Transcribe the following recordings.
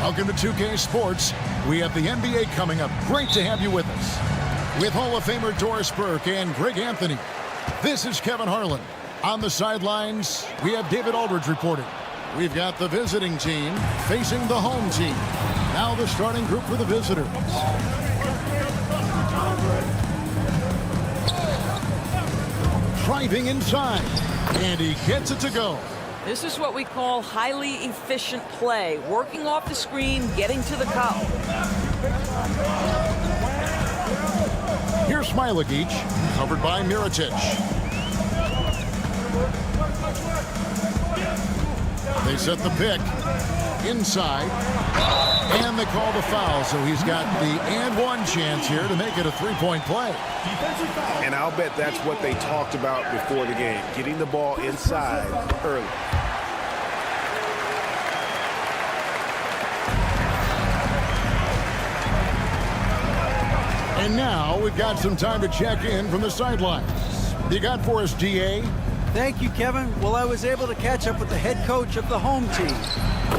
Welcome to 2K Sports. We have the NBA coming up. Great to have you with us. With Hall of Famer Doris Burke and Greg Anthony, this is Kevin Harlan. On the sidelines, we have David Aldridge reporting. We've got the visiting team facing the home team. Now the starting group for the visitors. Driving inside, and he gets it to go. This is what we call highly efficient play. Working off the screen, getting to the cup. Here's Smilagic, covered by Mirotic. They set the pick inside, and they call the foul, so he's got the and one chance here to make it a three-point play. And I'll bet that's what they talked about before the game, getting the ball inside early. And now we've got some time to check in from the sidelines. You got for us, DA? Thank you, Kevin. Well, I was able to catch up with the head coach of the home team.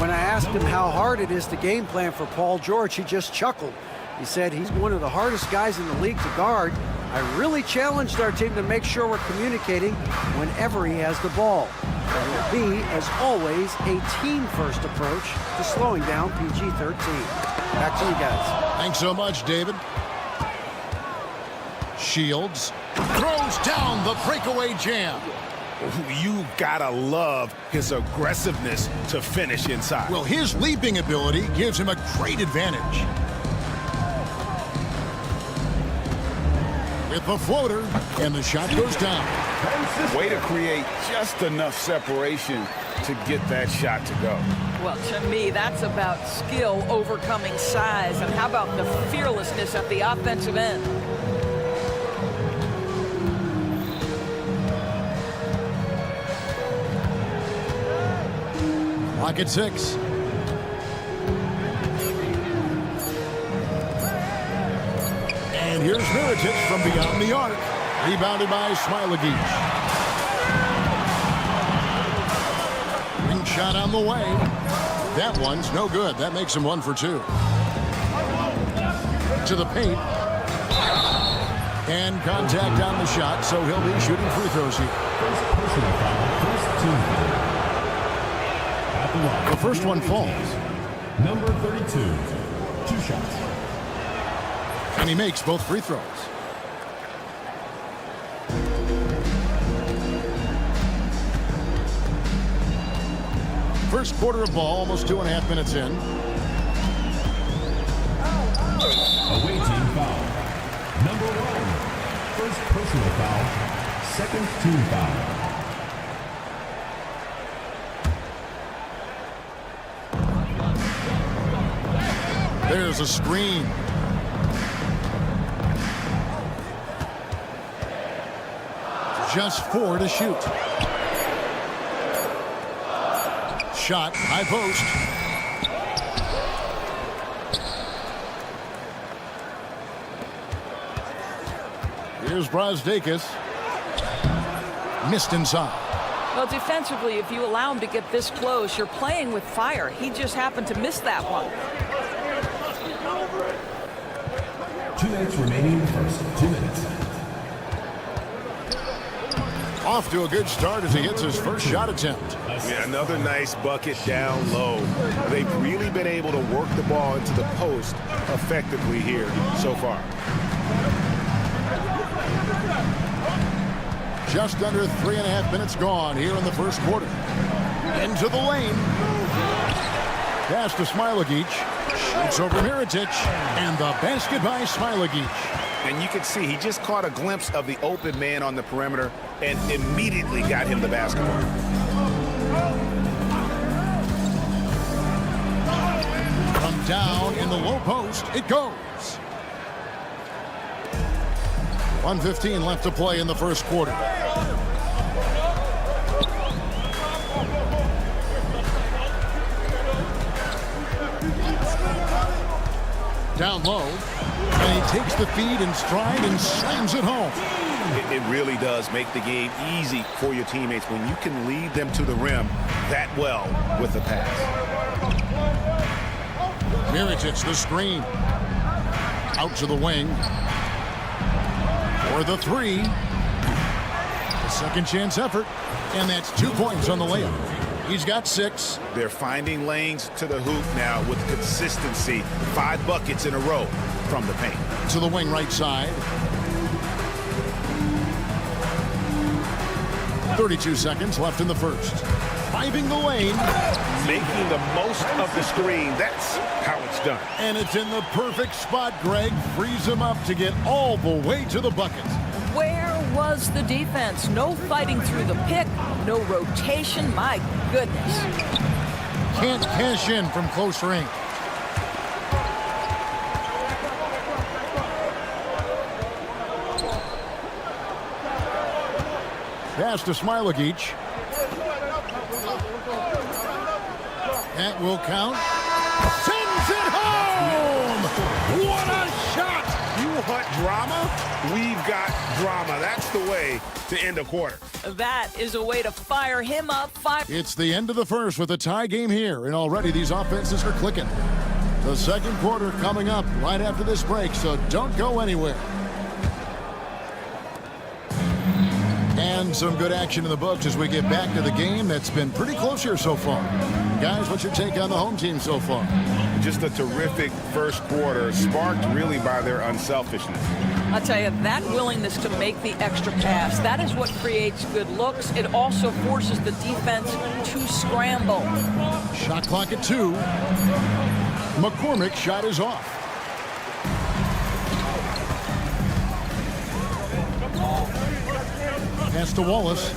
When I asked him how hard it is to game plan for Paul George, he just chuckled. He said he's one of the hardest guys in the league to guard. I really challenged our team to make sure we're communicating whenever he has the ball. It will be, as always, a team-first approach to slowing down PG-13. Back to you guys. Thanks so much, David. Shields throws down the breakaway jam. You gotta love his aggressiveness to finish inside. Well, his leaping ability gives him a great advantage. With the floater, and the shot goes down. Way to create just enough separation to get that shot to go. Well, to me, that's about skill overcoming size. And how about the fearlessness at the offensive end? Clock at 6. And here's Mirotic from beyond the arc. Rebounded by Smilagic. Ring shot on the way. That one's no good. That makes him 1 for 2. To the paint. And contact on the shot, so he'll be shooting free throws here. The first one falls. Number 32, 2 shots. And he makes both free throws. First quarter of ball, almost 2.5 minutes in. Away team foul. Number 1, first personal foul, second team foul. There's a screen. Just 4 to shoot. Shot, high post. Here's Brazdakis. Missed inside. Well, defensively, if you allow him to get this close, you're playing with fire. He just happened to miss that one. 2 minutes remaining in the first. 2 minutes. Off to a good start as he hits his first shot attempt. Yeah, another nice bucket down low. They've really been able to work the ball into the post effectively here so far. Just under 3.5 minutes gone here in the first quarter. Into the lane. Pass to Smilagic. Shoots over Mirotic. And the basket by Smilagic. And you can see he just caught a glimpse of the open man on the perimeter and immediately got him the basketball. From down in the low post, it goes. 1:15 left to play in the first quarter. Down low, and he takes the feed in stride and slams it home. It really does make the game easy for your teammates when you can lead them to the rim that well with the pass. Miritich, the screen. Out to the wing. For the three. A second chance effort. And that's 2 points on the layup. He's got 6. They're finding lanes to the hoop now with consistency. 5 buckets in a row from the paint. To the wing right side. 32 seconds left in the first. Driving the lane. Making the most of the screen. That's how it's done. And it's in the perfect spot, Greg. Frees him up to get all the way to the bucket. Where was the defense? No fighting through the pick, no rotation. My goodness. Can't cash in from close range. Pass to Smilagic. That will count. Sends it home! What a shot! You want drama? We've got drama. That's the way to end a quarter. That is a way to fire him up. It's the end of the first with a tie game here, and already these offenses are clicking. The second quarter coming up right after this break, so don't go anywhere. And some good action in the books as we get back to the game that's been pretty close here so far. Guys, what's your take on the home team so far? Just a terrific first quarter, sparked really by their unselfishness. I'll tell you, that willingness to make the extra pass, that is what creates good looks. It also forces the defense to scramble. Shot clock at 2. McCormick's shot is off. Pass to Wallace.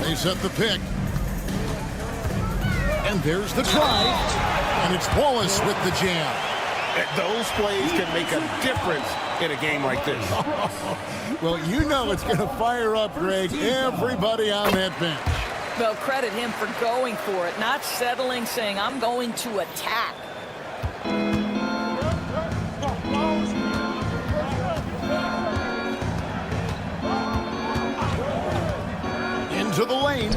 They set the pick. And there's the try. And it's Wallace with the jam. Those plays can make a difference in a game like this. Well, you know it's going to fire up, Greg, everybody on that bench. Well, credit him for going for it, not settling, saying, I'm going to attack. Into the lane.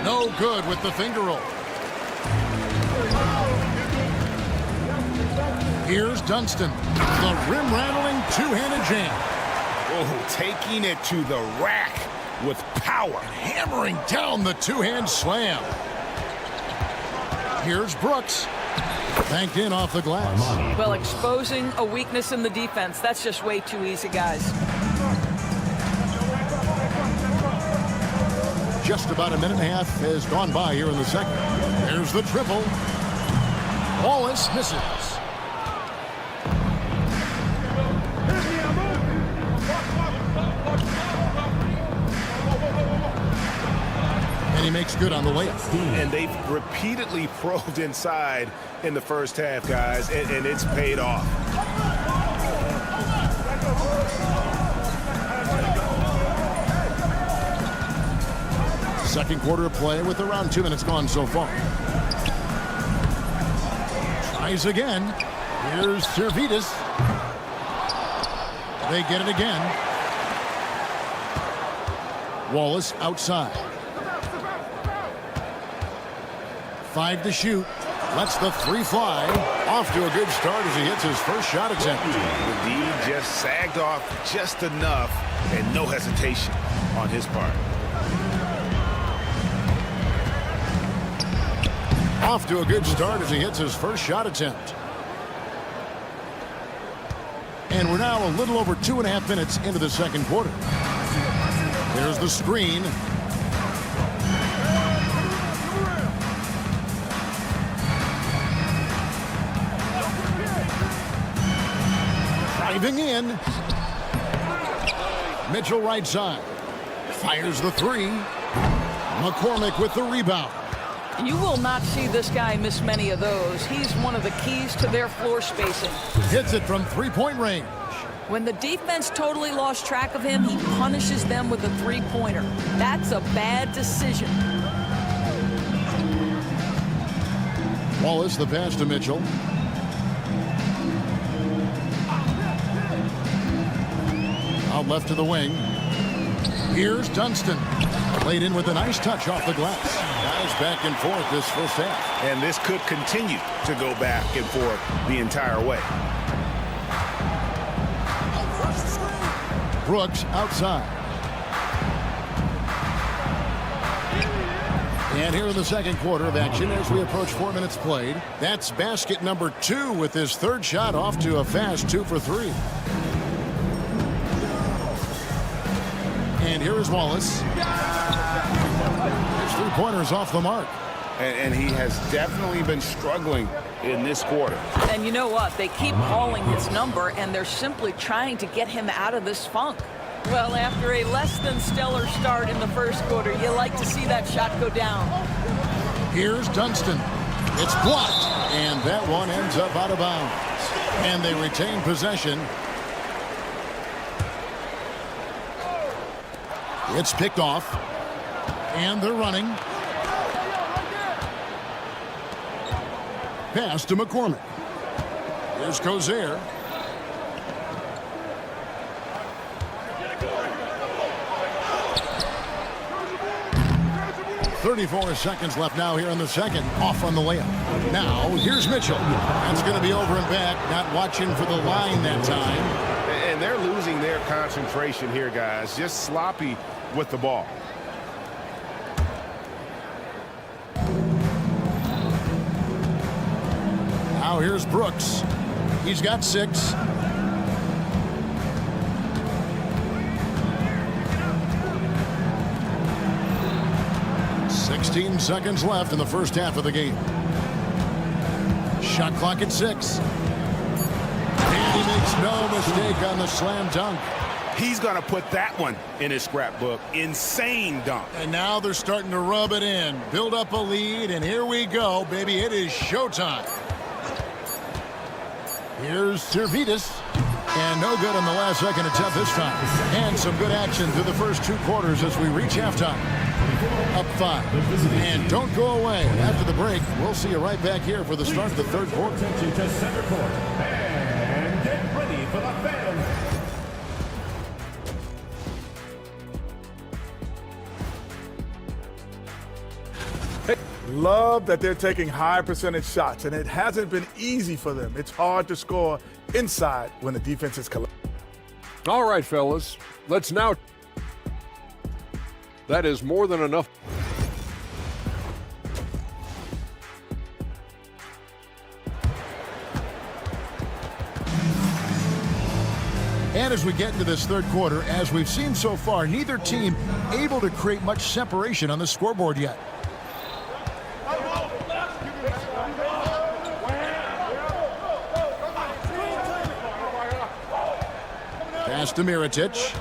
No good with the finger roll. Here's Dunston. The rim-rattling two-handed jam. Oh, taking it to the rack with power. Hammering down the two-hand slam. Here's Brooks. Banked in off the glass. Well, exposing a weakness in the defense, that's just way too easy, guys. Just about a minute and a half has gone by here in the second. There's the triple. Wallace misses. And he makes good on the layup. And they've repeatedly probed inside in the first half, guys, and it's paid off. Second quarter of play with around 2 minutes gone so far. Tries again. Here's Servetus. They get it again. Wallace outside. 5 to shoot. Lets the 3 fly. Off to a good start as he hits his first shot attempt. The D just sagged off just enough and no hesitation on his part. Off to a good start as he hits his first shot attempt. And we're now a little over 2.5 minutes into the second quarter. There's the screen. Driving in. Mitchell right side. Fires the 3. McCormick with the rebound. You will not see this guy miss many of those. He's one of the keys to their floor spacing. Hits it from 3-point range. When the defense totally lost track of him, he punishes them with a 3-pointer. That's a bad decision. Wallace, the pass to Mitchell. Out left to the wing. Here's Dunston. Played in with a nice touch off the glass. Guys back and forth this first half. And this could continue to go back and forth the entire way. Brooks outside. And here in the second quarter of action as we approach 4 minutes played. That's basket number 2 with his third shot off to a fast 2 for 3. And here is Wallace. His three-pointers off the mark. And he has definitely been struggling in this quarter. And you know what? They keep calling his number, and they're simply trying to get him out of this funk. Well, after a less than stellar start in the first quarter, you like to see that shot go down. Here's Dunston. It's blocked, and that one ends up out of bounds. And they retain possession. It's picked off, and they're running. Pass to McCormick. Here's Cozier. .34 seconds left now here in the second. Off on the layup. Now, here's Mitchell. That's going to be over and back. Not watching for the line that time. And they're losing their concentration here, guys. Just sloppy with the ball. Now here's Brooks. He's got 6. .16 seconds left in the first half of the game. Shot clock at 6. And he makes no mistake on the slam dunk. He's going to put that one in his scrapbook. Insane dunk. And now they're starting to rub it in. Build up a lead, and here we go, baby. It is showtime. Here's Servetus. And no good on the last second attempt this time. And some good action through the first 2 quarters as we reach halftime. Up 5. And don't go away. After the break, we'll see you right back here for the start of the third quarter. Attention to center court. And get ready for the fans. Love that they're taking high percentage shots, and it hasn't been easy for them. It's hard to score inside when the defense is collapsed. All right, fellas, let's now. That is more than enough. And as we get into this third quarter, as we've seen so far, neither team able to create much separation on the scoreboard yet. Pass to Mirotic.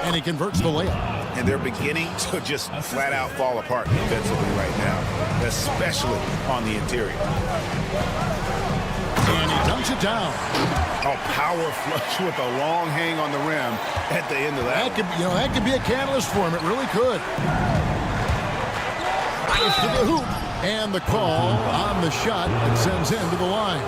And he converts the layup. And they're beginning to just flat out fall apart defensively right now, especially on the interior. And he dunks it down. A power flush with a long hang on the rim at the end of that. That could be a catalyst for him. It really could. Eyes to the hoop. And the call on the shot that sends him to the line.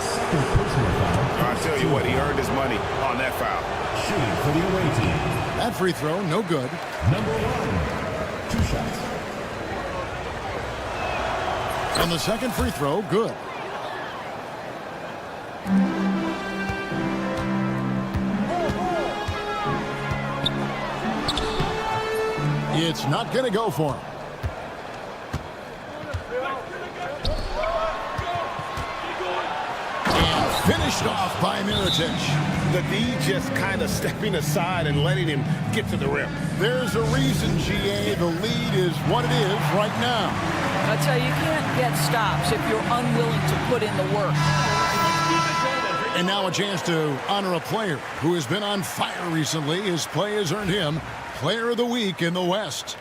I'll tell you what, he earned his money on that foul. Shooting for the away team. That free throw, no good. Number 1. 2 shots. And the second free throw, good. It's not going to go for him. And finished off by Mirotic. The D just kind of stepping aside and letting him get to the rim. There's a reason, GA. The lead is what it is right now. I tell you, you can't get stops if you're unwilling to put in the work. And now a chance to honor a player who has been on fire recently. His play has earned him Player of the Week in the West.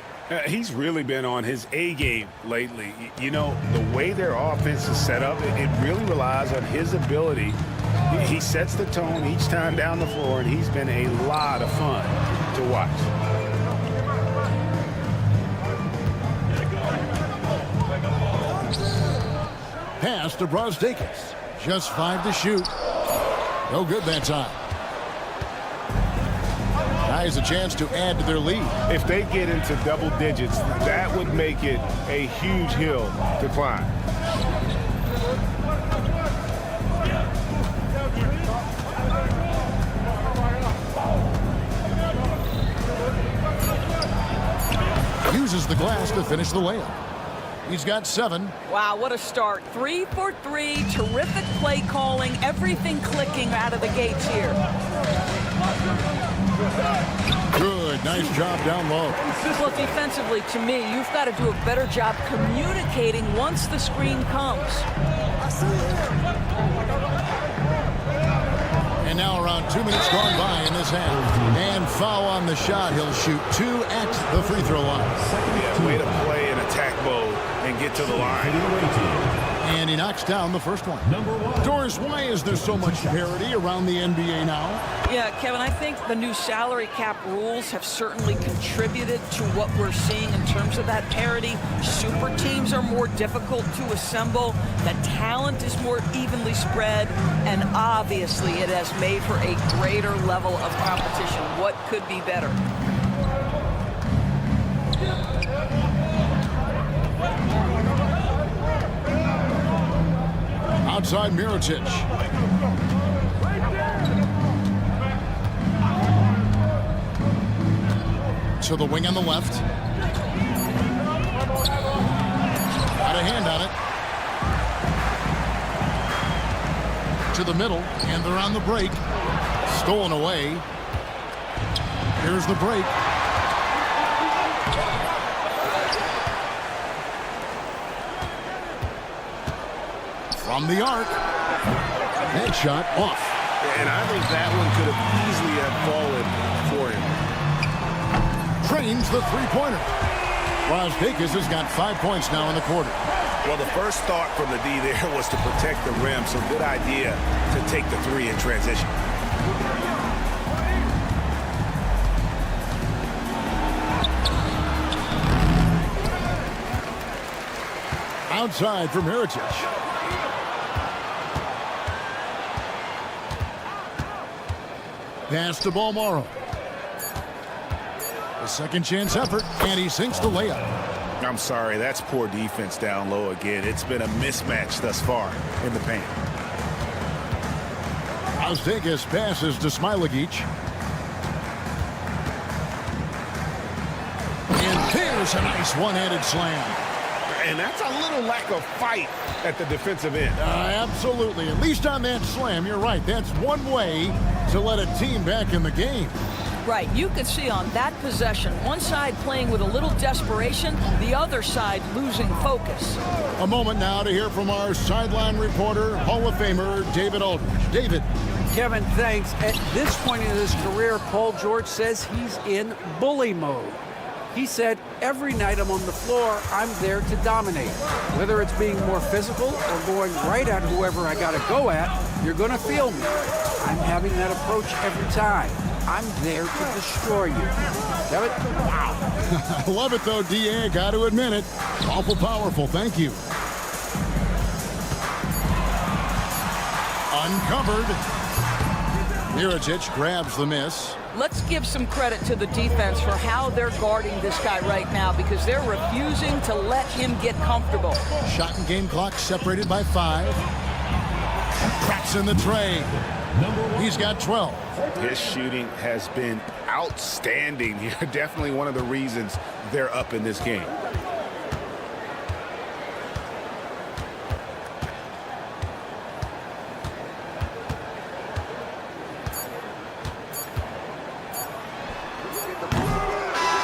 He's really been on his A game lately. You know, the way their offense is set up, it really relies on his ability. He sets the tone each time down the floor, and he's been a lot of fun to watch. Pass to Brosdakis. Just 5 to shoot. No good that time. Tie has a chance to add to their lead. If they get into double digits, that would make it a huge hill to climb. Uses the glass to finish the layup. He's got 7. Wow, what a start. 3 for 3. Terrific play calling. Everything clicking out of the gates here. Good. Nice job down low. Well, defensively, to me, you've got to do a better job communicating once the screen comes. And now around 2 minutes gone by in this half. And foul on the shot. He'll shoot 2 at the free throw line. Yeah, way to play in attack mode and get to the line. And he knocks down the first one. Doris, why is there so much parity around the NBA now? Yeah, Kevin, I think the new salary cap rules have certainly contributed to what we're seeing in terms of that parity. Super teams are more difficult to assemble. The talent is more evenly spread. And obviously, it has made for a greater level of competition. What could be better? Outside Mirotic. To the wing on the left. Got a hand on it. To the middle, and they're on the break. Stolen away. Here's the break. From the arc. Headshot off. And I think that one could have easily have fallen for him. Trains the three-pointer. Rozdeikis has got 5 points now in the quarter. Well, the first thought from the D there was to protect the rim, so good idea to take the 3 in transition. Outside from Mirotic. Pass to Balmoro. A second chance effort, and he sinks the layup. I'm sorry, that's poor defense down low again. It's been a mismatch thus far in the paint. Rozdeikis passes to Smilagic. And there's a nice one-handed slam. And that's a little lack of fight at the defensive end. Absolutely. At least on that slam, you're right. That's one way to let a team back in the game. Right, you could see on that possession, one side playing with a little desperation, the other side losing focus. A moment now to hear from our sideline reporter, Hall of Famer David Aldridge. David. Kevin, thanks. At this point in his career, Paul George says he's in bully mode. He said, every night I'm on the floor, I'm there to dominate. Whether it's being more physical or going right at whoever I got to go at, you're going to feel me. I'm having that approach every time. I'm there to destroy you. Kevin? Wow. I love it, though, D.A. Got to admit it. Awful powerful. Thank you. Uncovered. Mirotic grabs the miss. Let's give some credit to the defense for how they're guarding this guy right now because they're refusing to let him get comfortable. Shot and game clock separated by 5. Cracks in the tray. He's got 12. His shooting has been outstanding here. Definitely one of the reasons they're up in this game.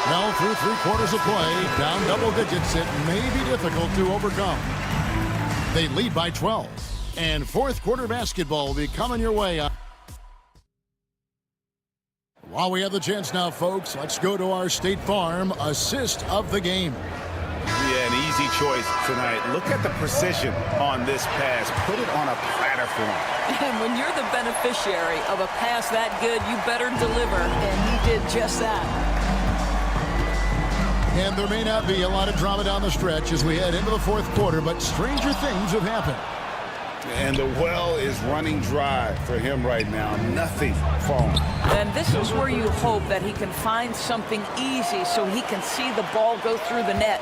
Now through 3 quarters of play, down double digits, it may be difficult to overcome. They lead by 12. And fourth quarter basketball will be coming your way. While we have the chance now, folks, let's go to our State Farm assist of the game. Yeah, an easy choice tonight. Look at the precision on this pass. Put it on a platter for him. And when you're the beneficiary of a pass that good, you better deliver, and he did just that. And there may not be a lot of drama down the stretch as we head into the fourth quarter, but stranger things have happened. And the well is running dry for him right now. Nothing falling. And this is where you hope that he can find something easy so he can see the ball go through the net.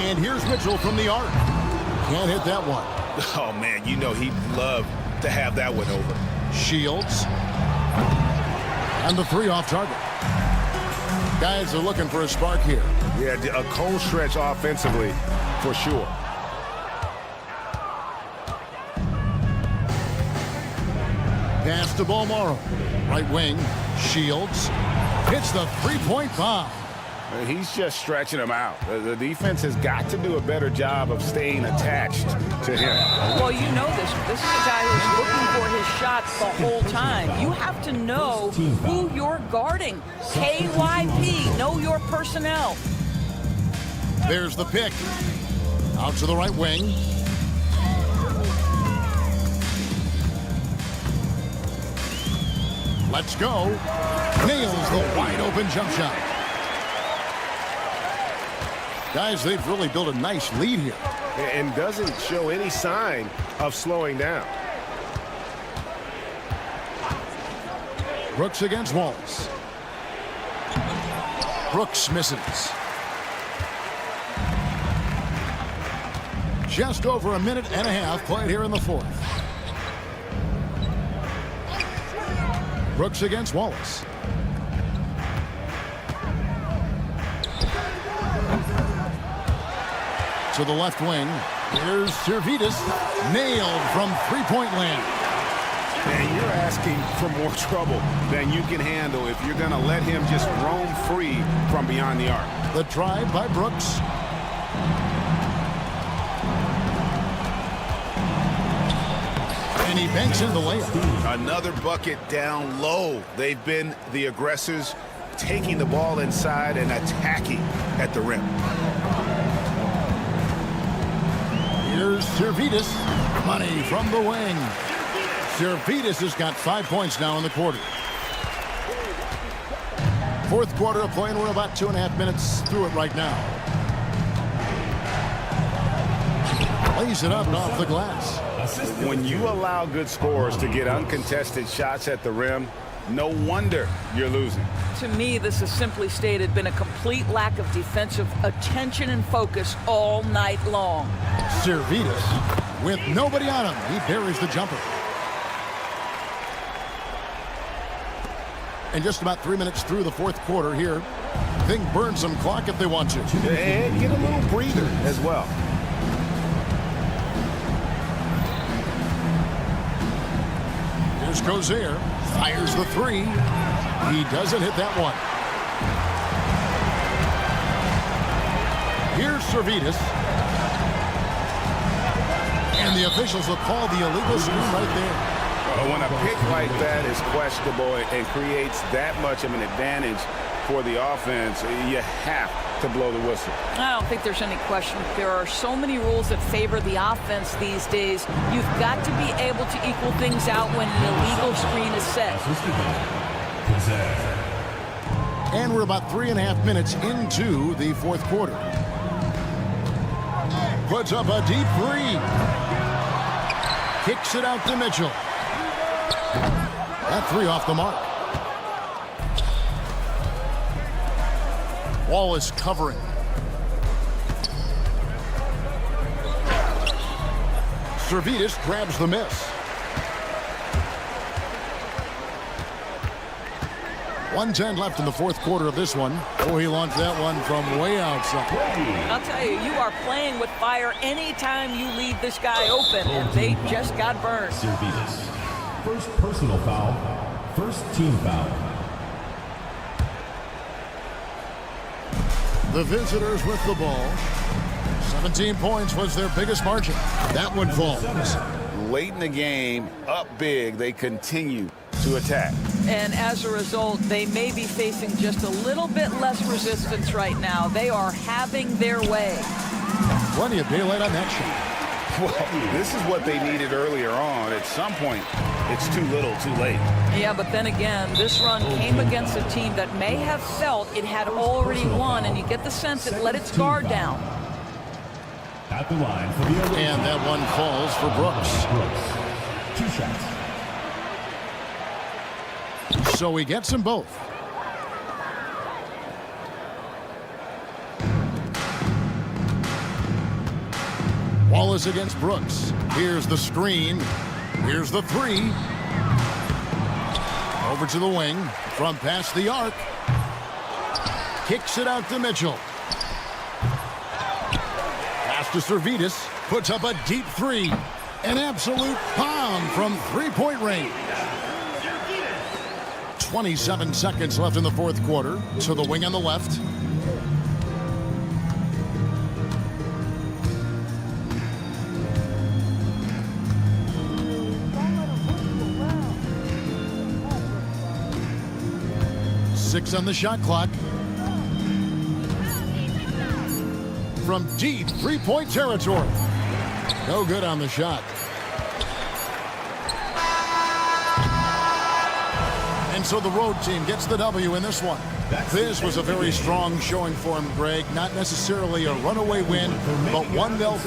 And here's Mitchell from the arc. Can't hit that one. Oh, man, you know he'd love to have that one over. Shields. And the three off target. Guys are looking for a spark here. Yeah, a cold stretch offensively for sure. Pass to Balmaro. Right wing. Shields. Hits the three-point bomb. He's just stretching him out. The defense has got to do a better job of staying attached to him. Well, you know this. This is a guy who's looking for his shots the whole time. You have to know who you're guarding. KYP, know your personnel. There's the pick. Out to the right wing. Let's go. Nails the wide open jump shot. Guys, they've really built a nice lead here. And doesn't show any sign of slowing down. Brooks against Wallace. Brooks misses. Just over a minute and a half played here in the fourth. Brooks against Wallace. To the left wing. Here's Servetus. Nailed from three-point land. And you're asking for more trouble than you can handle if you're going to let him just roam free from beyond the arc. The drive by Brooks. And he banks in the layup. Another bucket down low. They've been the aggressors, taking the ball inside and attacking at the rim. Here's Servetus. Money from the wing. Servetus has got 5 points now in the quarter. Fourth quarter of play, and we're about 2.5 minutes through it right now. Lays it up and off the glass. When you allow good scorers to get uncontested shots at the rim, no wonder you're losing. To me, this has simply stated been a complete lack of defensive attention and focus all night long. Servetus, with nobody on him, he buries the jumper. And just about 3 minutes through the fourth quarter here. They can burn some clock if they want to. And get a little breather as well. Here's Gozier. Fires the three. He doesn't hit that one. Here's Servetus. And the officials will call the illegal screen right there. When a pick like that is questionable and creates that much of an advantage for the offense, you have to blow the whistle. I don't think there's any question. There are so many rules that favor the offense these days. You've got to be able to equal things out when an illegal screen is set. And we're about 3.5 minutes into the fourth quarter. Puts up a deep three. Kicks it out to Mitchell. That three off the mark. Wallace covering. Servetus grabs the miss. 1:10 left in the fourth quarter of this one. Oh, he launched that one from way outside. I'll tell you, you are playing with fire anytime you leave this guy open, and they just got burned. Servetus. First personal foul. First team foul. The visitors with the ball. 17 points was their biggest margin. That one falls. Late in the game, up big, they continue to attack. And as a result, they may be facing just a little bit less resistance right now. They are having their way. Plenty of daylight on that shot. Well, this is what they needed earlier on. At some point, it's too little, too late. Yeah, but then again, this run came against a team that may have felt it had already won, and you get the sense it let its guard down. At the line for the other And that one falls for Brooks. Brooks. 2 shots. So he gets them both. Wallace against Brooks. Here's the screen. Here's the three. Over to the wing. From past the arc. Kicks it out to Mitchell. Pass to Servetus. Puts up a deep three. An absolute bomb from three-point range. 27 seconds left in the fourth quarter. To the wing on the left. Six on the shot clock. From deep three-point territory. No good on the shot. And so the road team gets the W in this one. This was a very strong showing for him, Greg. Not necessarily a runaway win, but one they'll...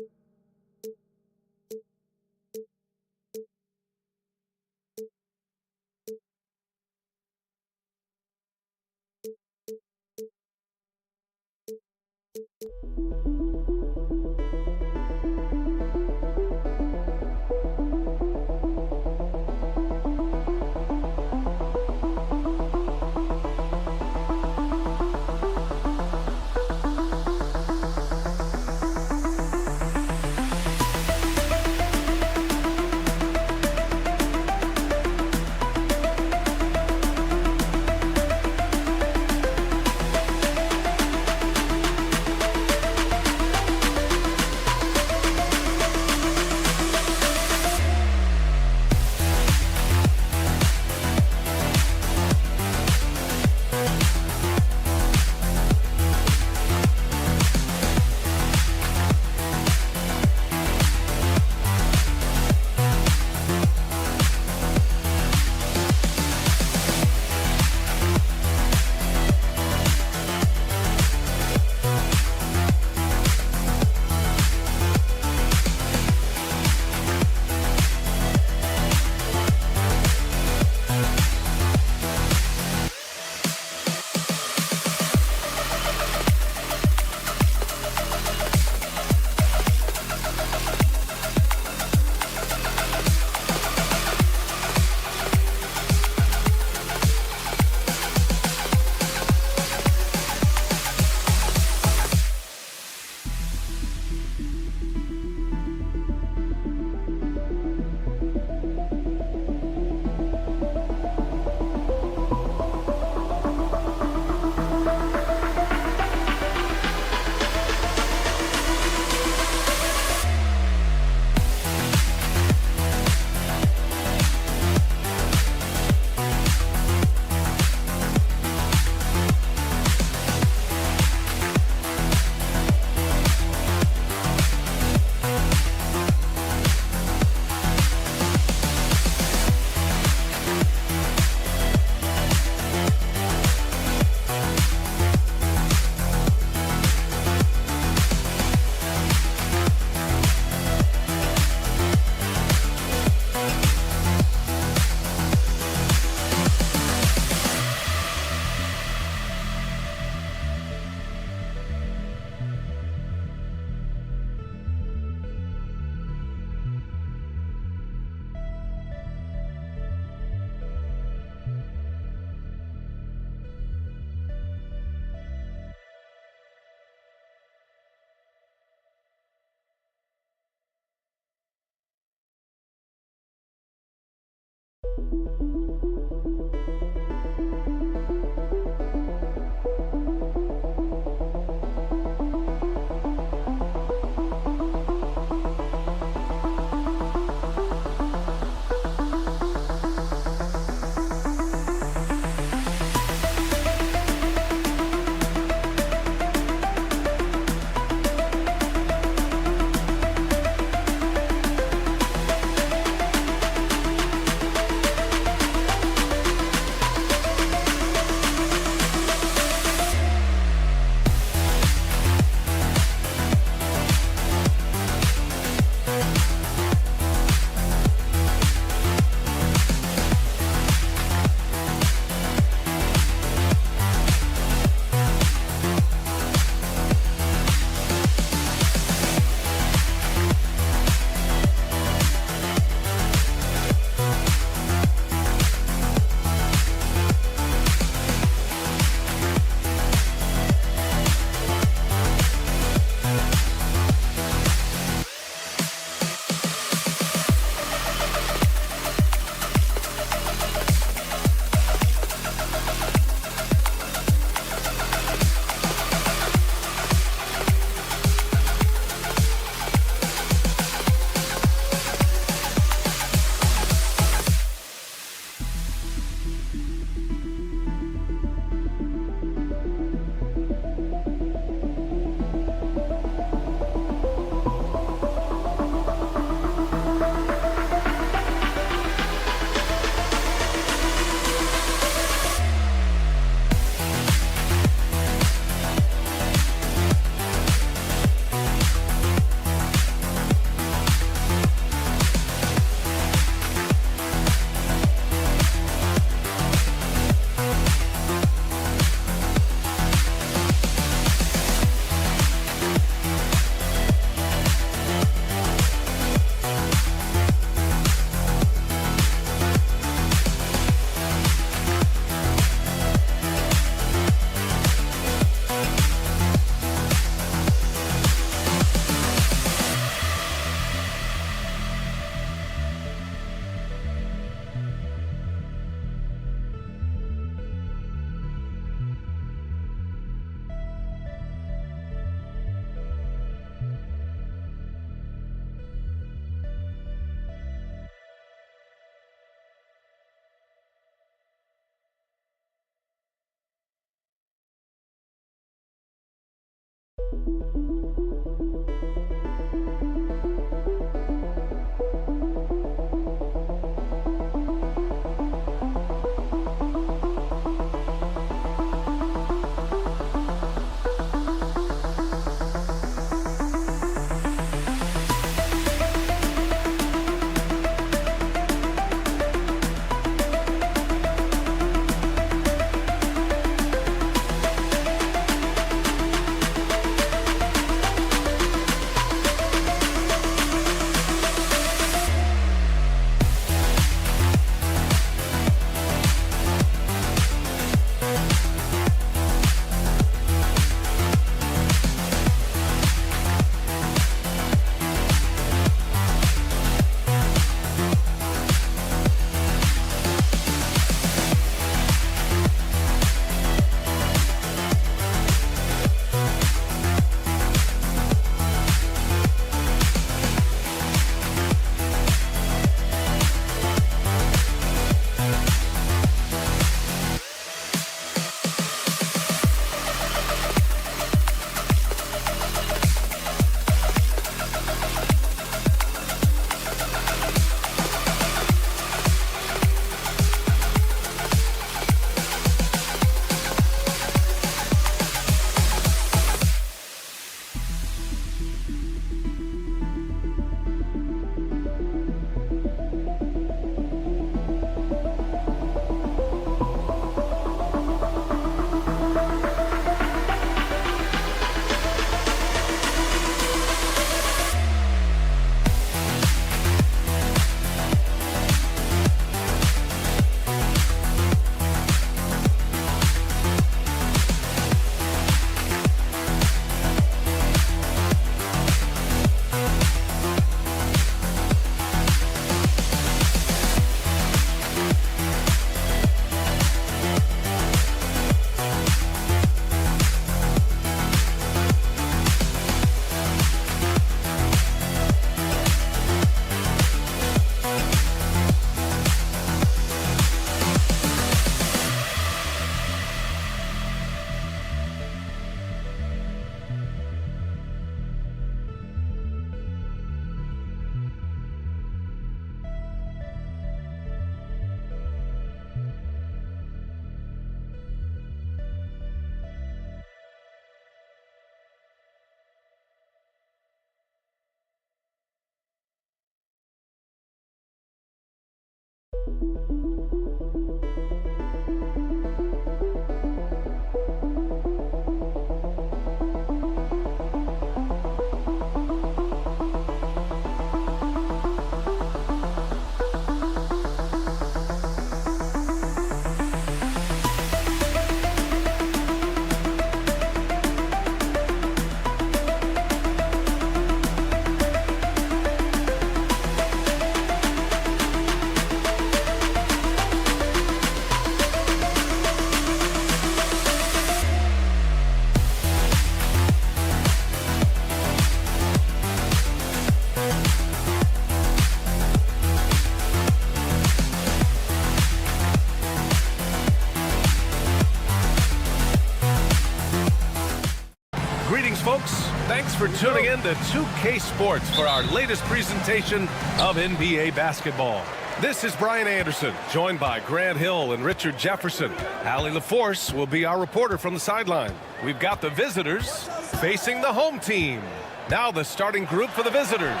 folks. Thanks for tuning in to 2K Sports for our latest presentation of NBA basketball. This is Brian Anderson, joined by Grant Hill and Richard Jefferson. Allie LaForce will be our reporter from the sideline. We've got the visitors facing the home team. Now the starting group for the visitors.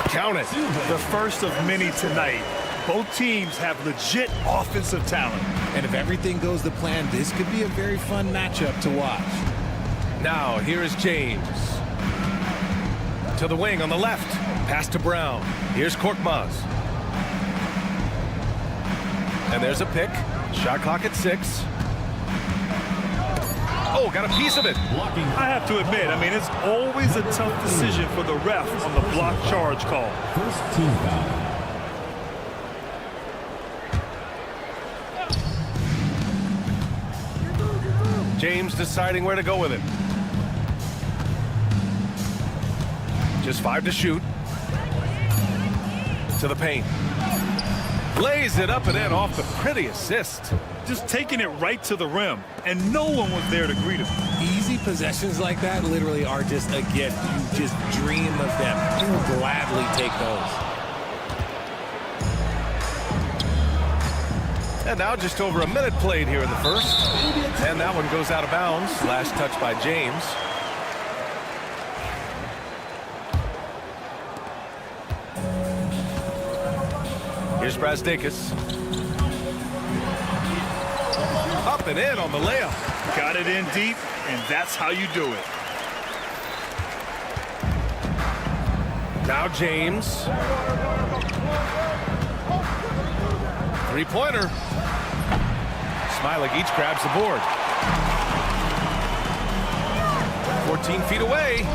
Count it. The first of many tonight. Both teams have legit offensive talent. And if everything goes to plan, this could be a very fun matchup to watch. Now, here is James. To the wing on the left. Pass to Brown. Here's Korkmaz. And there's a pick. Shot clock at 6. Oh, got a piece of it. I have to admit, it's always a tough decision for the ref on the block charge call. First team foul. James deciding where to go with it. Just 5 to shoot. To the paint. Lays it up and in off the pretty assist. Just taking it right to the rim, and no one was there to greet him. Easy possessions like that literally are just a gift. You just dream of them. You will gladly take those. And now just over a minute played here in the first. And that one goes out of bounds. Last touch by James. Here's Brazdakis. Up and in on the layup. Got it in deep, and that's how you do it. Now James. Three-pointer. Smiley each grabs the board. 14 feet away.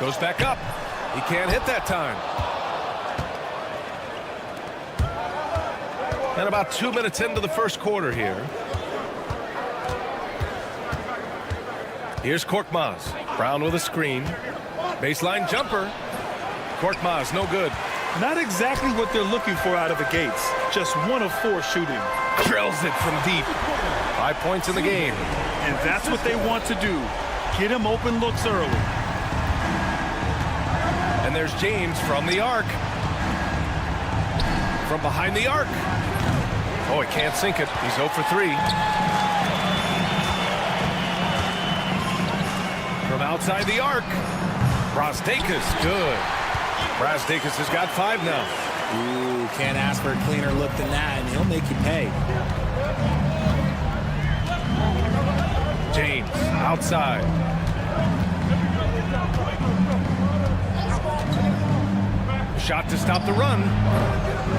Goes back up. He can't hit that time. And about 2 minutes into the first quarter here. Here's Korkmaz. Brown with a screen. Baseline jumper. Korkmaz, no good. Not exactly what they're looking for out of the gates. Just 1 of 4 shooting. Drills it from deep. 5 points in the game. And that's what they want to do. Get him open looks early. And there's James from the arc. From behind the arc. Oh, he can't sink it. He's 0 for 3. From outside the arc. Brazdakis, good. Brazdakis has got 5 now. Ooh, can't ask for a cleaner look than that, and he'll make you pay. James, outside. Shot to stop the run.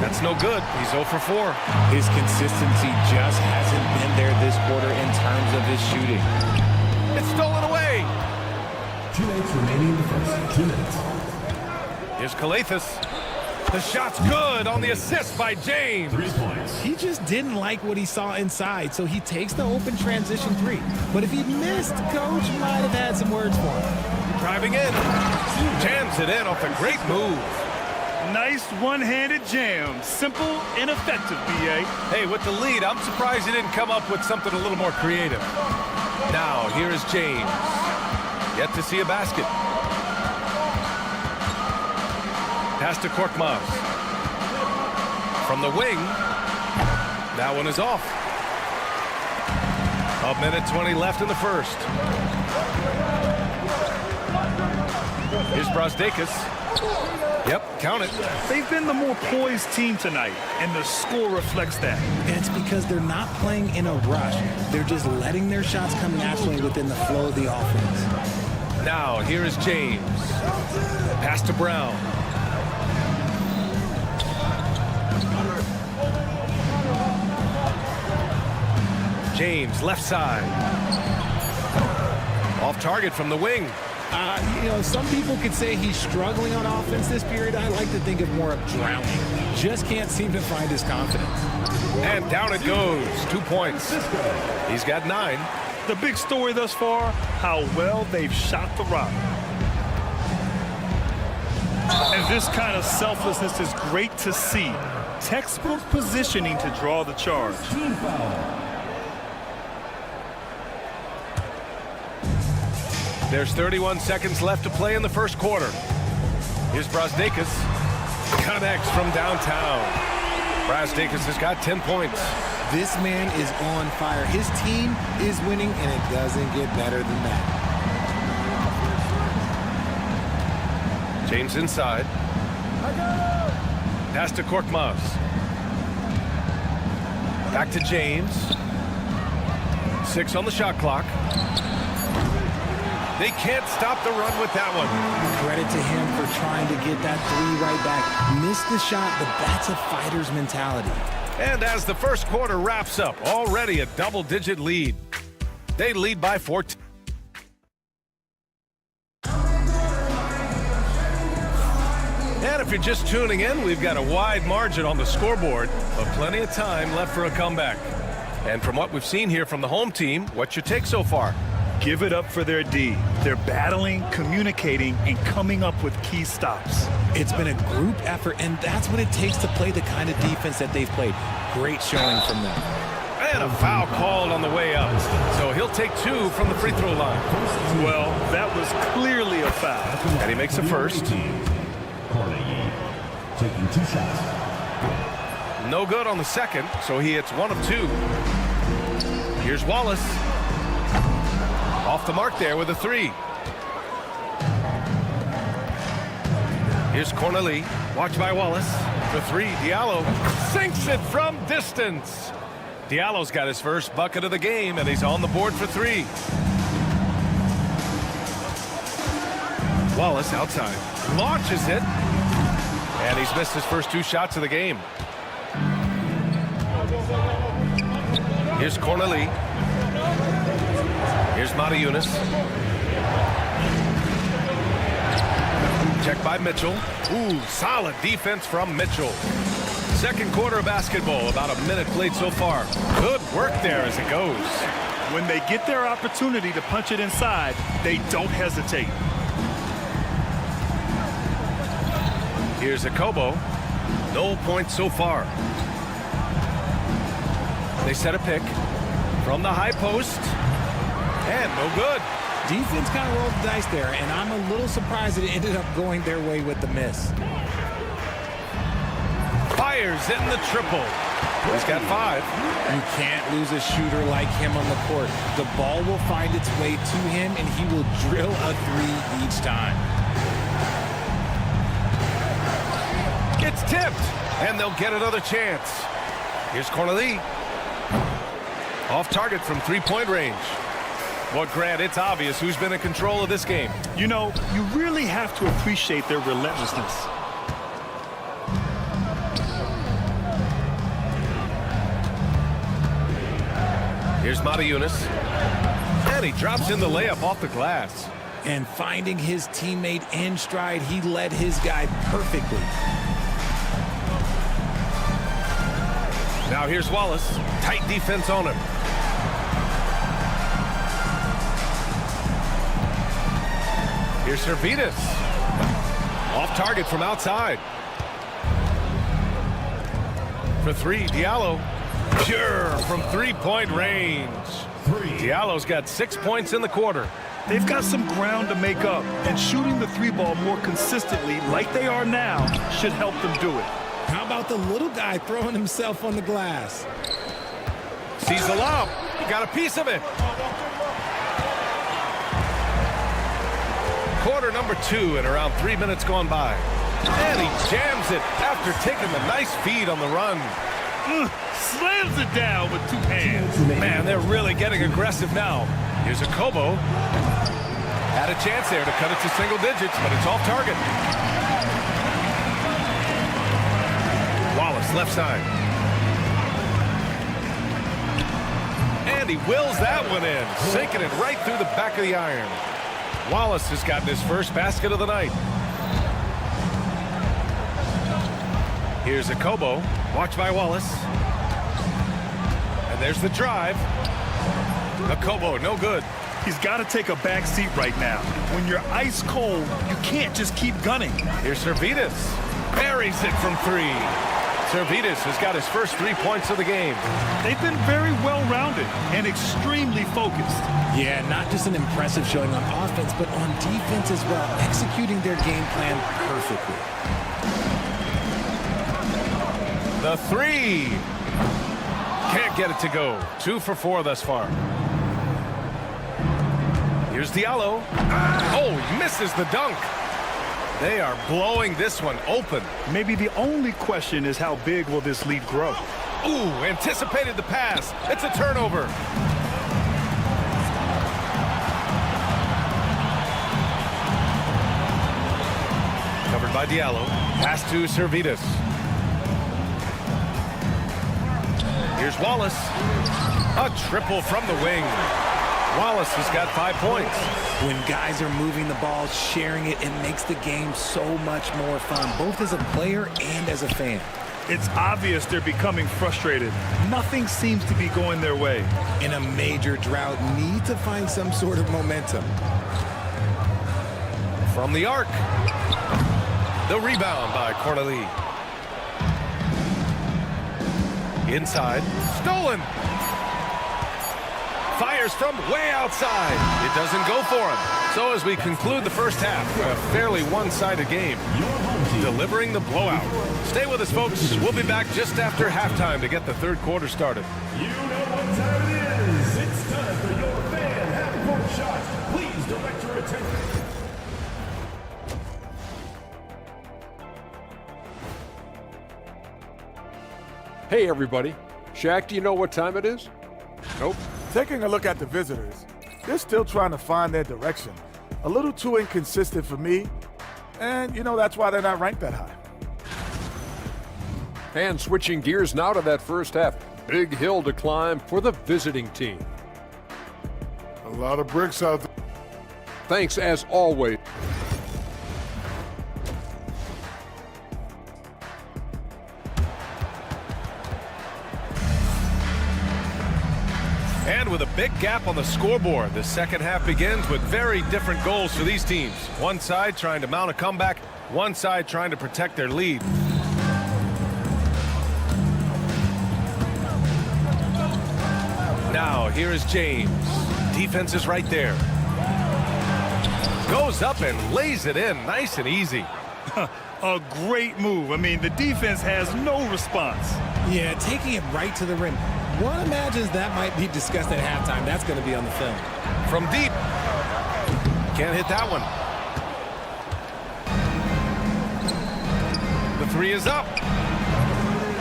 That's no good. He's 0 for 4. His consistency just hasn't been there this quarter in terms of his shooting. It's stolen away. 2 minutes remaining in the first. 2 minutes. Here's Kaunas. The shot's good on the assist by James. 3 points. He just didn't like what he saw inside, so he takes the open transition 3. But if he missed, Coach might have had some words for him. Driving in. Jams it in off a great move. Nice one-handed jam. Simple and effective, B.A. Hey, with the lead, I'm surprised he didn't come up with something a little more creative. Now, here is James. Yet to see a basket. Pass to Korkmaz. From the wing. That one is off. 1:20 left in the first. Here's Brazdakis. Yep, count it. They've been the more poised team tonight, and the score reflects that. And it's because they're not playing in a rush. They're just letting their shots come naturally within the flow of the offense. Now, here is James. Pass to Brown. James, left side. Off target from the wing. You know, some people could say he's struggling on offense this period. I like to think of more of drowning. Just can't seem to find his confidence. And down it goes. 2 points. He's got 9. The big story thus far, how well they've shot the rock. And this kind of selflessness is great to see. Textbook positioning to draw the charge. There's 31 seconds left to play in the first quarter. Here's Brazdakis. Connects from downtown. Brazdakis has got 10 points. This man is on fire. His team is winning, and it doesn't get better than that. James inside. Pass to Korkmaz. Back to James. 6 on the shot clock. They can't stop the run with that one. Credit to him for trying to get that 3 right back. Missed the shot, but that's a fighter's mentality. And as the first quarter wraps up, already a double-digit lead. They lead by 14. And if you're just tuning in, we've got a wide margin on the scoreboard, but plenty of time left for a comeback. And from what we've seen here from the home team, what's your take so far? Give it up for their D. They're battling, communicating, and coming up with key stops. It's been a group effort, and that's what it takes to play the kind of defense that they've played. Great showing from them. And a foul called on the way up. So he'll take 2 from the free throw line. Well, that was clearly a foul. And he makes the first. Taking 2 shots. No good on the second, so he hits 1 of 2. Here's Wallace. Off the mark there with a 3. Here's Corneli. Watch by Wallace. The 3, Diallo sinks it from distance. Diallo's got his first bucket of the game, and he's on the board for 3. Wallace outside. Launches it. And he's missed his first 2 shots of the game. Here's Corneli. Here's Matajunas. Check by Mitchell. Ooh, solid defense from Mitchell. Second quarter of basketball, about a minute played so far. Good work there as it goes. When they get their opportunity to punch it inside, they don't hesitate. Here's Akobo. No points so far. They set a pick from the high post. And no good. Defense kind of rolled the dice there, and I'm a little surprised that it ended up going their way with the miss. Fires in the triple. He's got 5. You can't lose a shooter like him on the court. The ball will find its way to him, and he will drill a 3 each time. It's tipped, and they'll get another chance. Here's Corneli. Off target from 3-point range. Well, Grant, it's obvious who's been in control of this game. You know, you really have to appreciate their relentlessness. Here's Matajunas. And he drops in the layup off the glass. And finding his teammate in stride, he led his guy perfectly. Now here's Wallace. Tight defense on him. Here's Servidis. Off target from outside. For 3, Diallo. Pure from 3-point range. Diallo's got 6 points in the quarter. They've got some ground to make up, and shooting the 3-ball more consistently like they are now should help them do it. How about the little guy throwing himself on the glass? Sees the lob. He got a piece of it. Quarter number 2 and around 3 minutes gone by. And he jams it after taking the nice feed on the run. Slams it down with 2 hands. Man, they're really getting aggressive now. Here's Akobo. Had a chance there to cut it to single digits, but it's off target. Wallace, left side. And he wills that one in, sinking it right through the back of the iron. Wallace has gotten his first basket of the night. Here's Akobo. Watch by Wallace. And there's the drive. Akobo, no good. He's got to take a back seat right now. When you're ice cold, you can't just keep gunning. Here's Servidis. Buries it from 3. Servidis has got his first 3 points of the game. They've been very well-rounded and extremely focused. Yeah, not just an impressive showing on offense, but on defense as well, executing their game plan perfectly. The 3. Can't get it to go. 2 for 4 thus far. Here's Diallo. Oh, he misses the dunk. They are blowing this one open. Maybe the only question is how big will this lead grow? Ooh, anticipated the pass. It's a turnover. Covered by Diallo. Pass to Servidis. Here's Wallace. A triple from the wing. Wallace has got 5 points. When guys are moving the ball, sharing it, it makes the game so much more fun, both as a player and as a fan. It's obvious they're becoming frustrated. Nothing seems to be going their way. In a major drought, need to find some sort of momentum. From the arc. The rebound by Corneli. Inside. Stolen. Fires from way outside. It doesn't go for him. So as we conclude the first half, a fairly one-sided game. Delivering the blowout. Stay with us, folks. We'll be back just after halftime to get the third quarter started. You know what time it is. It's time for your fan half-court shots. Please direct your attention. Hey, everybody. Shaq, do you know what time it is? Nope. Taking a look at the visitors, they're still trying to find their direction. A little too inconsistent for me, and that's why they're not ranked that high. And switching gears now to that first half. Big hill to climb for the visiting team. A lot of bricks out there. Thanks as always. And with a big gap on the scoreboard, the second half begins with very different goals for these teams. One side trying to mount a comeback, one side trying to protect their lead. Now, here is James. Defense is right there. Goes up and lays it in nice and easy. A great move. I mean, the defense has no response. Yeah, taking it right to the rim. One imagines that might be discussed at halftime. That's going to be on the film. From deep. Can't hit that one. The three is up.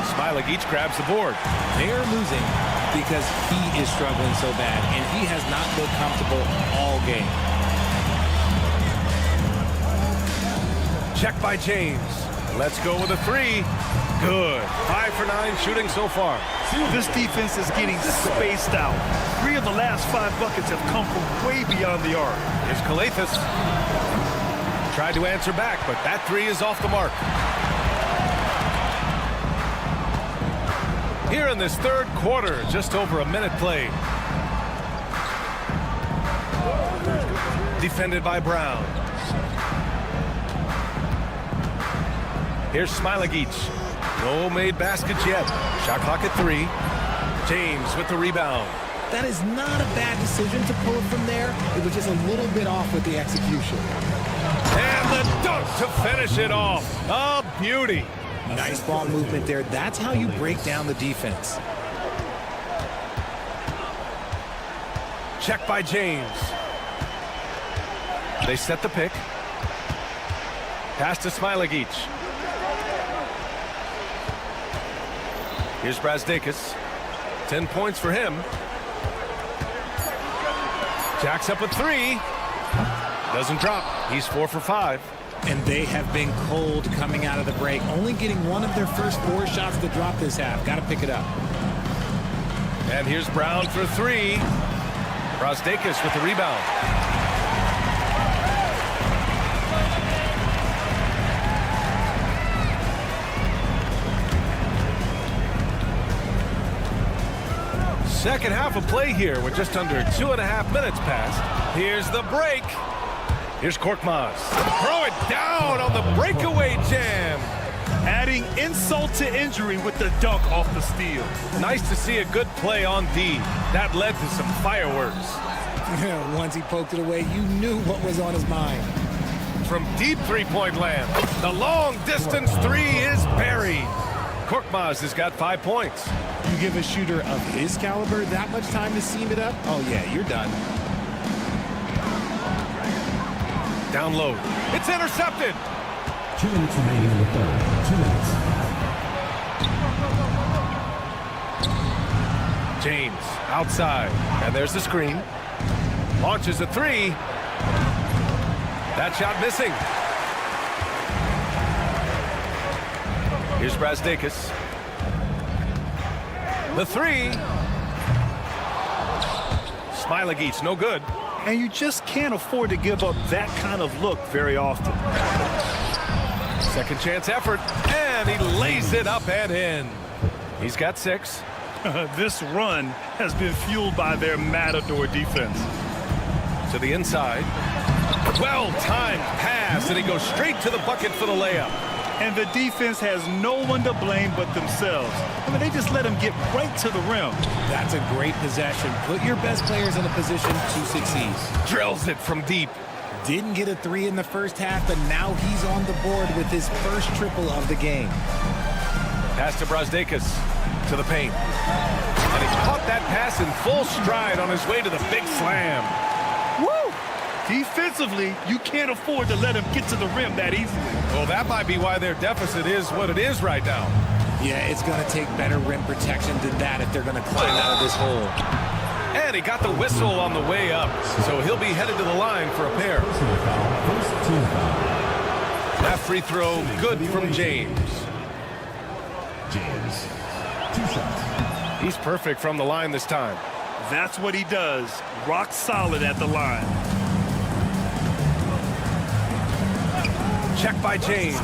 Smilik each grabs the board. They're losing because he is struggling so bad, and he has not looked comfortable all game. Check by James. Let's go with a three. Good. 5 for 9 shooting so far. This defense is getting spaced out. 3 of the last 5 buckets have come from way beyond the arc. Here's Kalathis. Tried to answer back, but that three is off the mark. Here in this third quarter, just over a minute played. Defended by Brown. Here's Smilik. No made baskets yet. Shot clock at 3. James with the rebound. That is not a bad decision to pull it from there. It was just a little bit off with the execution. And the dunk to finish it off. A beauty. Nice ball movement there. That's how you break down the defense. Check by James. They set the pick. Pass to Smilik. Here's Brazdeikis. 10 points for him. Jacks up with 3. Doesn't drop. He's 4 for 5. And they have been cold coming out of the break. Only getting one of their first 4 shots to drop this half. Got to pick it up. And here's Brown for 3. Brazdeikis with the rebound. Second half of play here with just under 2.5 minutes passed. Here's the break. Here's Korkmaz. Throw it down on the breakaway jam. Adding insult to injury with the dunk off the steal. Nice to see a good play on D. That led to some fireworks. Once he poked it away, you knew what was on his mind. From deep three-point land, the long-distance 3 is buried. Korkmaz has got 5 points. You give a shooter of his caliber that much time to seam it up? Oh, yeah, you're done. Down low. It's intercepted. 2 minutes remaining in the third. 2 minutes. James outside. And there's the screen. Launches a 3. That shot missing. Here's Brazdeikis. The 3. Smilik, no good. And you just can't afford to give up that kind of look very often. Second chance effort, and he lays it up and in. He's got 6. This run has been fueled by their matador defense. To the inside. Well-timed pass, and he goes straight to the bucket for the layup. And the defense has no one to blame but themselves. I mean, they just let him get right to the rim. That's a great possession. Put your best players in a position to succeed. Drills it from deep. Didn't get a 3 in the first half, but now he's on the board with his first triple of the game. Pass to Brazdeikis to the paint. And he caught that pass in full stride on his way to the big slam. Woo! Defensively, you can't afford to let him get to the rim that easily. Well, that might be why their deficit is what it is right now. Yeah, it's going to take better rim protection than that if they're going to climb out of this hole. And he got the whistle on the way up, so he'll be headed to the line for a pair. That free throw, good from James. James, 2 shots. He's perfect from the line this time. That's what he does. Rock solid at the line. Check by James.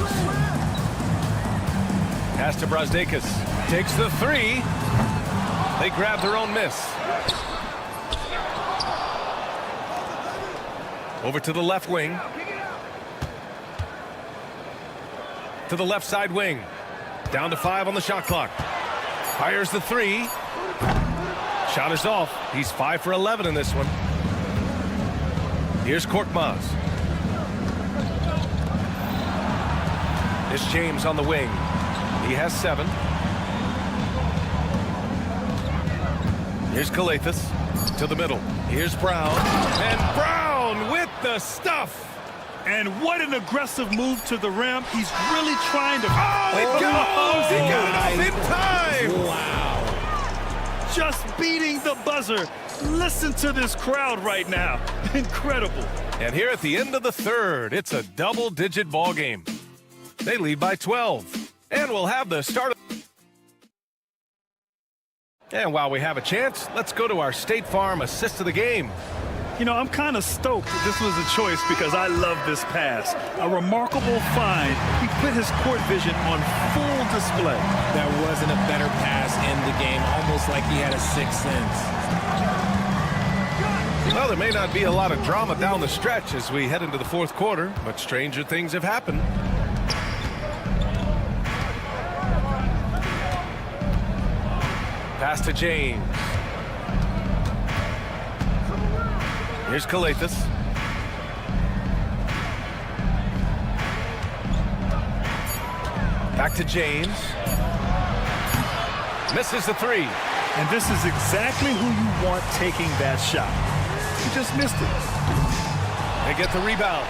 Pass to Brazdeikis. Takes the 3. They grab their own miss. Over to the left wing. To the left side wing. Down to 5 on the shot clock. Fires the 3. Shot is off. He's 5 for 11 in this one. Here's Korkmaz. It's James on the wing. He has 7. Here's Kalathis to the middle. Here's Brown. And Brown with the stuff. And what an aggressive move to the rim. He's really trying to... Oh, it goes! He got it off in time! Wow. Just beating the buzzer. Listen to this crowd right now. Incredible. And here at the end of the third, it's a double-digit ball game. They lead by 12. And we'll have the start of... And while we have a chance, let's go to our State Farm assist of the game. You know, I'm kind of stoked this was a choice because I love this pass. A remarkable find. He put his court vision on full display. That wasn't a better pass in the game, almost like he had a 6th sense. Well, there may not be a lot of drama down the stretch as we head into the fourth quarter, but stranger things have happened. Pass to James. Here's Kalathis. Back to James. Misses the 3. And this is exactly who you want taking that shot. He just missed it. They get the rebound.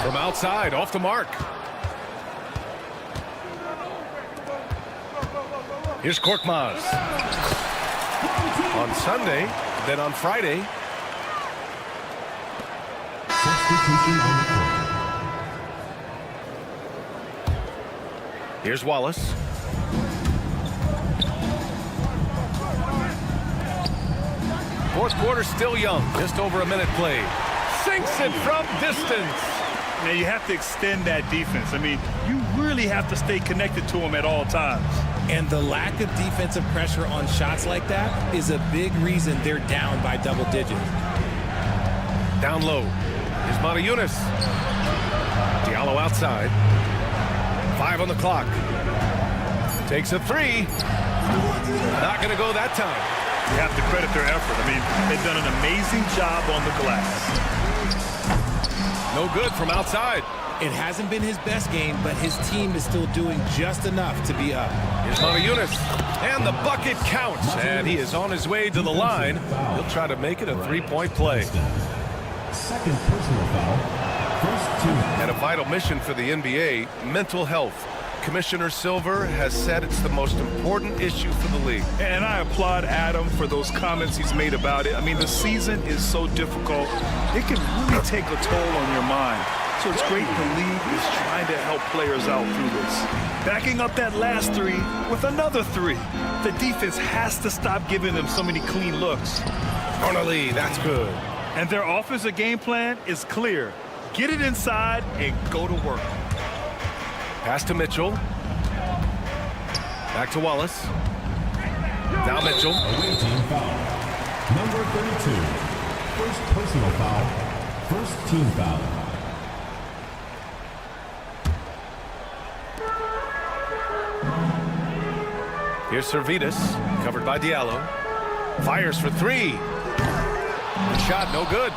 From outside, off the mark. Here's Korkmaz. On Sunday, then on Friday. Substitution on the court. Here's Wallace. Fourth quarter still young. Just over a minute played. Sinks it from distance. Now you have to extend that defense. I mean, you really have to stay connected to him at all times. And the lack of defensive pressure on shots like that is a big reason they're down by double digits. Down low. Here's Matajunas. Diallo outside. 5 on the clock. Takes a 3. Not going to go that time. You have to credit their effort. I mean, they've done an amazing job on the glass. No good from outside. It hasn't been his best game, but his team is still doing just enough to be up. Here's Matajunas. And the bucket counts. And he is on his way to the line. He'll try to make it a 3-point play. Second personal foul. First 2. And a vital mission for the NBA, mental health. Commissioner Silver has said it's the most important issue for the league. And I applaud Adam for those comments he's made about it. I mean, the season is so difficult. It can really take a toll on your mind. So it's great the league is trying to help players out through this. Backing up that last 3 with another 3. The defense has to stop giving them so many clean looks. Lee, that's good. And their offensive game plan is clear. Get it inside and go to work. Pass to Mitchell. Back to Wallace. Now Mitchell. Number 32. First personal foul. First team foul. Here's Servetus, covered by Diallo. Fires for three. The shot no good.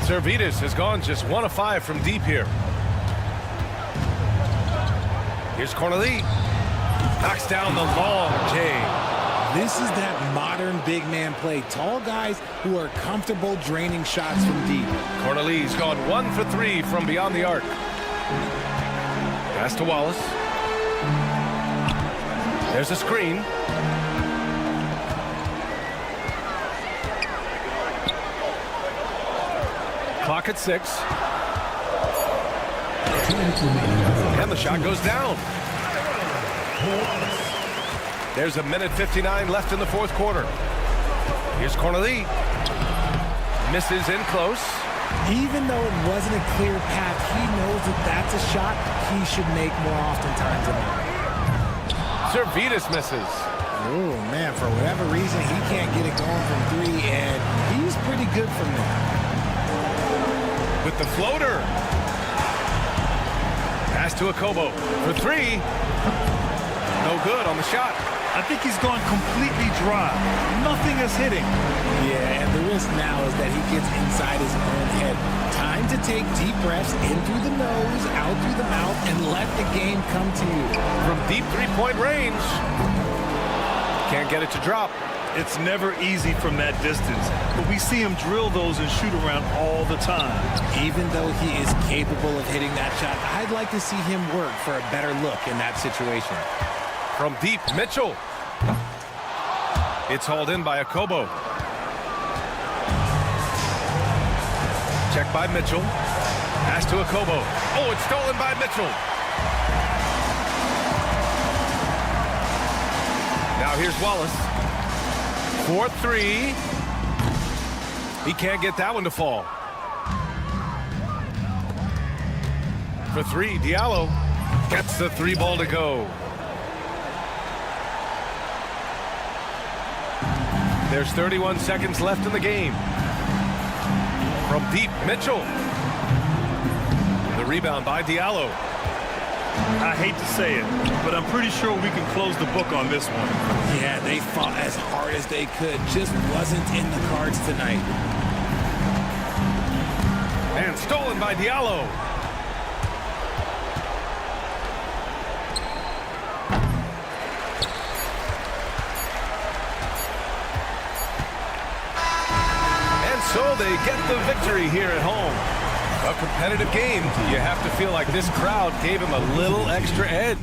Servetus has gone just 1 of 5 from deep here. Here's Corneli. Knocks down the long J. This is that modern big man play. Tall guys who are comfortable draining shots from deep. Corneli's gone 1 for 3 from beyond the arc. Pass to Wallace. There's a screen. Clock at 6. And the shot goes down. There's a minute 59 left in the fourth quarter. Here's Corneli. Misses in close. Even though it wasn't a clear path, he knows that that's a shot he should make more oftentimes than not. Servetus misses. Oh, man, for whatever reason, he can't get it going from 3, and he's pretty good from there. With the floater. Pass to Akobo for 3. No good on the shot. I think he's gone completely dry. Nothing is hitting. Yeah, and the risk now is that he gets inside his own head. Time to take deep breaths in through the nose, out through the mouth, and let the game come to you. From deep three-point range. Can't get it to drop. It's never easy from that distance, but we see him drill those and shoot around all the time. Even though he is capable of hitting that shot, I'd like to see him work for a better look in that situation. From deep, Mitchell. It's hauled in by Akobo. Check by Mitchell. Pass to Akobo. Oh, it's stolen by Mitchell. Now here's Wallace. 4-3. He can't get that one to fall. For 3, Diallo gets the 3 ball to go. There's 31 seconds left in the game. From deep, Mitchell. The rebound by Diallo. I hate to say it, but I'm pretty sure we can close the book on this one. Yeah, they fought as hard as they could. Just wasn't in the cards tonight. And stolen by Diallo. So they get the victory here at home. A competitive game. You have to feel like this crowd gave him a little extra edge.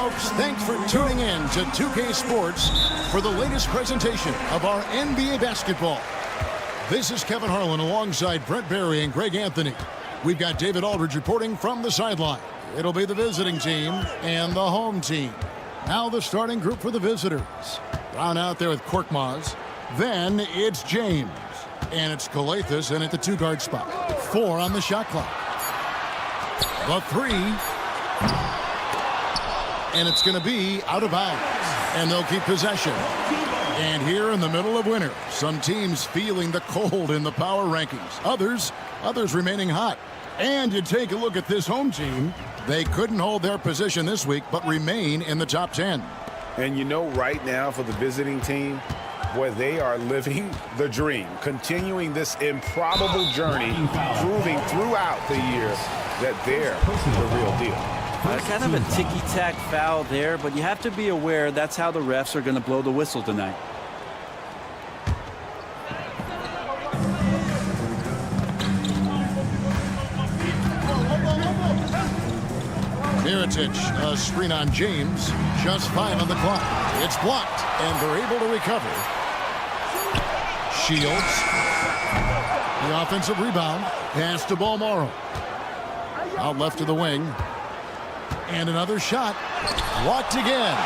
Folks, thanks for tuning in to 2K Sports for the latest presentation of our NBA basketball. This is Kevin Harlan alongside Brent Barry and Greg Anthony. We've got David Aldridge reporting from the sideline. It'll be the visiting team and the home team. Now the starting group for the visitors. Brown out there with Korkmaz. Then it's James. And it's Kalathis in at the 2-guard spot. 4 on the shot clock. The 3. And it's going to be out of bounds. And they'll keep possession. And here in the middle of winter, some teams feeling the cold in the power rankings. Others remaining hot. And you take a look at this home team. They couldn't hold their position this week, but remain in the top 10. And you know, right now for the visiting team, boy, they are living the dream, continuing this improbable journey, proving throughout the year that they're the real deal. Kind of a ticky-tack foul there, but you have to be aware that's how the refs are going to blow the whistle tonight. Mirotic, a screen on James, just 5 on the clock. It's blocked, and they're able to recover. Shields, the offensive rebound, pass to Balmoro. Out left to the wing. And another shot, blocked again.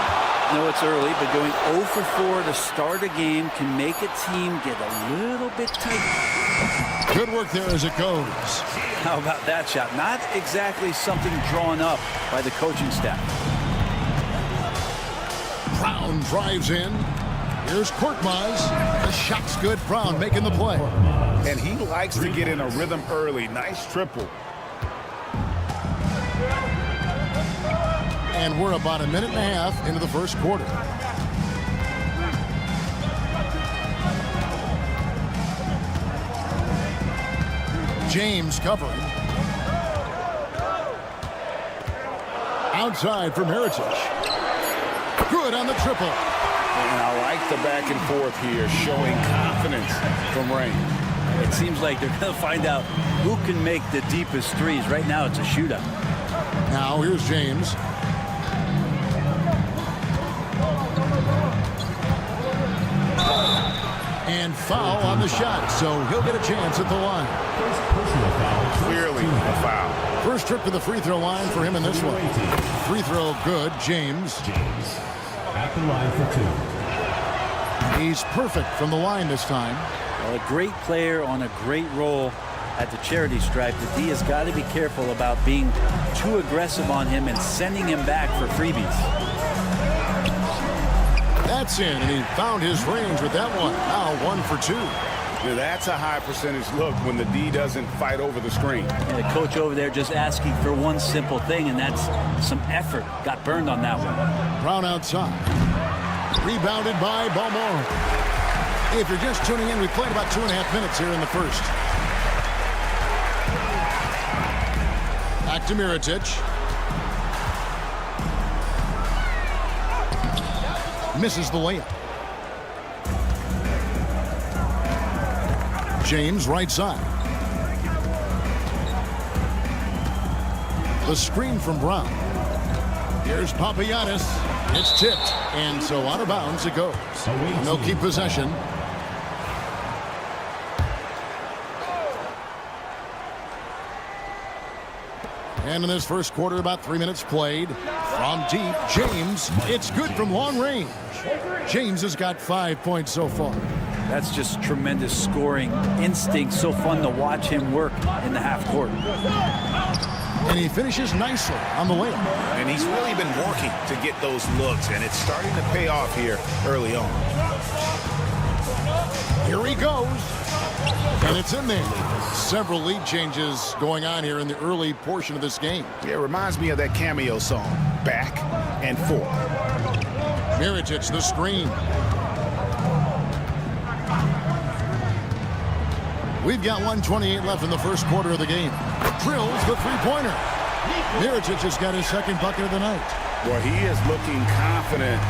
No, it's early, but going 0 for 4 to start a game can make a team get a little bit tight. Good work there as it goes. How about that shot? Not exactly something drawn up by the coaching staff. Brown drives in. Here's Korkmaz. The shot's good. Brown making the play. And he likes to get in a rhythm early. Nice triple. And we're about a minute and a half into the first quarter. James covering. Outside for Mirotic. Good on the triple. And I like the back and forth here, showing confidence from Rain. It seems like they're going to find out who can make the deepest threes. Right now, it's a shootout. Now here's James. And foul on the shot, so he'll get a chance at the line. Clearly a foul. First trip to the free throw line for him in this one. Free throw good, James. At the line for 2. He's perfect from the line this time. Well, a great player on a great role at the charity stripe. The D has got to be careful about being too aggressive on him and sending him back for freebies. That's in, and he found his range with that one. Now 1 for 2. Now that's a high percentage look when the D doesn't fight over the screen. And the coach over there just asking for one simple thing, and that's some effort. Got burned on that one. Brown outside. Rebounded by Balmoro. If you're just tuning in, we played about 2.5 minutes here in the first. Back to Mirotic. Misses the layup. James right side. The screen from Brown. Here's Papagiannis. It's tipped, and so out of bounds it goes. And they'll keep possession. And in this first quarter, about 3 minutes played. From deep, James. It's good from long range. James has got 5 points so far. That's just tremendous scoring instinct. So fun to watch him work in the half court. And he finishes nicely on the layup. And he's really been working to get those looks, and it's starting to pay off here early on. Here he goes. And it's in there. Several lead changes going on here in the early portion of this game. Yeah, it reminds me of that cameo song, Back and Forth. Mirotic, the screen. We've got 1:28 left in the first quarter of the game. Drills the three-pointer. Mirotic has got his second bucket of the night. Well, he is looking confident.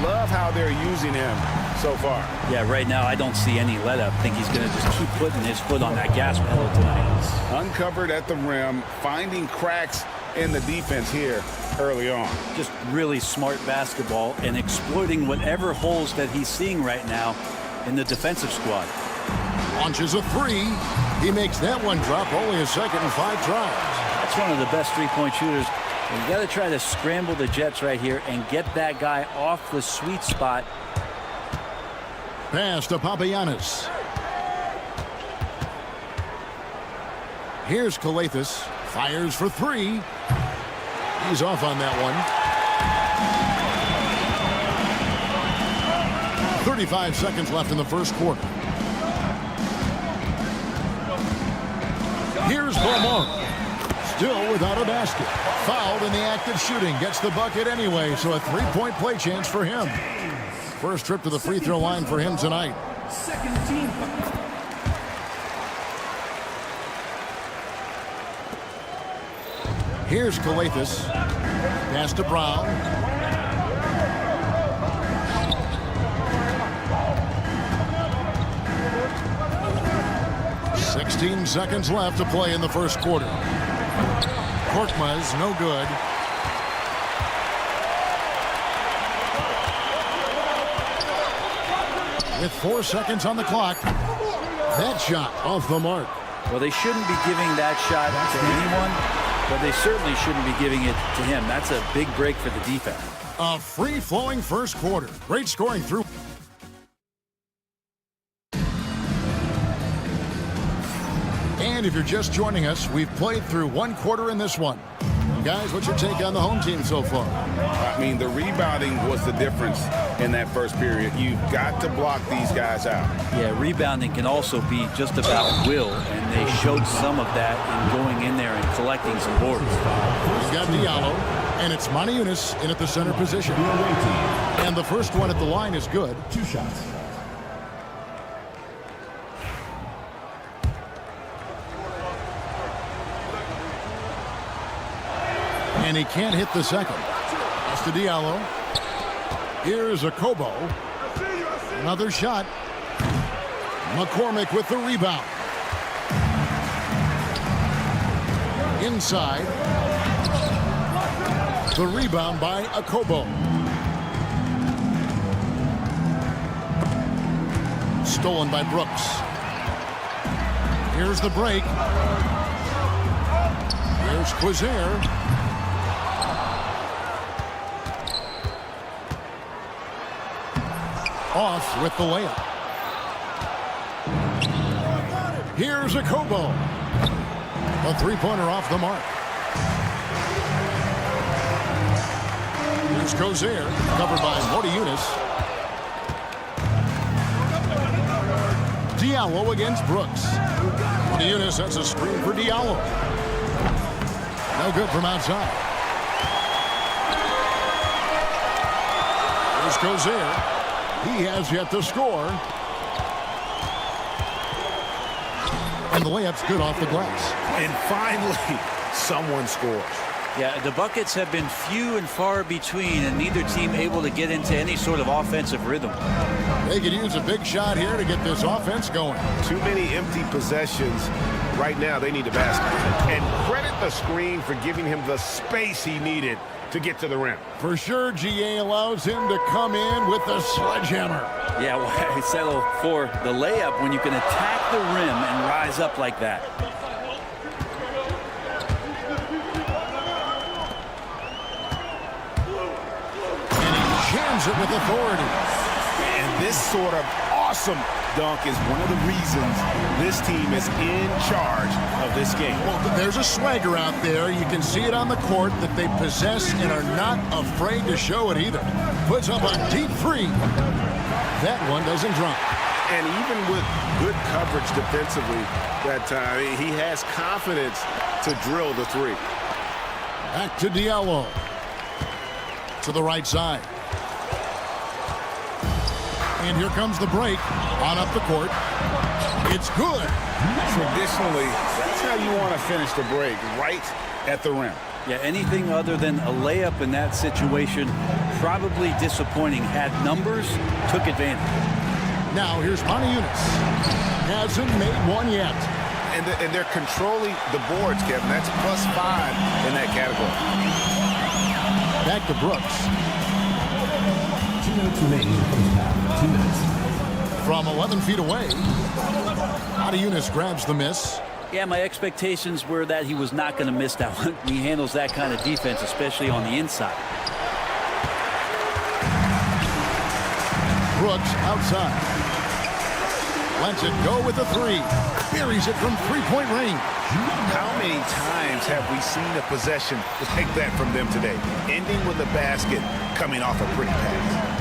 Love how they're using him so far. Yeah, right now I don't see any let up. I think he's going to just keep putting his foot on that gas pedal tonight. Uncovered at the rim, finding cracks in the defense here early on. Just really smart basketball and exploiting whatever holes that he's seeing right now in the defensive squad. Launches a three. He makes that one drop, only a second and 5 tries. That's one of the best three-point shooters. And you got to try to scramble the Jets right here and get that guy off the sweet spot. Pass to Papagiannis. Here's Kalathis. Fires for 3. He's off on that one. 35 seconds left in the first quarter. Here's Beaumont. Still without a basket. Fouled in the act of shooting. Gets the bucket anyway, so a 3-point play chance for him. First trip to the free throw line for him tonight. Second team. Here's Kalathis. Pass to Brown. $16 seconds left to play in the first quarter. Korkmaz, no good. With 4 seconds on the clock, that shot off the mark. Well, they shouldn't be giving that shot to anyone, but they certainly shouldn't be giving it to him. That's a big break for the defense. A free-flowing first quarter. Great scoring through. And if you're just joining us, we've played through 1 quarter in this one. Guys, what's your take on the home team so far? I mean, the rebounding was the difference in that first period. You've got to block these guys out. Yeah, rebounding can also be just about will, and they showed some of that in going in there and collecting some boards. He's got Diallo, and it's Moniunas in at the center position. And the first one at the line is good. 2 shots. And he can't hit the second. That's to Diallo. Here's a Kobo. Another shot. McCormick with the rebound. Inside. The rebound by Akobo. Stolen by Brooks. Here's the break. Here's Quizier. Off with the layup. Here's Akobo. A 3-pointer off the mark. Here's Quizier, covered by Moniunas. Diallo against Brooks. Moniunas has a screen for Diallo. No good from outside. Here's Quizier. He has yet to score. And the layup's good off the glass. And finally, someone scores. Yeah, the buckets have been few and far between, and neither team able to get into any sort of offensive rhythm. They could use a big shot here to get this offense going. Too many empty possessions. Right now, they need a basket. And credit the screen for giving him the space he needed to get to the rim. For sure, GA allows him to come in with the sledgehammer. Yeah, why settle for the layup when you can attack the rim and rise up like that? And he jams it with authority. And this sort of awesome dunk is one of the reasons this team is in charge of this game. Well, there's a swagger out there. You can see it on the court that they possess and are not afraid to show it either. Puts up a deep 3. That one doesn't drop. And even with good coverage defensively that time, he has confidence to drill the 3. Back to Diallo. To the right side. And here comes the break. On up the court. It's good. Traditionally, that's how you want to finish the break, right at the rim. Yeah, anything other than a layup in that situation, probably disappointing. Had numbers, took advantage. Now here's Moniunas. Hasn't made one yet. And they're controlling the boards, Kevin. That's +5 in that category. Back to Brooks. 2 minutes remaining in the first half. 2 minutes. From 11 feet away, Unis grabs the miss. Yeah, my expectations were that he was not going to miss that one. He handles that kind of defense, especially on the inside. Brooks outside. Lets it go with a 3. Buries it from three-point range. How many times have we seen a possession like that from them today? Ending with a basket, coming off a pretty pass.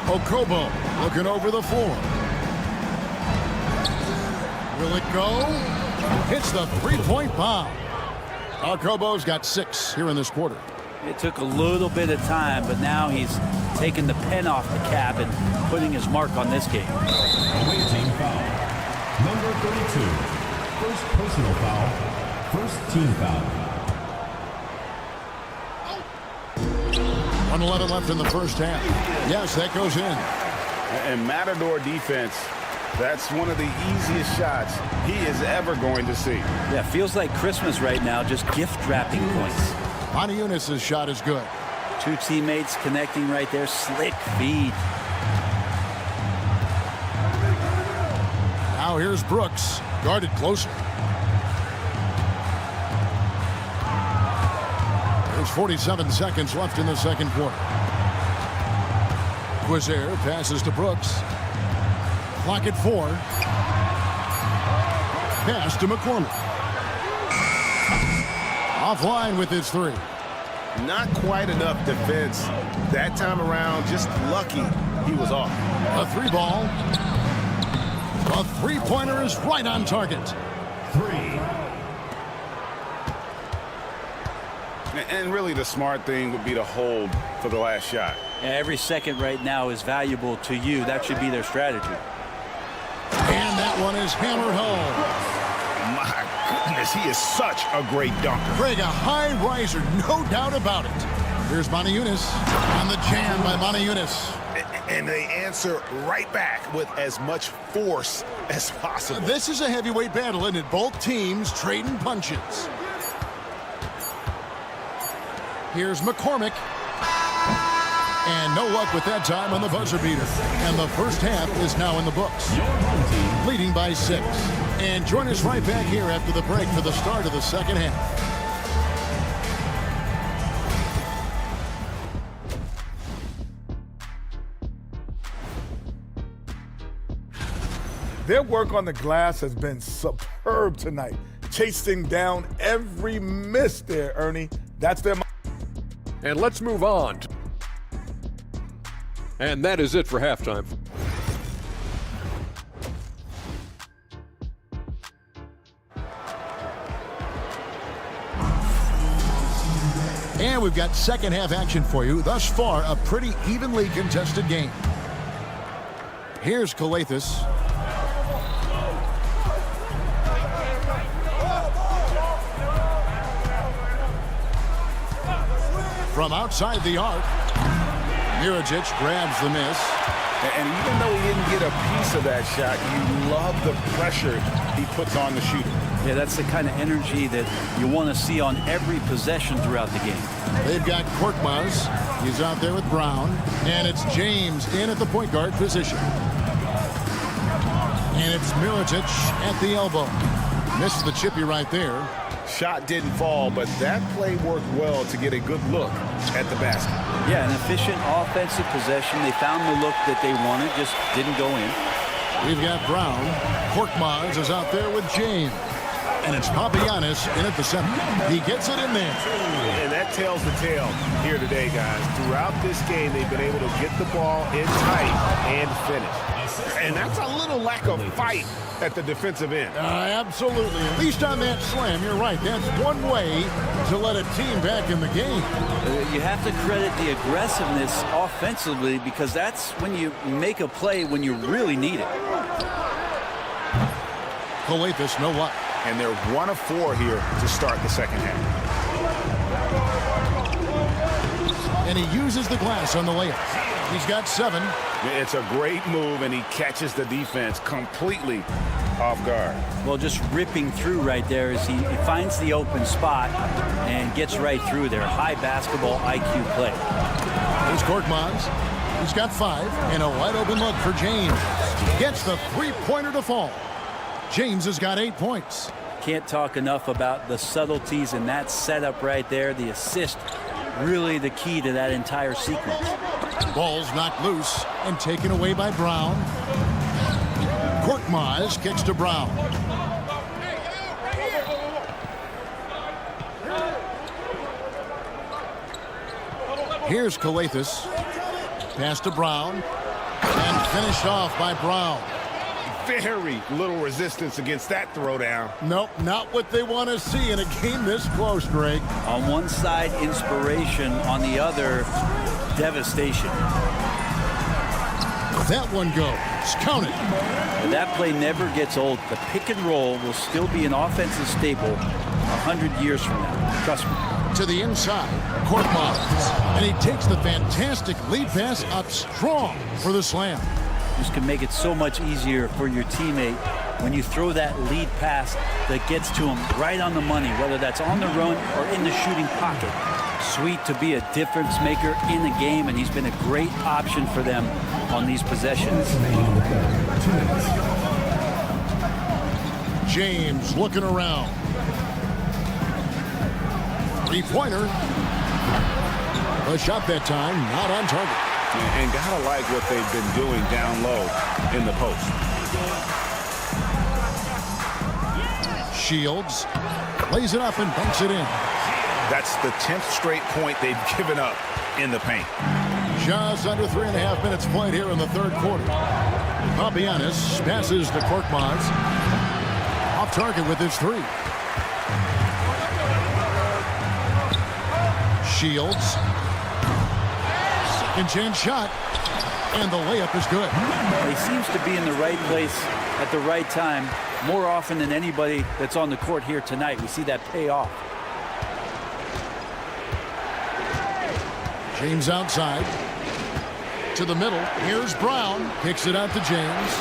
Okobo looking over the floor. Will it go? Hits the three-point bomb. Okobo's got 6 here in this quarter. It took a little bit of time, but now he's taking the pen off the cap and putting his mark on this game. Away team foul. Number 32. First personal foul. First team foul. 1:11 left in the first half. Yes, that goes in. And Matador defense, that's one of the easiest shots he is ever going to see. Yeah, feels like Christmas right now, just gift wrapping points. Unis's shot is good. 2 teammates connecting right there. Slick feed. Now here's Brooks, guarded closer. There's 47 seconds left in the second quarter. Quizair passes to Brooks. Clock at 4. Pass to McCormick. Offline with his 3. Not quite enough defense that time around. Just lucky he was off. A 3 ball. A three-pointer is right on target. 3. And really the smart thing would be to hold for the last shot. Yeah, every second right now is valuable to you. That should be their strategy. And that one is hammered home. My goodness, he is such a great dunker. Greg, a high riser, no doubt about it. Here's Unis on the jam by Unis. And they answer right back with as much force as possible. This is a heavyweight battle, isn't it? Both teams trading punches. Here's McCormick. And no luck with that time on the buzzer beater. And the first half is now in the books. Leading by 6. And join us right back here after the break for the start of the second half. Their work on the glass has been superb tonight. Chasing down every miss there, Ernie. That's their... And let's move on. And that is it for halftime. And we've got second half action for you. Thus far, a pretty evenly contested game. Here's Kaunas. From outside the arc, Mirajic grabs the miss. And even though he didn't get a piece of that shot, you love the pressure he puts on the shooter. Yeah, that's the kind of energy that you want to see on every possession throughout the game. They've got Korkmaz. He's out there with Brown. And it's James in at the point guard position. And it's Mirajic at the elbow. Misses the chippy right there. Shot didn't fall, but that play worked well to get a good look at the basket. Yeah, an efficient offensive possession. They found the look that they wanted, just didn't go in. We've got Brown. Korkmaz is out there with James. And it's Papagiannis in at the center. He gets it in there. And that tells the tale here today, guys. Throughout this game, they've been able to get the ball in tight and finish. And that's a little lack of fight at the defensive end. Absolutely. At least on that slam, you're right. That's one way to let a team back in the game. You have to credit the aggressiveness offensively because that's when you make a play when you really need it. Kaunas, no luck. And they're 1 of 4 here to start the second half. And he uses the glass on the layup. He's got 7. It's a great move, and he catches the defense completely off guard. Well, just ripping through right there as he finds the open spot and gets right through there. High basketball IQ play. Here's Korkmaz. He's got 5, and a wide open look for James. Gets the three-pointer to fall. James has got 8 points. Can't talk enough about the subtleties in that setup right there. The assist, really the key to that entire sequence. Ball's knocked loose and taken away by Brown. Korkmaz kicks to Brown. Here's Calathes. Pass to Brown. And finished off by Brown. Very little resistance against that throwdown. Nope, not what they want to see in a game this close, Greg. On one side, inspiration. On the other, devastation. That one goes. Count it. That play never gets old. The pick and roll will still be an offensive staple 100 years from now. Trust me. To the inside, Korkmaz. And he takes the fantastic lead pass up strong for the slam. This can make it so much easier for your teammate when you throw that lead pass that gets to him right on the money, whether that's on the run or in the shooting pocket. Sweet to be a difference maker in the game, and he's been a great option for them on these possessions. James looking around. Three-pointer. A shot that time, not on target. And gotta like what they've been doing down low in the post. Shields lays it up and banks it in. That's the 10th straight point they've given up in the paint. Just under 3.5 minutes played here in the third quarter. Papagiannis passes to Korkmaz. Off target with his 3. Shields. Second chance shot. And the layup is good. He seems to be in the right place at the right time more often than anybody that's on the court here tonight. We see that pay off. James outside. To the middle. Here's Brown. Kicks it out to James.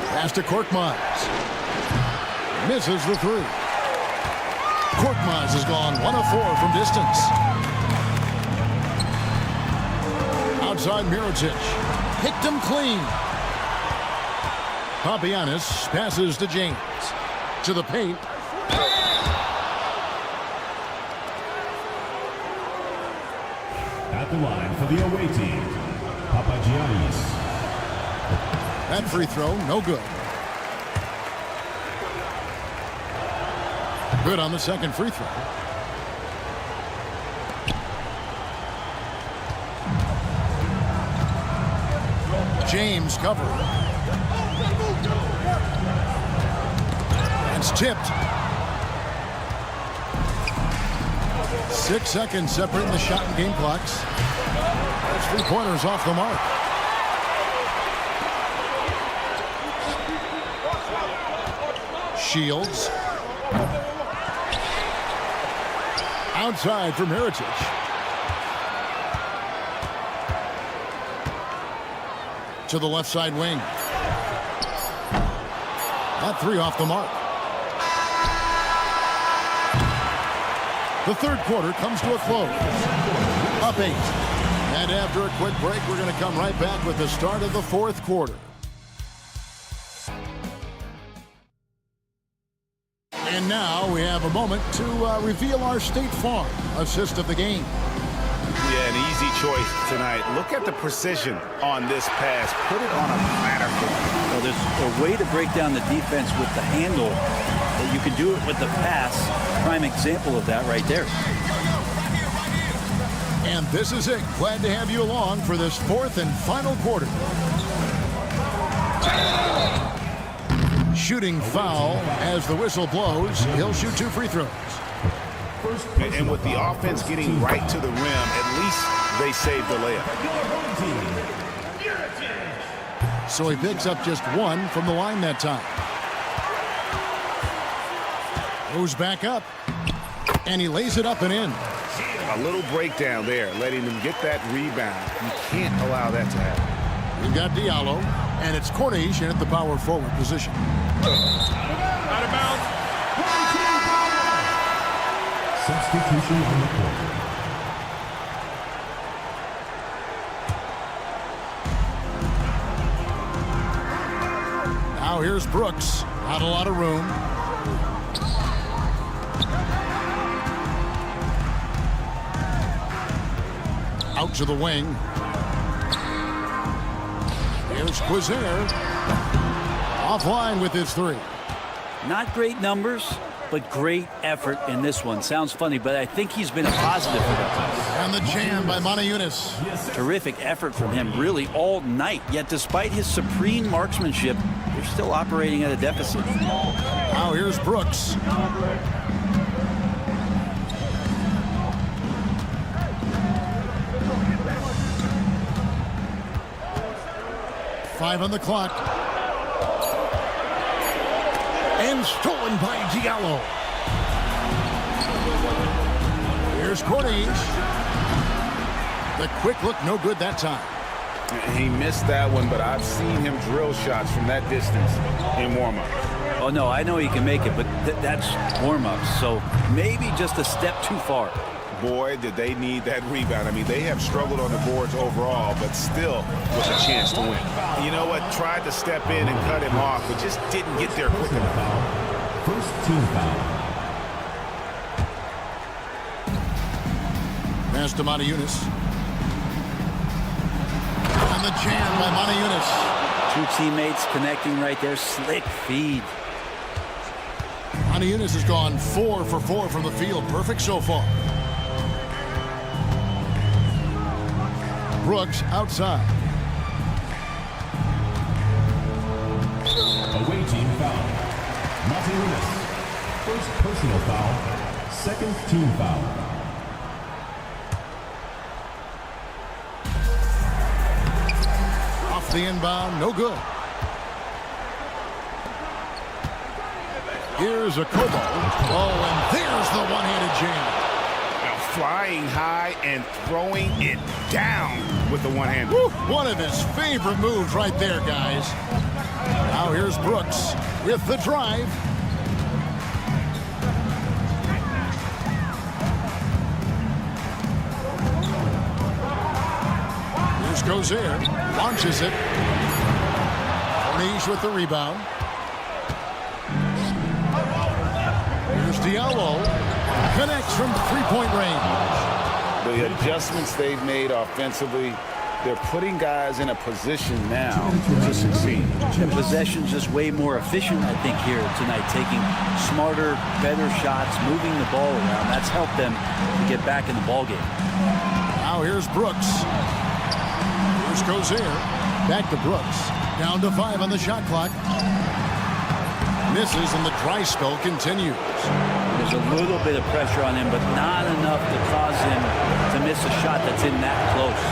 Pass to Korkmaz. Misses the 3. Korkmaz has gone 1 of 4 from distance. Outside Mirotic. Picked him clean. Papagiannis passes to James. To the paint. At the line for the away team, Papagiannis. That free throw, no good. Good on the second free throw. James covering. It's tipped. 6 seconds separating the shot and game clocks. Those 3-pointers off the mark. Shields. Outside from Mirotic. To the left side wing. That 3 off the mark. The third quarter comes to a close. Up 8. And after a quick break, we're going to come right back with the start of the fourth quarter. And now we have a moment to reveal our State Farm assist of the game. Yeah, an easy choice tonight. Look at the precision on this pass. Put it on a platter. Well, there's a way to break down the defense with the handle. That you can do it with the pass. Prime example of that right there. And this is it. Glad to have you along for this fourth and final quarter. Shooting foul as the whistle blows. He'll shoot 2 free throws. And with the offense getting right to the rim, at least they saved the layup. So he picks up just 1 from the line that time. Goes back up. And he lays it up and in. A little breakdown there, letting them get that rebound. You can't allow that to happen. We've got Diallo, and it's Cornish in at the power forward position. Out of bounds. Substitution on the court. Now here's Brooks. Not a lot of room. Out to the wing. Here's Quizer. Offline with his three. Not great numbers, but great effort in this one. Sounds funny, but I think he's been a positive for them. And the jam by Moniunas. Terrific effort from him really all night. Yet despite his supreme marksmanship, they're still operating at a deficit. Now here's Brooks. Five on the clock. And stolen by Diallo. Here's Cornish. The quick look, no good that time. He missed that one, but I've seen him drill shots from that distance in warm-up. Oh, no, I know he can make it, but that's warm-up. So maybe just a step too far. Boy, did they need that rebound. I mean, they have struggled on the boards overall, but still with a chance to win. You know what? Tried to step in and cut him off, but just didn't get there quick enough. First team foul. Pass to Moniunas. And the jam by Moniunas. Two teammates connecting right there. Slick feed. Moniunas has gone 4 for 4 from the field. Perfect so far. Brooks outside. Away team foul. Moniunas. First personal foul. Second team foul. Off the inbound, no good. Here's a Kobo. Oh, and there's the one-handed jam. Flying high and throwing it down with the one-hand. One of his favorite moves right there, guys. Now here's Brooks with the drive. Here's Quizer. Launches it. Cornish with the rebound. Here's Diallo. Connects from three-point range. The adjustments they've made offensively, they're putting guys in a position now to succeed. And possession's just way more efficient, I think, here tonight. Taking smarter, better shots, moving the ball around. That's helped them to get back in the ballgame. Now here's Brooks. Here's Quizer. Back to Brooks. Down to 5 on the shot clock. Misses, and the dry spell continues. There's a little bit of pressure on him, but not enough to cause him to miss a shot that's in that close.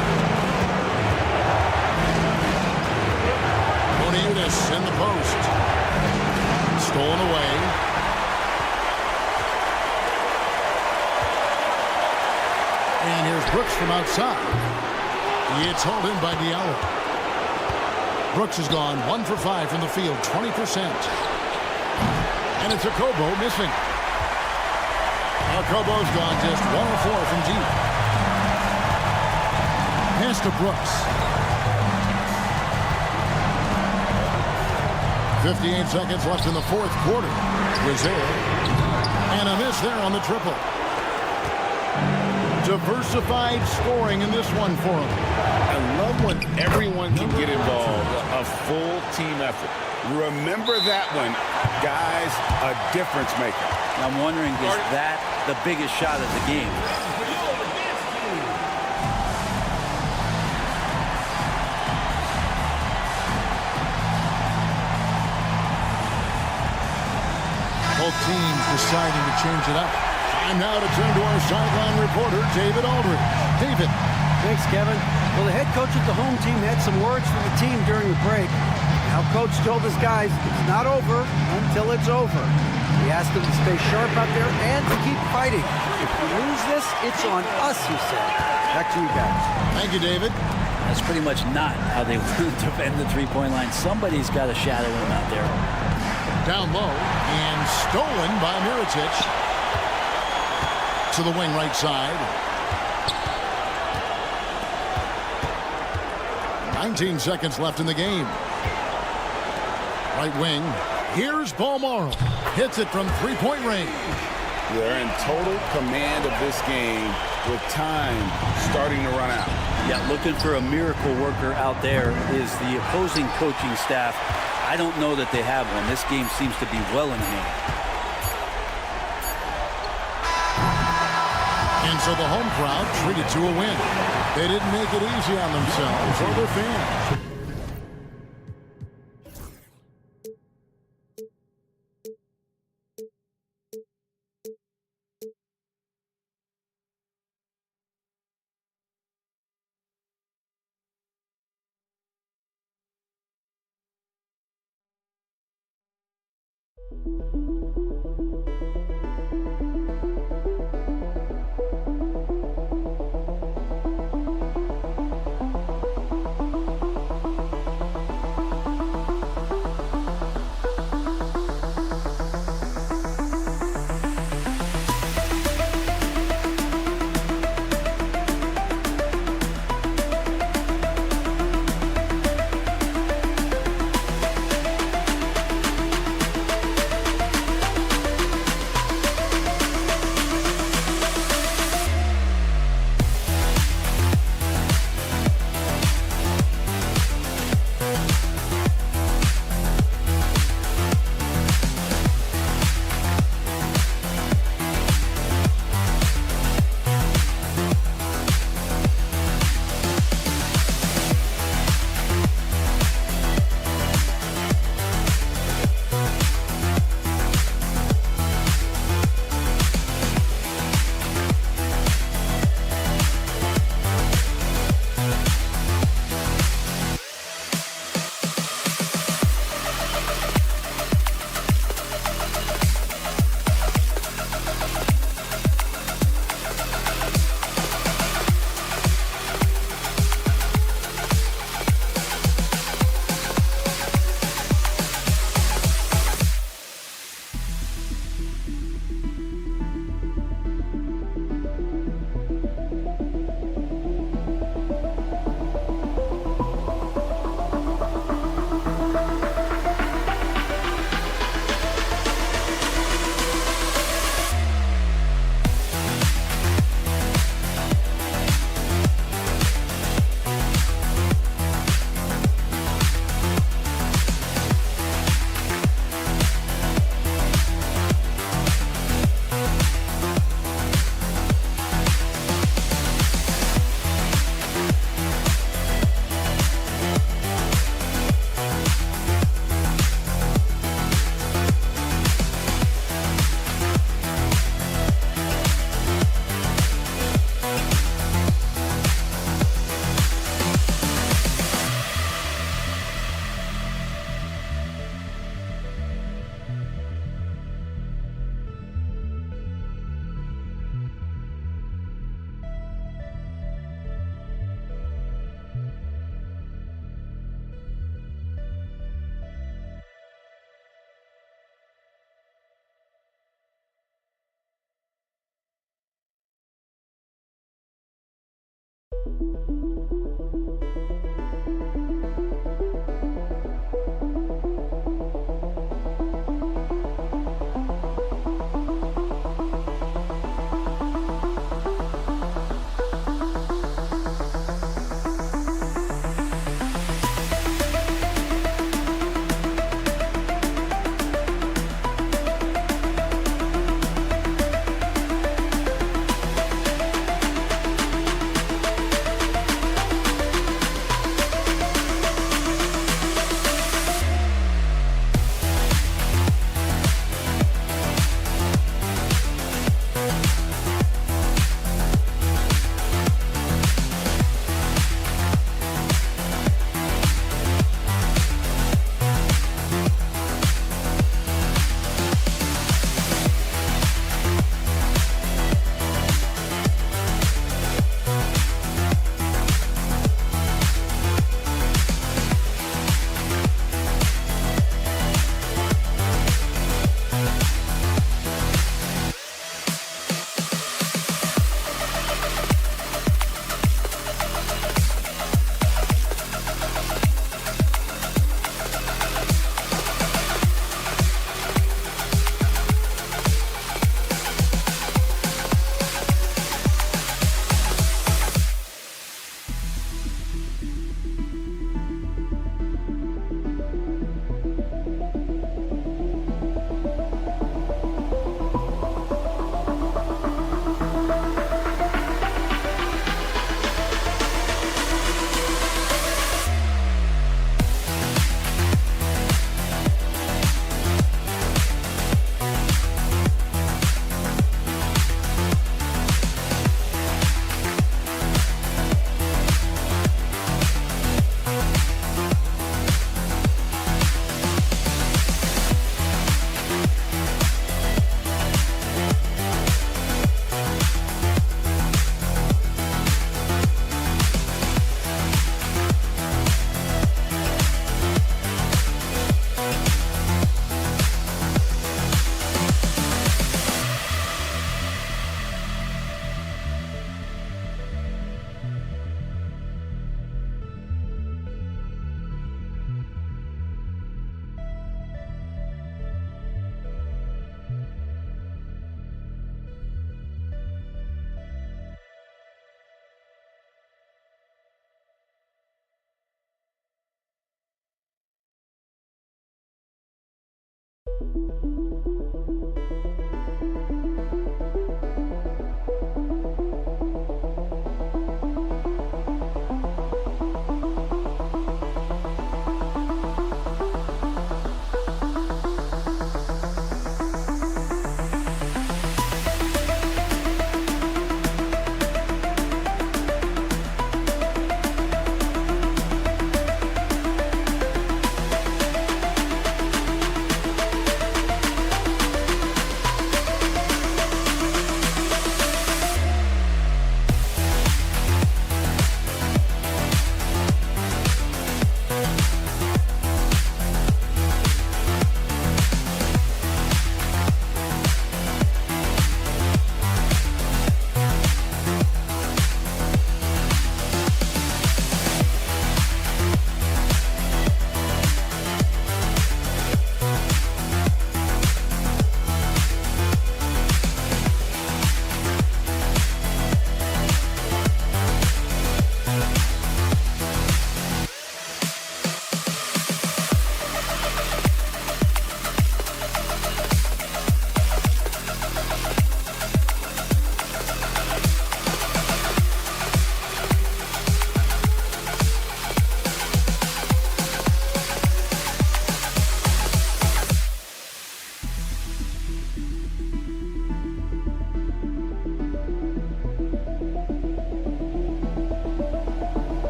Moniunas in the post. Stolen away. And here's Brooks from outside. It's hauled in by Diallo. Brooks has gone 1 for 5 from the field, 20%. And it's a Kobo missing. Kobo's gone just 1 of 4 from deep. Pass to Brooks. 58 seconds left in the fourth quarter. Quizer. And a miss there on the triple. Diversified scoring in this one for him. I love when everyone can get involved. A full team effort. Remember that one, guys, a difference maker. I'm wondering, is that the biggest shot of the game? Both teams deciding to change it up. Time now to turn to our sideline reporter, David Aldridge. David. Thanks, Kevin. Well, the head coach of the home team had some words for the team during the break. Now, coach told his guys, it's not over until it's over. He asked them to stay sharp out there and to keep fighting. If you lose this, it's on us, he said. Back to you guys. Thank you, David. That's pretty much not how they defend the three-point line. Somebody's got to shadow him out there. Down low and stolen by Mirotic. To the wing right side. 19 seconds left in the game. Right wing. Here's Balmoral. Hits it from three-point range. They're in total command of this game with time starting to run out. Yeah, looking for a miracle worker out there is the opposing coaching staff. I don't know that they have one. This game seems to be well in hand. And so the home crowd treated to a win. They didn't make it easy on themselves or their fans.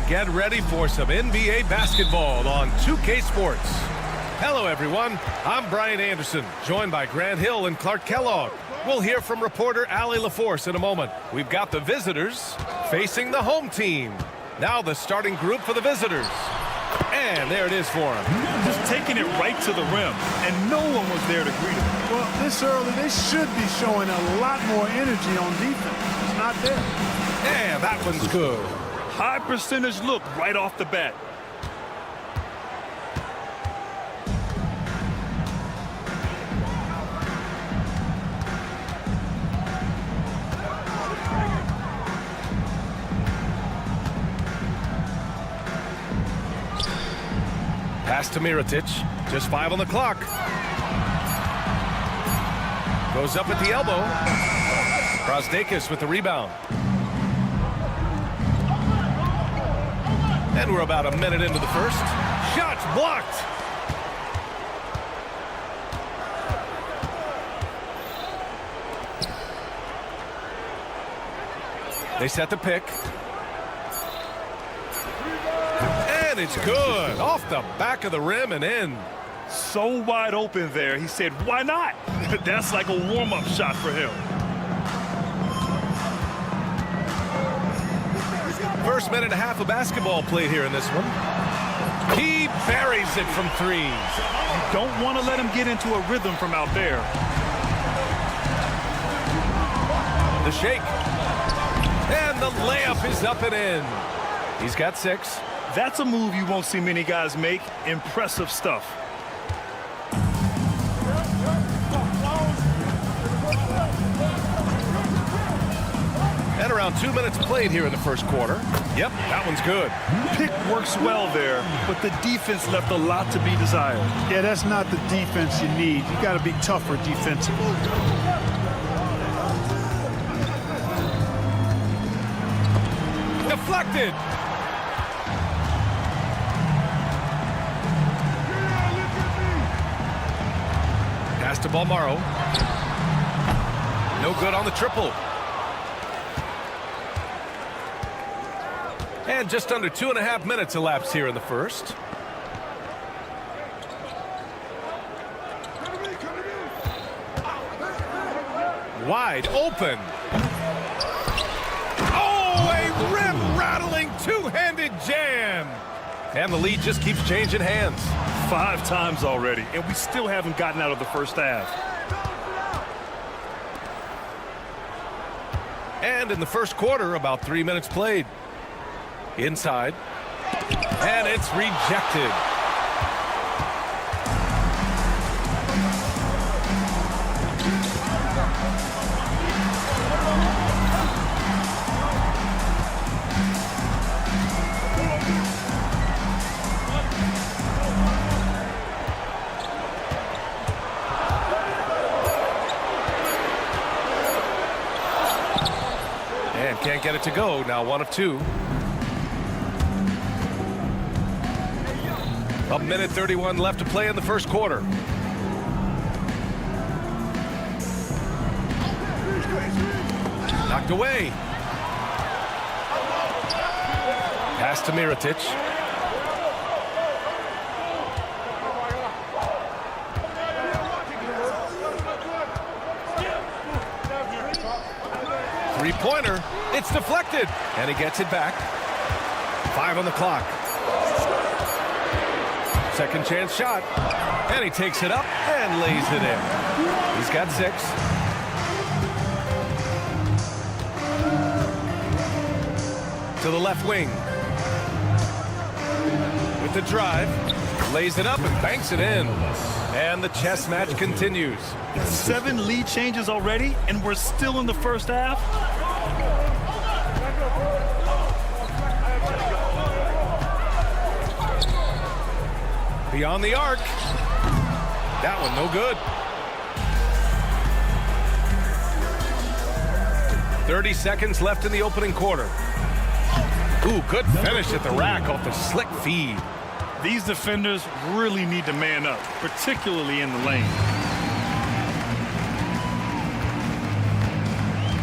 Get ready for some NBA basketball on 2K Sports. Hello, everyone. I'm Brian Anderson, joined by Grant Hill and Clark Kellogg. We'll hear from reporter Allie LaForce in a moment. We've got the visitors facing the home team. Now the starting group for the visitors. And there it is for them. Just taking it right to the rim, and no one was there to greet him. Well, this early, they should be showing a lot more energy on defense. It's not there. And that one's good. High percentage look right off the bat. Pass to Mirotic. Just 5 on the clock. Goes up at the elbow. Krasdakis with the rebound. And we're about a minute into the first. Shots blocked. They set the pick. And it's good. Off the back of the rim and in. So wide open there. He said, why not? That's like a warm-up shot for him. First minute and a half of basketball played here in this one. He buries it from 3. You don't want to let him get into a rhythm from out there. The shake. And the layup is up and in. He's got 6. That's a move you won't see many guys make. Impressive stuff. And around 2 minutes played here in the first quarter. Yep, that one's good. Pick works well there, but the defense left a lot to be desired. Yeah, that's not the defense you need. You got to be tougher defensively. Deflected. Pass to Balmaro. No good on the triple. And just under 2.5 minutes elapsed here in the first. Wide open. Oh, a rim-rattling two-handed jam. And the lead just keeps changing hands. 5 times already, and we still haven't gotten out of the first half. And in the first quarter, about 3 minutes played. Inside. And it's rejected. And can't get it to go. Now 1 of 2. A minute 31 left to play in the first quarter. Knocked away. Pass to Mirotic. Three-pointer. It's deflected. And he gets it back. 5 on the clock. Second chance shot. And he takes it up and lays it in. He's got 6. To the left wing. With the drive. Lays it up and banks it in. And the chess match continues. 7 lead changes already, and we're still in the first half. Beyond the arc. That one no good. 30 seconds left in the opening quarter. Ooh, good finish at the rack off the slick feed. These defenders really need to man up, particularly in the lane.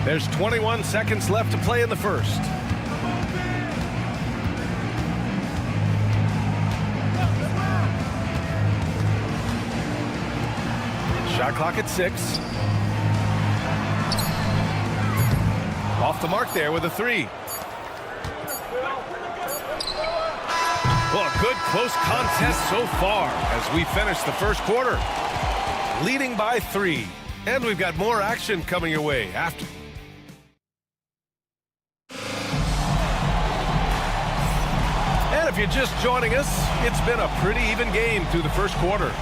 There's 21 seconds left to play in the first. Shot clock at 6. Off the mark there with a 3. Well, a good close contest so far as we finish the first quarter. Leading by 3. And we've got more action coming your way after. And if you're just joining us, it's been a pretty even game through the first quarter.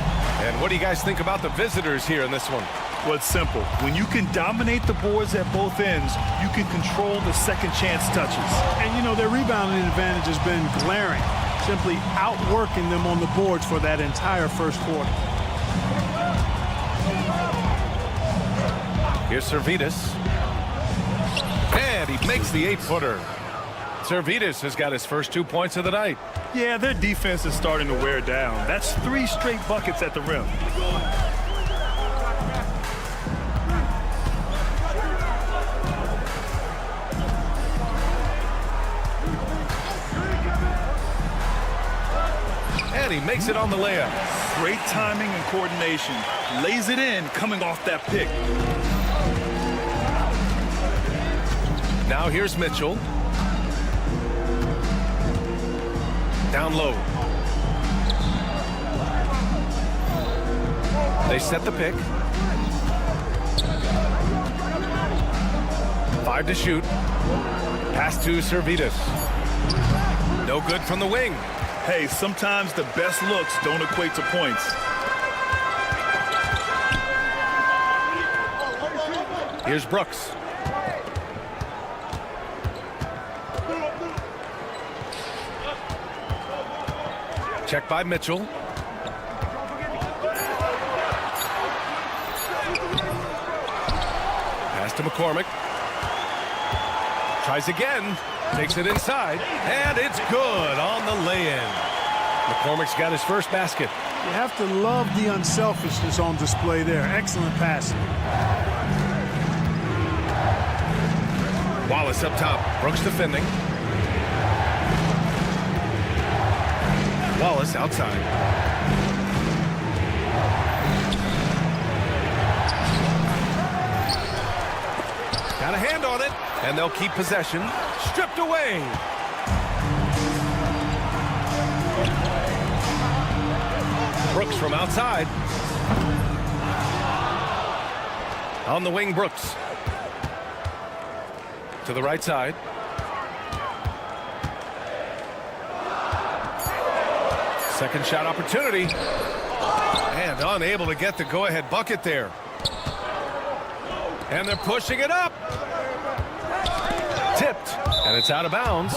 And what do you guys think about the visitors here in this one? Well, it's simple. When you can dominate the boards at both ends, you can control the second chance touches. And, you know, their rebounding advantage has been glaring. simply outworking them on the boards for that entire first quarter. Here's Servetus. And he makes the 8-footer. Servetus has got his first 2 points of the night. Yeah, their defense is starting to wear down. That's 3 straight buckets at the rim. And he makes it on the layup. Great timing and coordination. Lays it in coming off that pick. Now here's Mitchell. Down low. They set the pick. 5 to shoot. Pass to Servetus. No good from the wing. Hey, sometimes the best looks don't equate to points. Here's Brooks. Check by Mitchell. Pass to McCormick. Tries again. Takes it inside. And it's good on the lay-in. McCormick's got his first basket. You have to love the unselfishness on display there. Excellent passing. Wallace up top. Brooks defending. Wallace outside. Got a hand on it, and they'll keep possession. Stripped away. Brooks from outside. On the wing, Brooks. To the right side. Second shot opportunity. And unable to get the go-ahead bucket there. And they're pushing it up. Tipped. And it's out of bounds.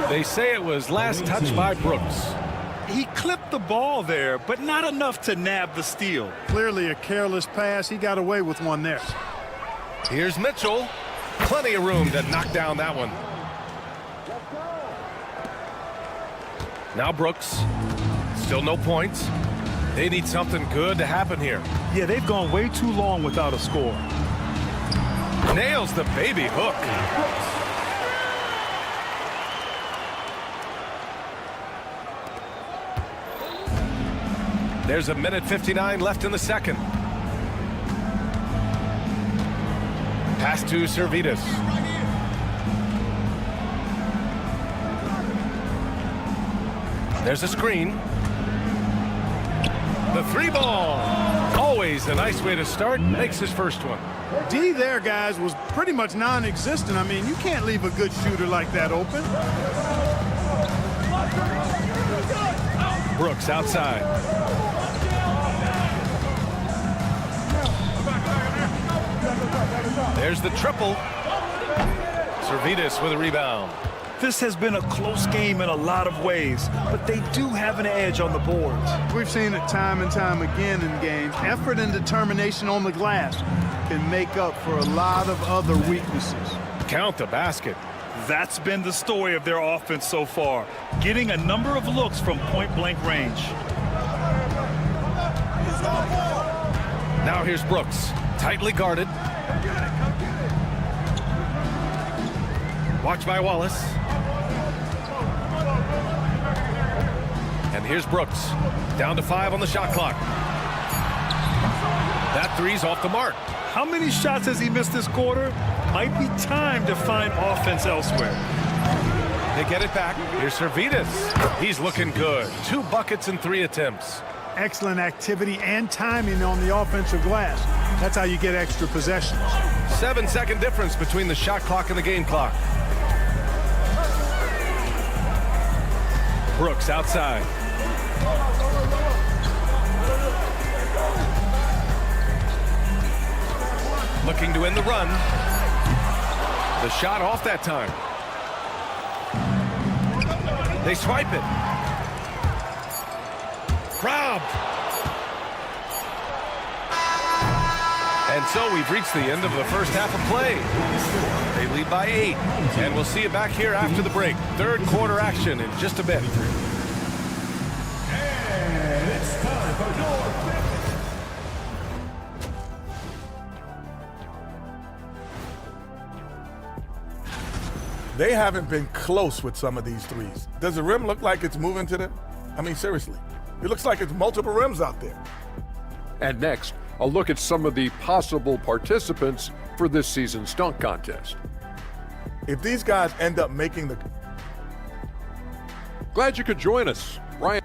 They say it was last touched by Brooks. He clipped the ball there, but not enough to nab the steal. Clearly a careless pass. He got away with one there. Here's Mitchell. Plenty of room to knock down that one. Now Brooks. Still no points. They need something good to happen here. Yeah, they've gone way too long without a score. Nails the baby hook. There's 1:59 left in the second. Pass to Servetus. There's a screen. The 3-ball. Always a nice way to start. Makes his first one. D there, guys, was pretty much non-existent. I mean, you can't leave a good shooter like that open. Brooks outside. There's the triple. Servetus with a rebound. This has been a close game in a lot of ways, but they do have an edge on the boards. We've seen it time and time again in games. Effort and determination on the glass can make up for a lot of other weaknesses. Count the basket. That's been the story of their offense so far, getting a number of looks from point-blank range. Now here's Brooks, tightly guarded. Watched by Wallace. And here's Brooks, down to 5 on the shot clock. That three's off the mark. How many shots has he missed this quarter? Might be time to find offense elsewhere. They get it back. Here's Servetus. He's looking good. 2 buckets and 3 attempts. Excellent activity and timing on the offensive glass. That's how you get extra possessions. 7-second difference between the shot clock and the game clock. Brooks outside. Looking to end the run. The shot off that time. They swipe it. Robbed. And so we've reached the end of the first half of play. They lead by 8. And we'll see you back here after the break. Third quarter action in just a bit. And it's time for your They haven't been close with some of these threes. Does the rim look like it's moving to them? I mean, seriously. It looks like it's multiple rims out there. And next, a look at some of the possible participants for this season's dunk contest. If these guys end up making the... Glad you could join us. Ryan.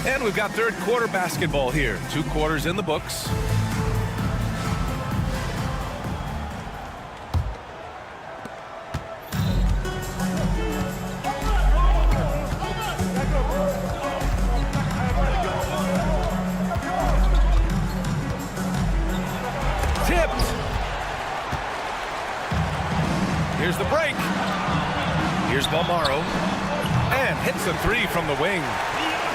And we've got third quarter basketball here. 2 quarters in the books. Tipped. Here's the break. Here's Balmaro. And hits a 3 from the wing.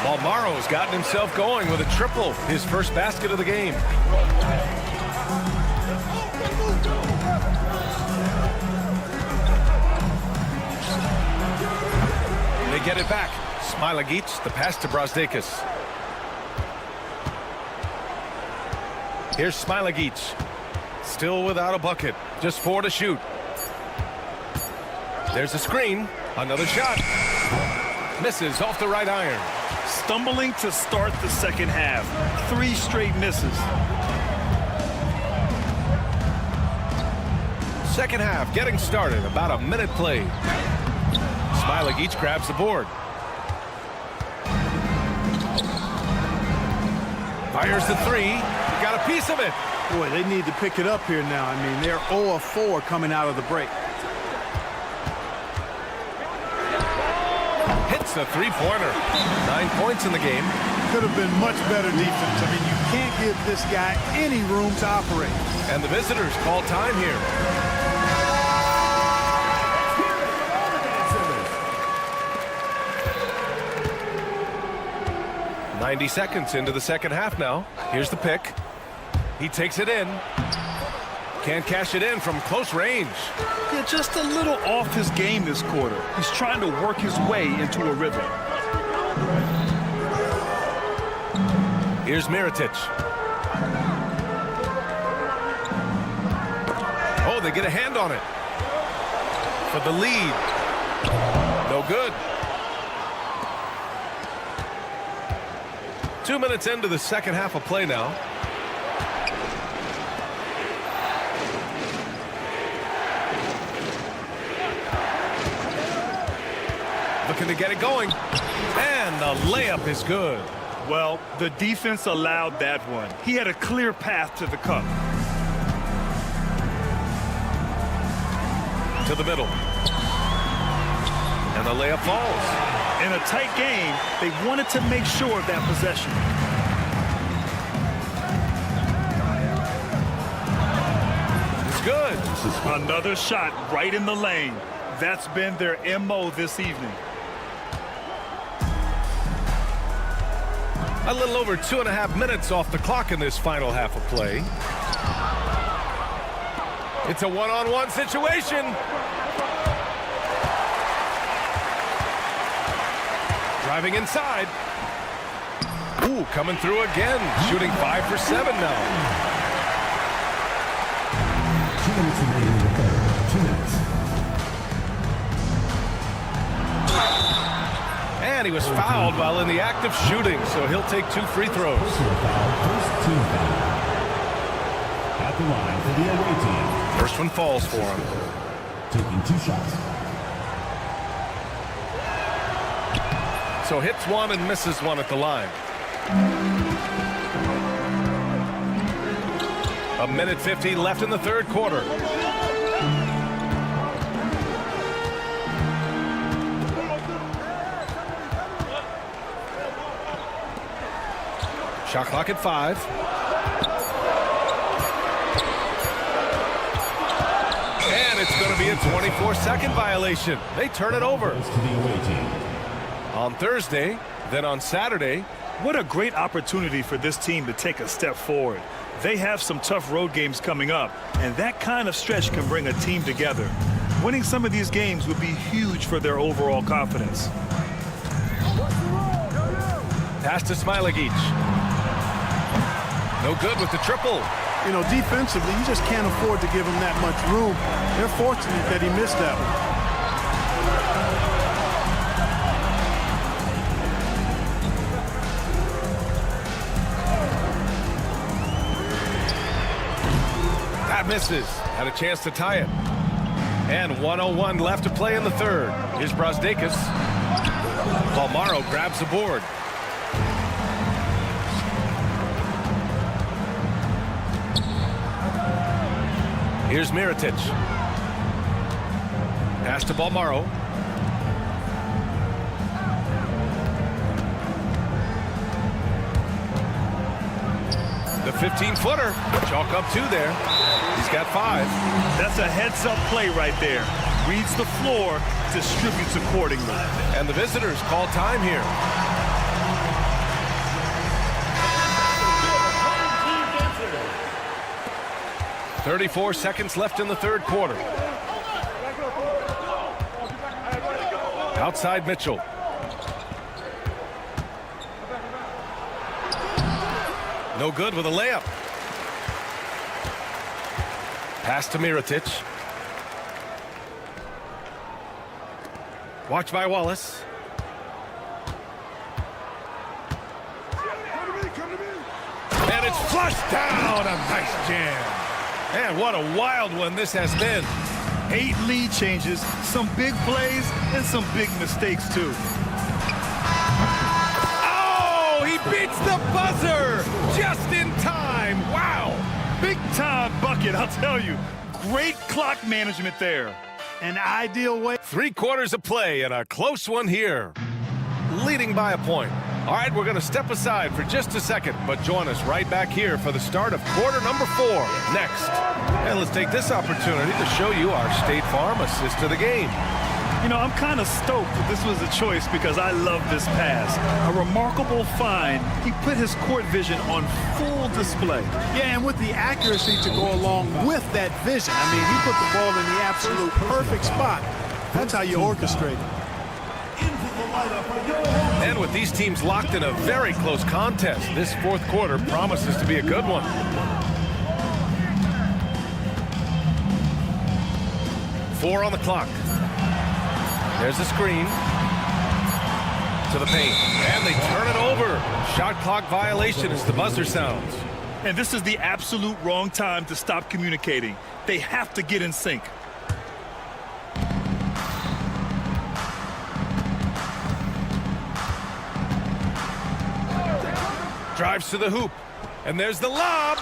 Balmaro's gotten himself going with a triple, his first basket of the game. They get it back. Smilagic, the pass to Brazdeikis. Here's Smilagic. Still without a bucket. Just 4 to shoot. There's a screen. Another shot. Misses off the right iron. Stumbling to start the second half. 3 straight misses. Second half getting started. About a minute played. Smilagic grabs the board. Fires the 3. Got a piece of it. Boy, they need to pick it up here now. I mean, they're 0 of 4 coming out of the break. Hits a 3-pointer. 9 points in the game. Could have been much better defense. I mean, you can't give this guy any room to operate. And the visitors call time here. "90 seconds into the second half now. Here's the pick. He takes it in. Can't cash it in from close range. Yeah, just a little off his game this quarter. He's trying to work his way into a rhythm. Here's Mirotic. Oh, they get a hand on it. For the lead. No good. 2 minutes into the second half of play now. Looking to get it going. And the layup is good. Well, the defense allowed that one. He had a clear path to the cup. To the middle. And the layup falls. In a tight game, they wanted to make sure of that possession. It's good. Another shot right in the lane. That's been their MO this evening. A little over 2.5 minutes off the clock in this final half of play. It's a one-on-one situation. Driving inside. Ooh, coming through again. Shooting 5 for 7 now. 2 minutes remaining in the third. 2 minutes. And he was fouled while in the act of shooting, so he'll take 2 free throws. Personal foul, first team foul. At the line for the away team. First one falls for him. Taking 2 shots. So hits 1 and misses 1 at the line. 1:50 left in the third quarter. Shot clock at 5. going to be a 24-second violation. They turn it over. On Thursday, then on Saturday. What a great opportunity for this team to take a step forward. They have some tough road games coming up, and that kind of stretch can bring a team together. Winning some of these games would be huge for their overall confidence. Pass to Smilagic. No good with the triple. You know, defensively, you just can't afford to give him that much room. They're fortunate that he missed that one. That misses. Had a chance to tie it. And 1:01 left to play in the third. Here's Brasdeikis. Palmaro grabs the board. Here's Mirotic. Pass to Palmaro. The 15-footer. Chalk up 2 there. He's got 5. That's a heads-up play right there. Reads the floor, distributes accordingly. And the visitors call time here. .34 seconds left in the third quarter. Outside Mitchell. No good with a layup. Pass to Mirotic. Watch by Wallace. And it's flushed down. A nice jam. And what a wild one this has been. 8 lead changes, some big plays, and some big mistakes, too. Oh, he beats the buzzer just in time. Wow. Big-time bucket, I'll tell you. Great clock management there. An ideal way. 3 quarters of play and a close one here. Leading by a point. All right, we're going to step aside for just a second, but join us right back here for the start of quarter number 4 next. And let's take this opportunity to show you our State Farm assist to the game. You know, I'm kind of stoked that this was a choice because I love this pass. A remarkable find. He put his court vision on full display. Yeah, and with the accuracy to go along with that vision. I mean, he put the ball in the absolute perfect spot. That's how you orchestrate it. And with these teams locked in a very close contest, this fourth quarter promises to be a good one. Four on the clock. There's the screen. To the paint. And they turn it over. Shot clock violation as the buzzer sounds. And this is the absolute wrong time to stop communicating. They have to get in sync. Drives to the hoop. And there's the lob.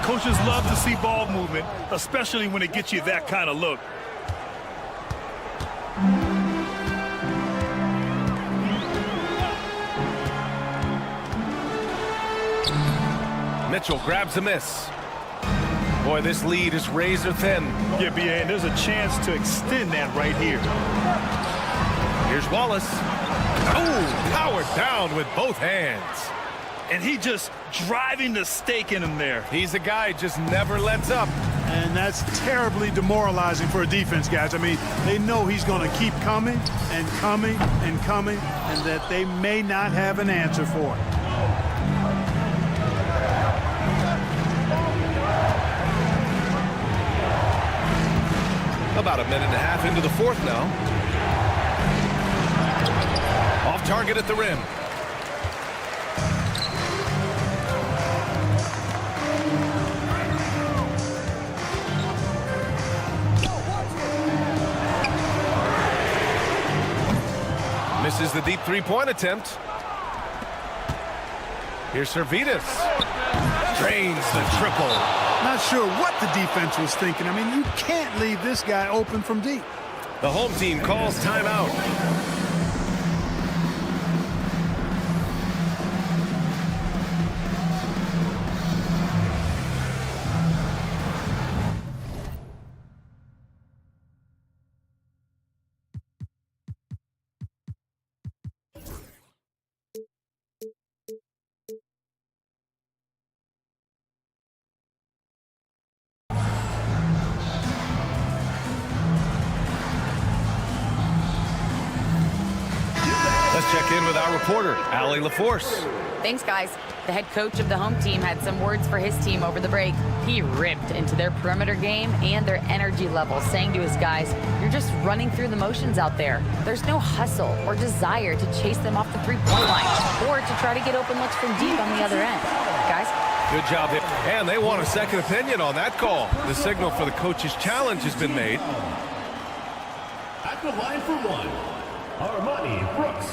Coaches love to see ball movement, especially when it gets you that kind of look. Mitchell grabs a miss. Boy, this lead is razor thin. Yeah, BA, and there's a chance to extend that right here. Here's Wallace. Oh, powered down with both hands. And he just driving the stake in him there. He's a guy just never lets up. And that's terribly demoralizing for a defense, guys. I mean, they know he's going to keep coming and coming and coming, and that they may not have an answer for it. About a minute and a half into the fourth now. Off target at the rim. Misses the deep three-point attempt. Here's Servetus. Drains the triple. Not sure what the defense was thinking. I mean, you can't leave this guy open from deep. The home team calls timeout. with our reporter, Allie LaForce. Thanks, guys. The head coach of the home team had some words for his team over the break. He ripped into their perimeter game and their energy level, saying to his guys, "You're just running through the motions out there. There's no hustle or desire to chase them off the three-point line or to try to get open looks from deep on the other end." Guys? Good job. And they want a second opinion on that call. The signal for the coach's challenge has been made. At the line for one, Armani Brooks.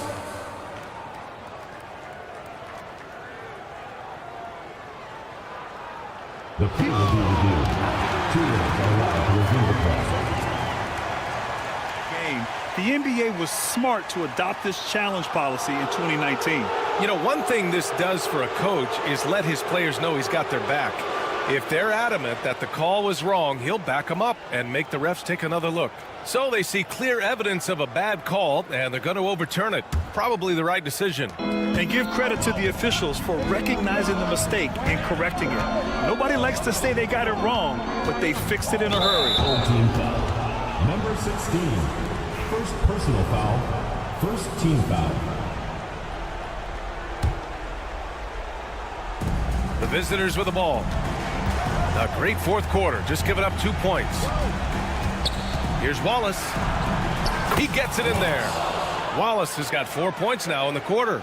The field will be reviewed. 2 minutes are allowed to review the call. The NBA was smart to adopt this challenge policy in 2019. You know, one thing this does for a coach is let his players know he's got their back. If they're adamant that the call was wrong, he'll back them up and make the refs take another look. So they see clear evidence of a bad call, and they're going to overturn it. Probably the right decision. And give credit to the officials for recognizing the mistake and correcting it. Nobody likes to say they got it wrong, but they fixed it in a hurry. Home team foul. Number 16. First personal foul. First team foul. The visitors with the ball. A great fourth quarter, just giving up 2 points. Here's Wallace. He gets it in there. Wallace has got 4 points now in the quarter.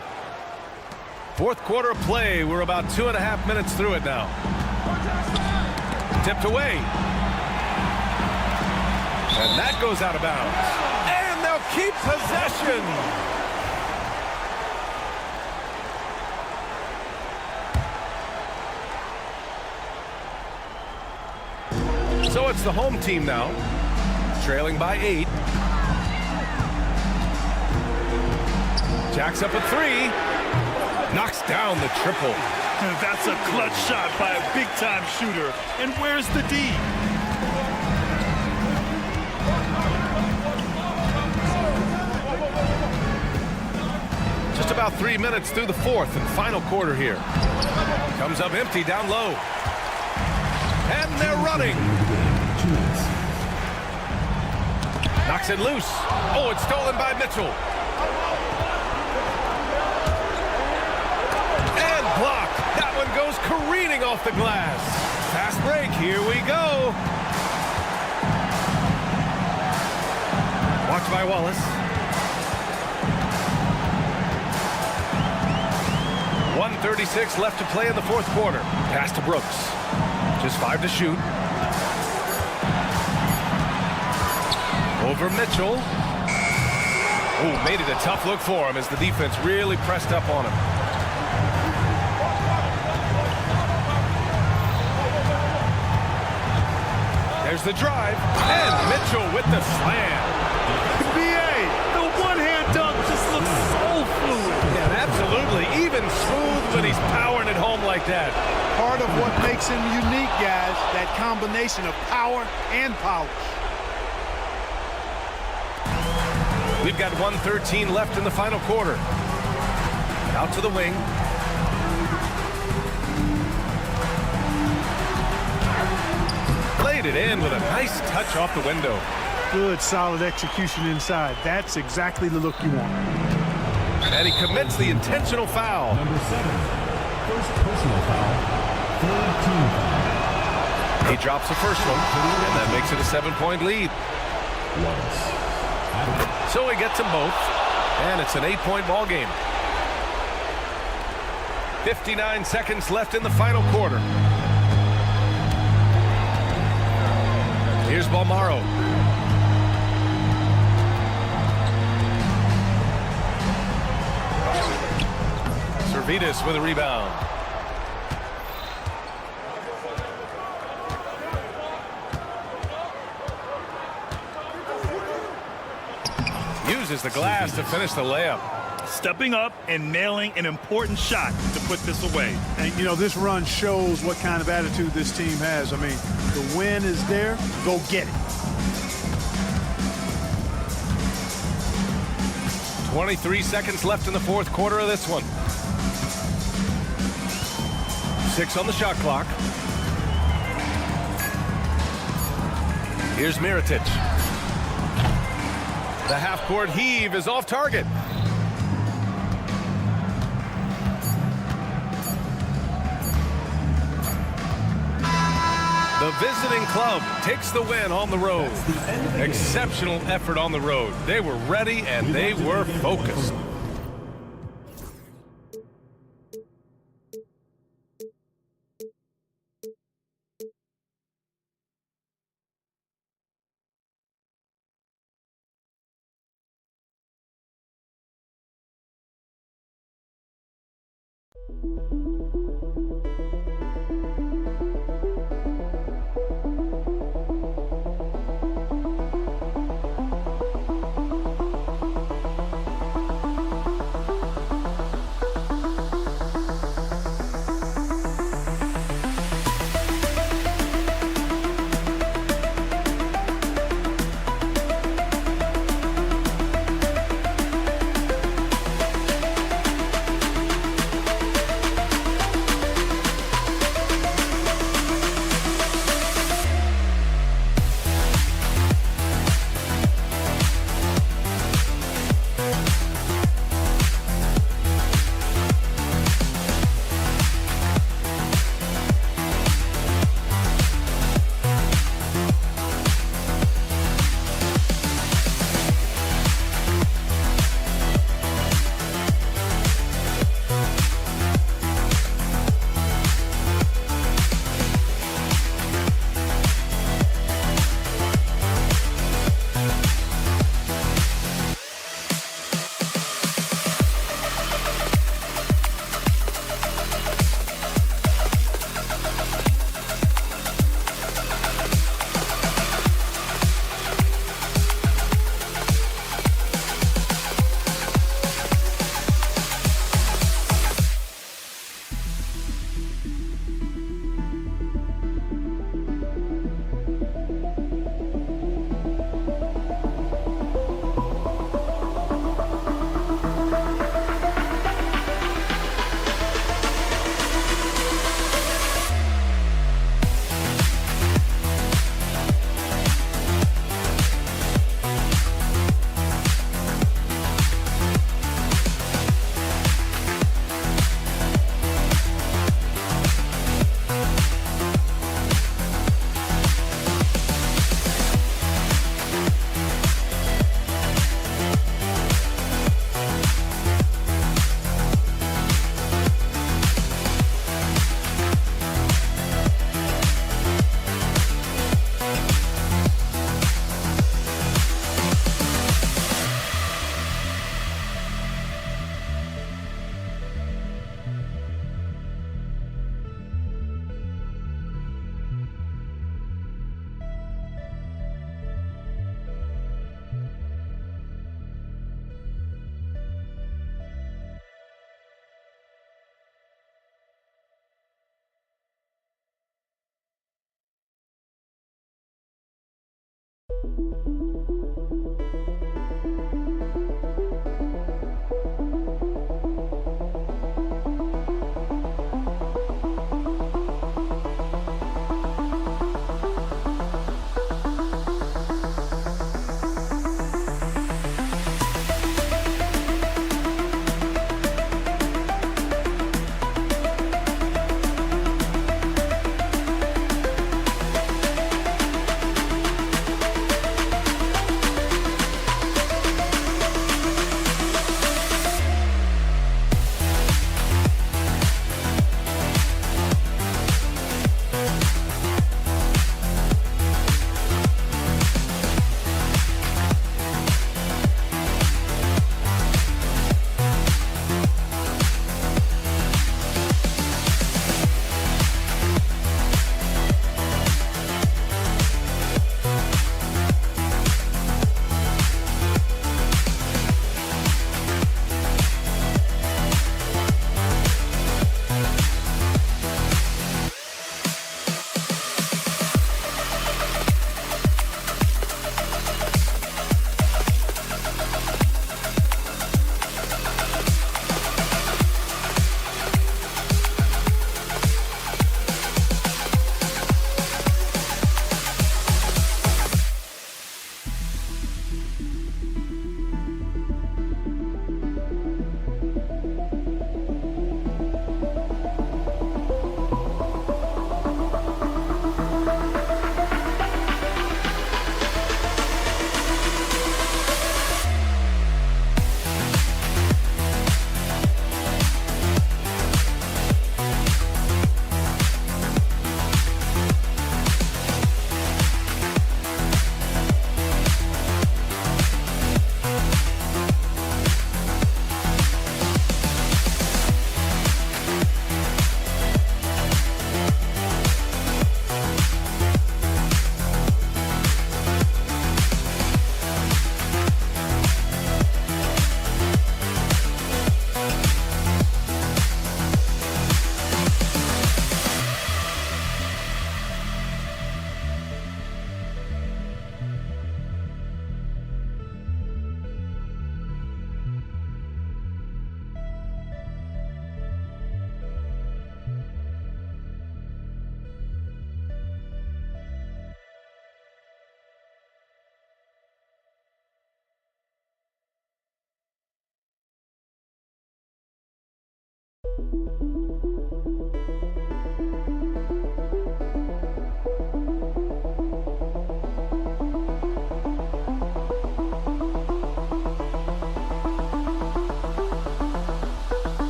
Fourth quarter of play. We're about 2.5 minutes through it now. Tipped away. And that goes out of bounds. And they'll keep possession. So it's the home team now, trailing by 8. Jacks up a 3. Knocks down the triple. That's a clutch shot by a big-time shooter. And where's the D? Just about 3 minutes through the fourth and final quarter here. Comes up empty down low. And they're running. Knocks it loose. Oh, it's stolen by Mitchell. And blocked. That one goes careening off the glass. Fast break. Here we go. Watched by Wallace. 1:36 left to play in the fourth quarter. Pass to Brooks. Just 5 to shoot. Over Mitchell. Oh, made it a tough look for him as the defense really pressed up on him. There's the drive. And Mitchell with the slam. BA, the one-hand dunk just looks so fluid. Yeah, absolutely. Even smooth when he's powering it home like that. Part of what makes him unique, guys, that combination of power and polish. We've got 1:13 left in the final quarter. Out to the wing. Played it in with a nice touch off the window. Good, solid execution inside. That's exactly the look you want. And he commits the intentional foul. Number 7. First personal foul. Third team foul. He drops the first one, and that makes it a 7-point lead. So he gets them both, and it's an 8-point ball game. 59 seconds left in the final quarter. Here's Balmaro. Servetus with a rebound. Uses the glass to finish the layup. Stepping up and nailing an important shot to put this away. And, you know, this run shows what kind of attitude this team has. I mean, the win is there. Go get it. 23 seconds left in the fourth quarter of this one. 6 on the shot clock. Here's Mirotic. The half-court heave is off target. The visiting club takes the win on the road. Exceptional effort on the road. They were ready and they were focused.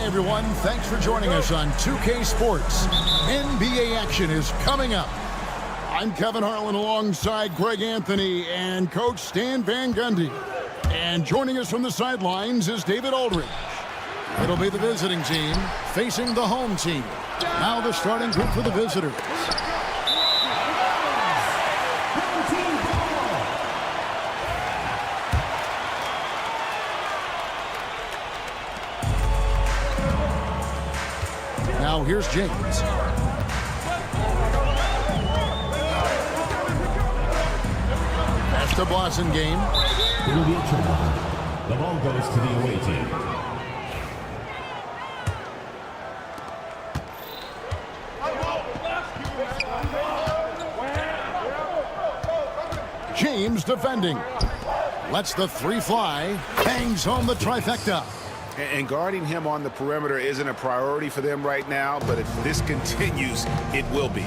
Everyone, thanks for joining us on 2K Sports. NBA action is coming up. I'm Kevin Harlan alongside Greg Anthony and Coach Stan Van Gundy. And joining us from the sidelines is David Aldridge. It'll be the visiting team facing the home team. Now the starting group for the visitors. Now here's James. That's the Boston game. It'll be a turnover. The ball goes to the away team. James defending. Lets the three fly. Bangs home the trifecta. And guarding him on the perimeter isn't a priority for them right now, but if this continues, it will be.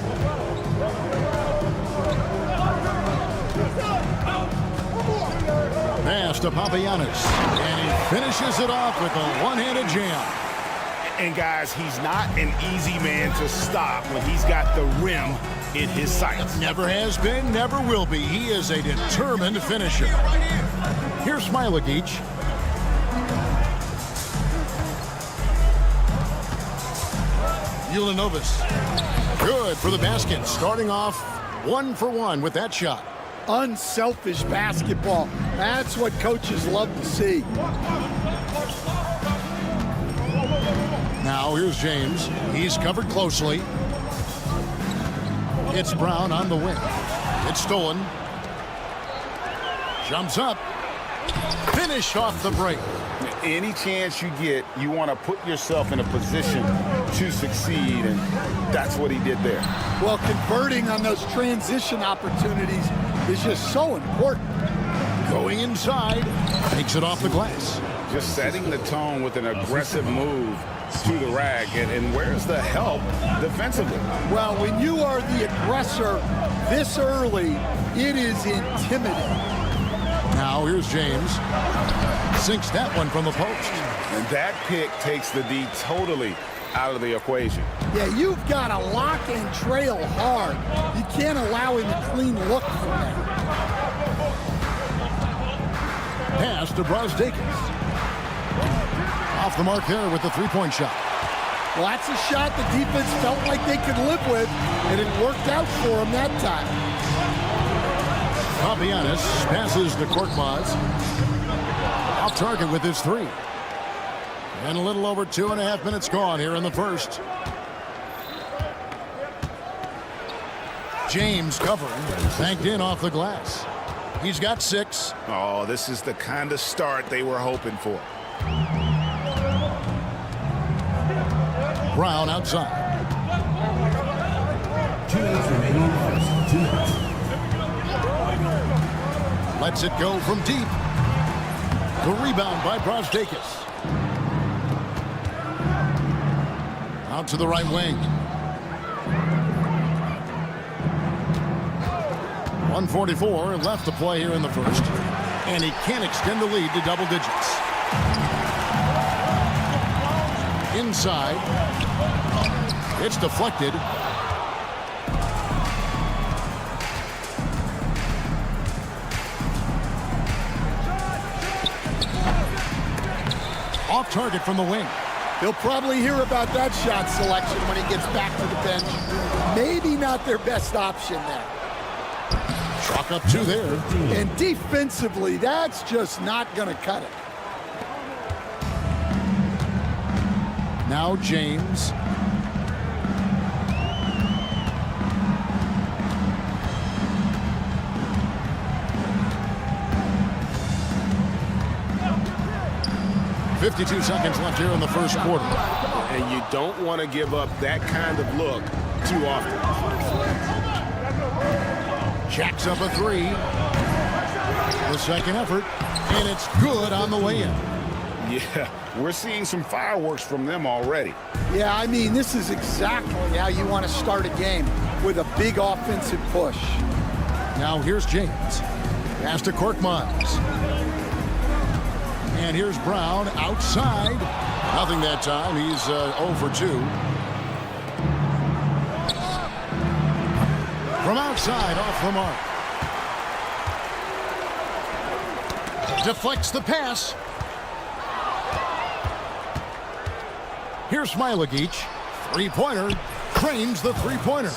Pass to Papagiannis, and he finishes it off with a one-handed jam. And guys, he's not an easy man to stop when he's got the rim in his sights. Never has been, never will be. He is a determined finisher. Here's Smilagic. Ulanovas. Good for the basket. Starting off 1 for 1 with that shot. Unselfish basketball. That's what coaches love to see. Now here's James. He's covered closely. It's Brown on the wing. It's stolen. Jumps up. Finished off the break. Any chance you get, you want to put yourself in a position to succeed, and that's what he did there. Well, converting on those transition opportunities is just so important. Going inside, takes it off the glass. Just setting the tone with an aggressive move to the rack, and where's the help defensively? Well, when you are the aggressor this early, it is intimidating. Now here's James. Sinks that one from the post. And that pick takes the D totally out of the equation. Yeah, you've got to lock and trail hard. You can't allow him a clean look from that. Pass to Brazdeikis. Off the mark there with the three-point shot. Well, that's a shot the defense felt like they could live with, and it worked out for them that time. Papagiannis passes to Korkmaz. Off target with his three. And a little over 2.5 minutes gone here in the first. James covering. Banked in off the glass. He's got 6. Oh, this is the kind of start they were hoping for. Brown outside. 2 minutes remaining in the first. 2 minutes. Lets it go from deep. The rebound by Brazdeikis. Out to the right wing. 1:44 left to play here in the first. And he can't extend the lead to double digits. Inside. It's deflected. Off target from the wing. He'll probably hear about that shot selection when he gets back to the bench. Maybe not their best option there. Chalk up 2 there. And defensively, that's just not going to cut it. Now James. 52 seconds left here in the first quarter. And you don't want to give up that kind of look too often. Jacks up a three. The second effort, and it's good on the way in. Yeah, we're seeing some fireworks from them already. Yeah, I mean, this is exactly how you want to start a game, with a big offensive push. Now here's James. Pass to Korkmaz. And here's Brown outside. Nothing that time. He's 0 for 2. From outside, off the mark. Deflects the pass. Here's Smilagic. Three-pointer. Cranes the three-pointer.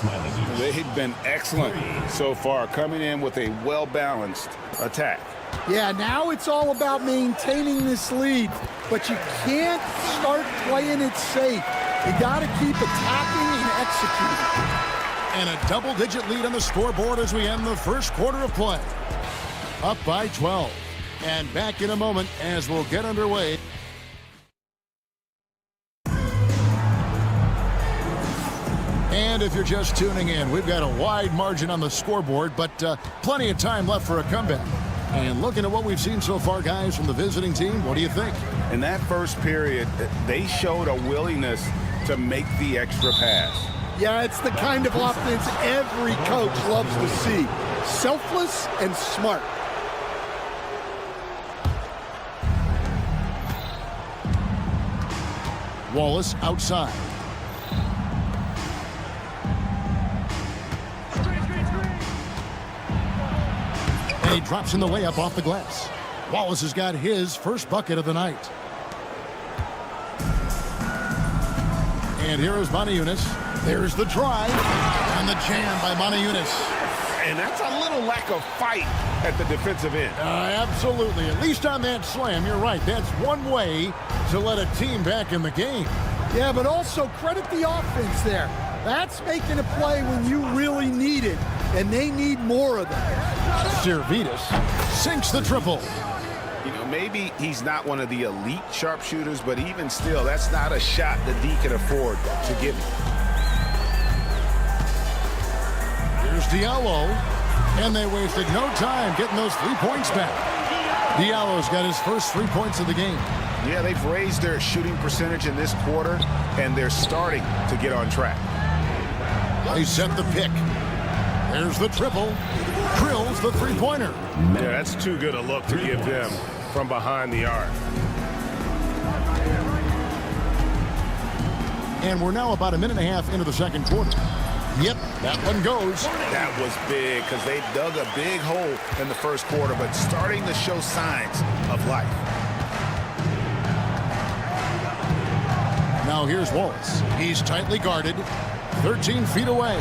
They've been excellent so far, coming in with a well-balanced attack. Yeah, now it's all about maintaining this lead, but you can't start playing it safe. You got to keep attacking and executing. And a double-digit lead on the scoreboard as we end the first quarter of play. Up by 12. And back in a moment as we'll get underway. And if you're just tuning in, we've got a wide margin on the scoreboard, but plenty of time left for a comeback. And looking at what we've seen so far, guys, from the visiting team, what do you think? In that first period, they showed a willingness to make the extra pass. Yeah, it's the kind of offense every coach loves to see. Selfless and smart. Wallace outside. And he drops in the layup off the glass. Wallace has got his first bucket of the night. And here is Manajunas. There's the drive. And the jam by Manajunas. And that's a little lack of fight at the defensive end. Absolutely. At least on that slam, you're right. That's one way to let a team back in the game. Yeah, but also credit the offense there. That's making a play when you really need it, and they need more of that. Servitas sinks the triple. You know, maybe he's not one of the elite sharpshooters, but even still, that's not a shot that D can afford to give him. Here's Diallo, and they wasted no time getting those 3 points back. Diallo's got his first 3 points of the game. Yeah, they've raised their shooting percentage in this quarter, and they're starting to get on track. They set the pick. There's the triple. Drills the three-pointer. Yeah, that's too good a look to give them from behind the arc. And we're now about a minute and a half into the second quarter. Yep, that one goes. That was big because they dug a big hole in the first quarter, but starting to show signs of life. Now here's Wallace. He's tightly guarded, 13 feet away,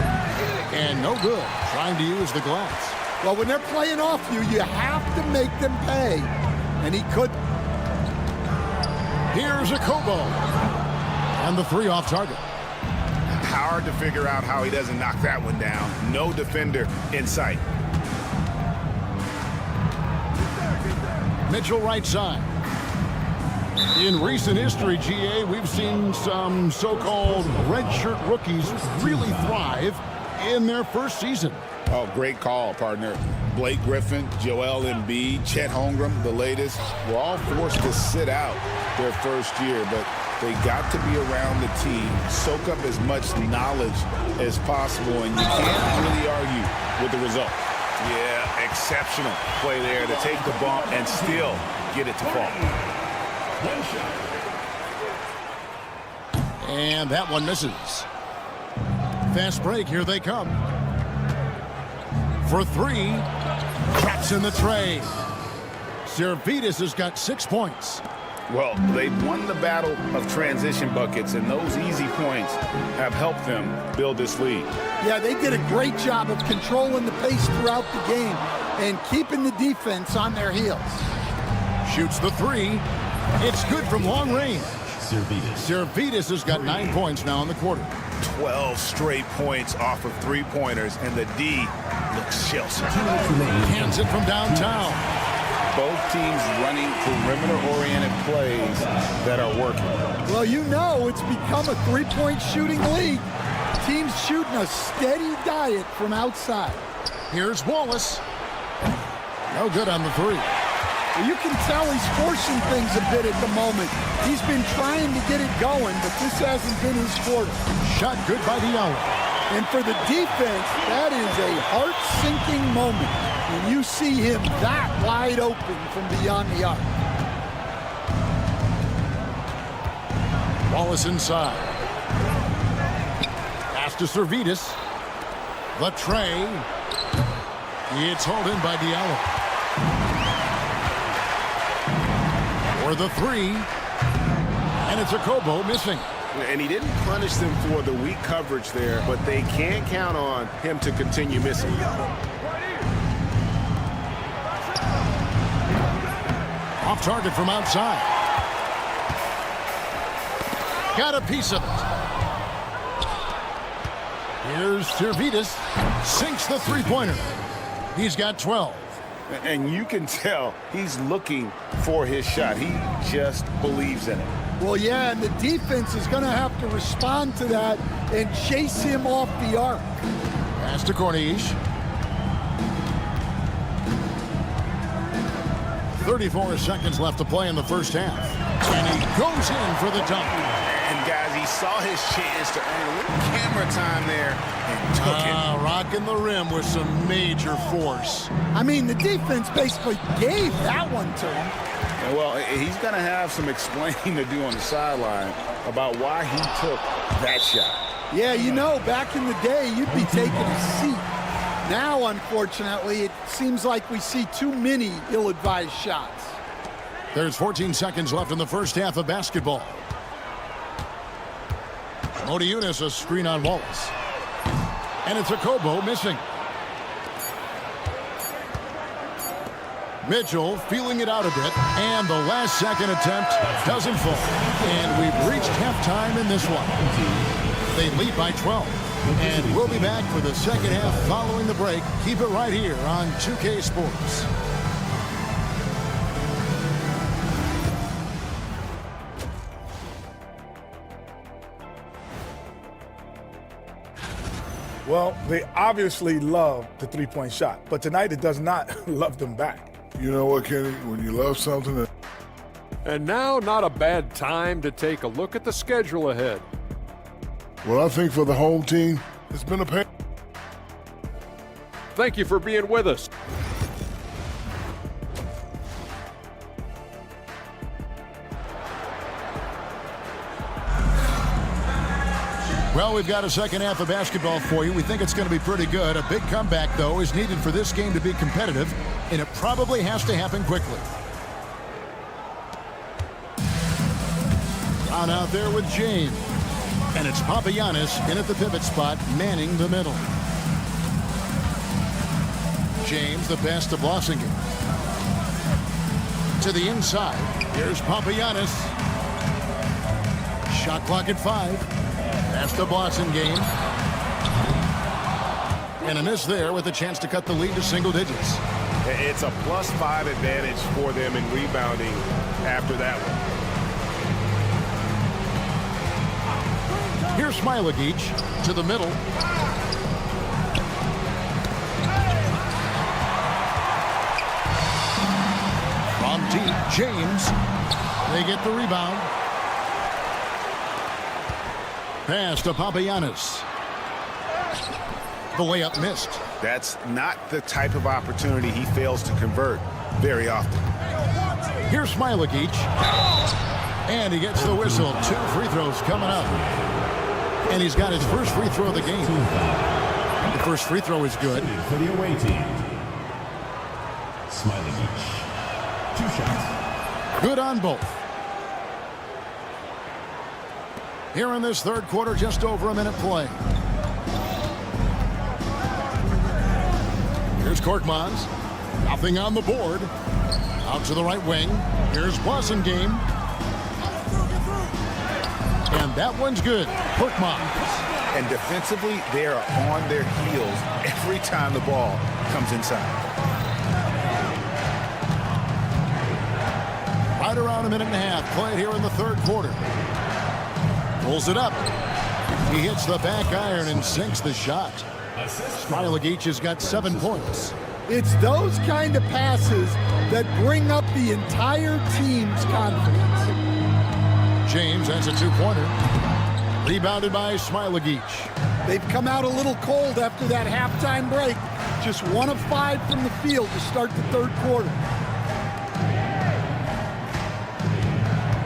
and no good, trying to use the glass. Well, when they're playing off you, you have to make them pay, and he couldn't. Here's a Kobo, and the three off target. Hard to figure out how he doesn't knock that one down. No defender in sight. Mitchell right side. In recent history, GA, we've seen some so-called redshirt rookies really thrive in their first season. Oh, great call, partner. Blake Griffin, Joel Embiid, Chet Holmgren, the latest, were all forced to sit out their first year, but they got to be around the team, soak up as much knowledge as possible, and you can't really argue with the result. Yeah, exceptional play there to take the bump and still get it to fall. And that one misses. Fast break, here they come. For three, traps in the tray. Servitas has got 6 points. Well, they've won the battle of transition buckets, and those easy points have helped them build this lead. Yeah, they did a great job of controlling the pace throughout the game and keeping the defense on their heels. Shoots the three. It's good from long range. Servitas has got 9 points now in the quarter. 12 straight points off of three-pointers, and the D looks shell-shocked. Hands it from downtown. both teams running perimeter-oriented plays that are working. Well, you know it's become a three-point shooting league. Teams shooting a steady diet from outside. Here's Wallace. No good on the three. Well, you can tell he's forcing things a bit at the moment. He's been trying to get it going, but this hasn't been his forte. Shot good by Diallo. And for the defense, that is a heart-sinking moment when you see him that wide open from beyond the arc. Wallace inside. Pass to Servetus. The tray. It's hauled in by Diallo. For the three. And it's a Kobo missing. And he didn't punish them for the weak coverage there, but they can't count on him to continue missing. Off target from outside. Got a piece of it. Here's Servetus. Sinks the three-pointer. He's got 12. And you can tell he's looking for his shot. He just believes in it. Well, yeah, and the defense is going to have to respond to that and chase him off the arc. Pass to Corniche. 34 seconds left to play in the first half. And he goes in for the dunk. And, guys, he saw his chance to earn a little camera time there and took it. Rocking the rim with some major force. I mean, the defense basically gave that one to him. Yeah, well, he's going to have some explaining to do on the sideline about why he took that shot. Yeah, you know, back in the day, you'd be taking a seat. Now, unfortunately, it seems like we see too many ill-advised shots. There's 14 seconds left in the first half of basketball. Modiunas, a screen on Wallace. And it's a Kobo missing. Mitchell feeling it out a bit, and the last second attempt doesn't fall. And we've reached halftime in this one. They lead by 12. And we'll be back for the second half following the break. Keep it right here on 2K Sports. Well, they obviously love the three-point shot, but tonight it does not love them back. You know what, Kenny? When you love something... And now, not a bad time to take a look at the schedule ahead. Well, I think for the home team, it's been a pain. Thank you for being with us. Well, we've got a second half of basketball for you. We think it's going to be pretty good. A big comeback, though, is needed for this game to be competitive, and it probably has to happen quickly. On out there with James. And it's Papagiannis in at the pivot spot, manning the middle. James, the pass to Blossingen. To the inside. Here's Papagiannis. Shot clock at 5. That's the Blossingen. And a miss there with a chance to cut the lead to single digits. It's a +5 advantage for them in rebounding after that one. Here's Smilagic to the middle. From deep, James. They get the rebound. Pass to Papagiannis. The layup missed. That's not the type of opportunity he fails to convert very often. Here's Smilagic. And he gets the whistle. 2 free throws coming up. And he's got his first free throw of the game. The first free throw is good. For the away team, Smilagic. 2 shots. Good on both. Here in this third quarter, just over a minute play. Here's Korkmaz. Nothing on the board. Out to the right wing. Here's Blossingen. And that one's good. Korkmaz. And defensively, they are on their heels every time the ball comes inside. Around a minute and a half played here in the third quarter. Pulls it up. He hits the back iron and sinks the shot. Smilagic has got 7 points. It's those kind of passes that bring up the entire team's confidence. James has a 2-pointer. Rebounded by Smilagic. They've come out a little cold after that halftime break. Just 1 of 5 from the field to start the third quarter.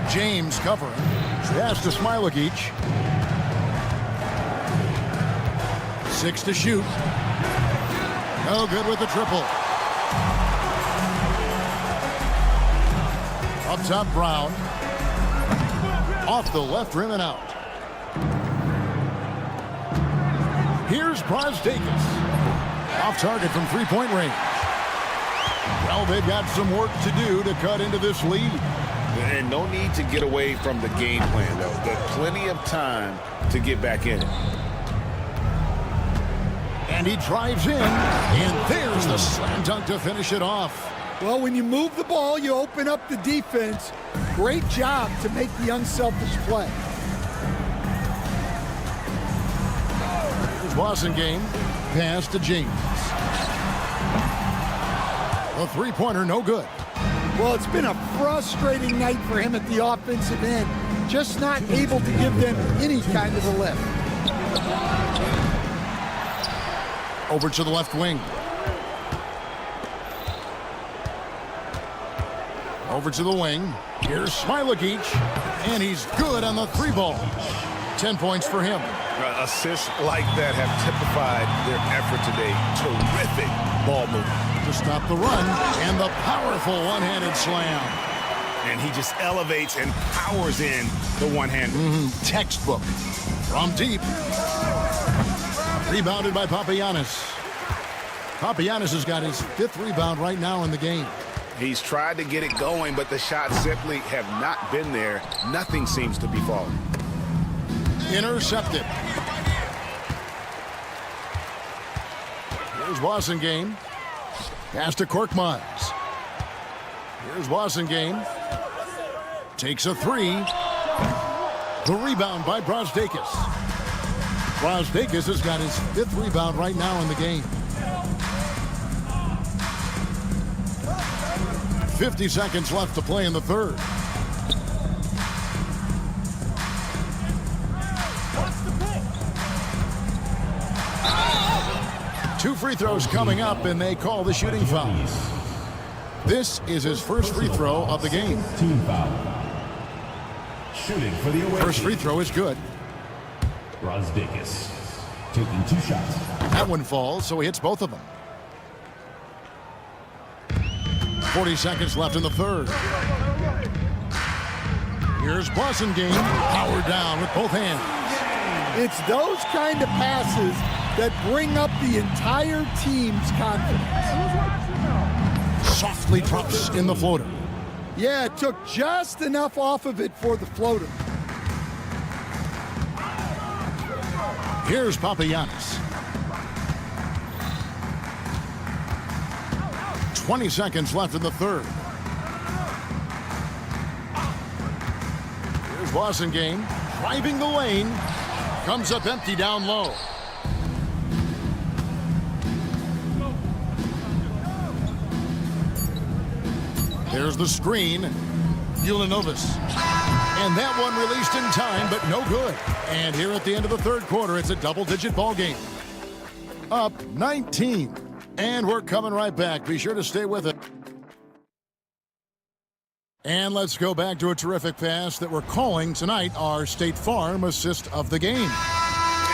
James covering. Pass to Smilagic. 6 to shoot. No good with the triple. Up top, Brown. Off the left rim and out. Here's Brosdakis. Off target from three-point range. Well, they've got some work to do to cut into this lead. And no need to get away from the game plan, though. There's plenty of time to get back in it. And he drives in, and there's the slam dunk to finish it off. Well, when you move the ball, you open up the defense. Great job to make the unselfish play. Here's Wasengame. Pass to James. A three-pointer, no good. Well, it's been a frustrating night for him at the offensive end. Just not able to give them any kind of a lift. Over to the left wing. Over to the wing. Here's Smilagic, and he's good on the 3-ball. 10 points for him. Assists like that have typified their effort today. Terrific ball movement. To stop the run, and the powerful one-handed slam. And he just elevates and powers in the one-hander. Textbook. From deep. Rebounded by Papagiannis. Papagiannis has got his 5th rebound right now in the game. He's tried to get it going, but the shots simply have not been there. Nothing seems to be falling. Intercepted. Here's Wasengame. Pass to Korkmaz. Here's Wasengame. Takes a 3. The rebound by Brosdakis. Brosdakis has got his 5th rebound right now in the game. 50 seconds left to play in the third. Two free throws coming up, and they call the shooting foul. This is his first free throw of the game. Team foul. Shooting for the away. First free throw is good. Brosdakis taking 2 shots. That one falls, so he hits both of them. 40 seconds left in the third. Here's Wasengame, powered down with both hands. It's those kind of passes that bring up the entire team's confidence. Softly drops in the floater. Yeah, it took just enough off of it for the floater. Here's Papagiannis. 20 seconds left in the third. Here's Wasengame, driving the lane. Comes up empty down low. There's the screen. Ulanovas. And that one released in time, but no good. And here at the end of the third quarter, it's a double-digit ball game. Up 19. And we're coming right back. Be sure to stay with it. And let's go back to a terrific pass that we're calling tonight our State Farm assist of the game.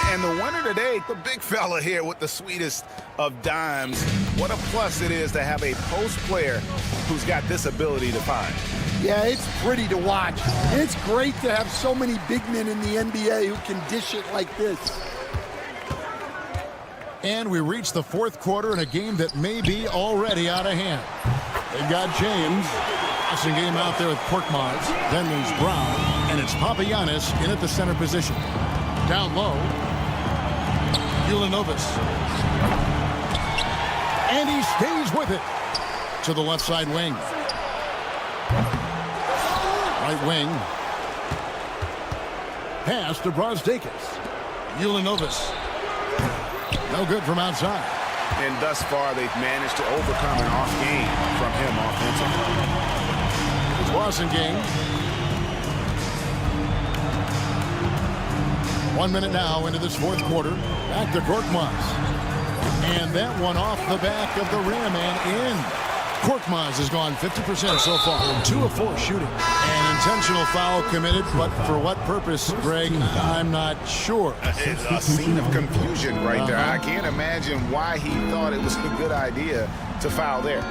And the winner today, the big fella here with the sweetest of dimes. What a plus it is to have a post player who's got this ability to find. Yeah, it's pretty to watch. It's great to have so many big men in the NBA who can dish it like this. And we reach the fourth quarter in a game that may be already out of hand. They've got James. Passing game out there with Korkmaz. Then there's Brown. And it's Papagiannis in at the center position. Down low. Ulanovas. And he stays with it. To the left side wing. Right wing. Pass to Brosdakis. Ulinovis. No good from outside. And thus far, they've managed to overcome an off game from him offensively. It's Wasengame. 1 minute now into this fourth quarter. Back to Korkmaz. And that one off the back of the rim and in. Korkmaz has gone 50% so far. 2 of 4 shooting. An intentional foul committed, but for what purpose, Greg, I'm not sure. It's a scene of confusion right there. I can't imagine why he thought it was a good idea to foul there.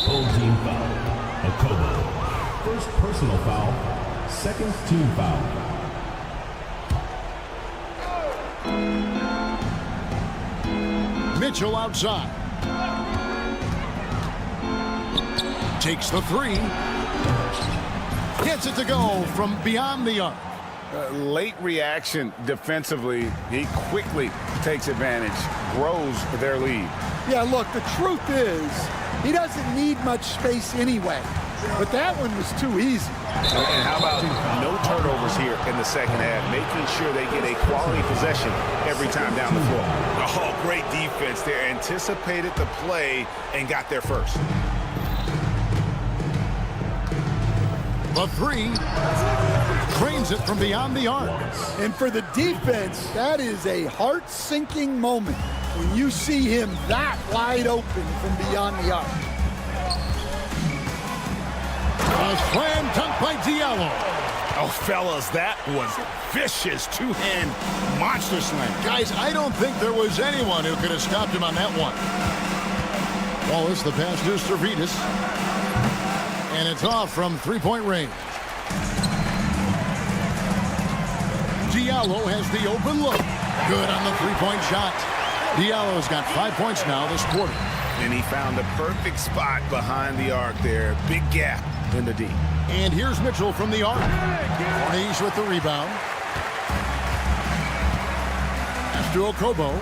Full team foul. Okobo. First personal foul. Second team foul. Mitchell outside. Takes the 3. Gets it to go from beyond the arc. Late reaction defensively. He quickly takes advantage, grows their lead. Yeah, look, the truth is, he doesn't need much space anyway. But that one was too easy. And how about no turnovers here in the second half, making sure they get a quality possession every time down the floor. Oh, great defense there. Anticipated the play and got there first. The 3 drains it from beyond the arc. And for the defense, that is a heart-sinking moment when you see him that wide open from beyond the arc. A slam dunk by Diallo. Oh, fellas, that was vicious two-hand monster slam. Guys, I don't think there was anyone who could have stopped him on that one. Wallace, the pass to Servetus. And it's off from three-point range. Diallo has the open look. Good on the three-point shot. Diallo's got 5 points now this quarter. And he found the perfect spot behind the arc there. Big gap in the D. And here's Mitchell from the arc. He's with the rebound. Pass to Okobo.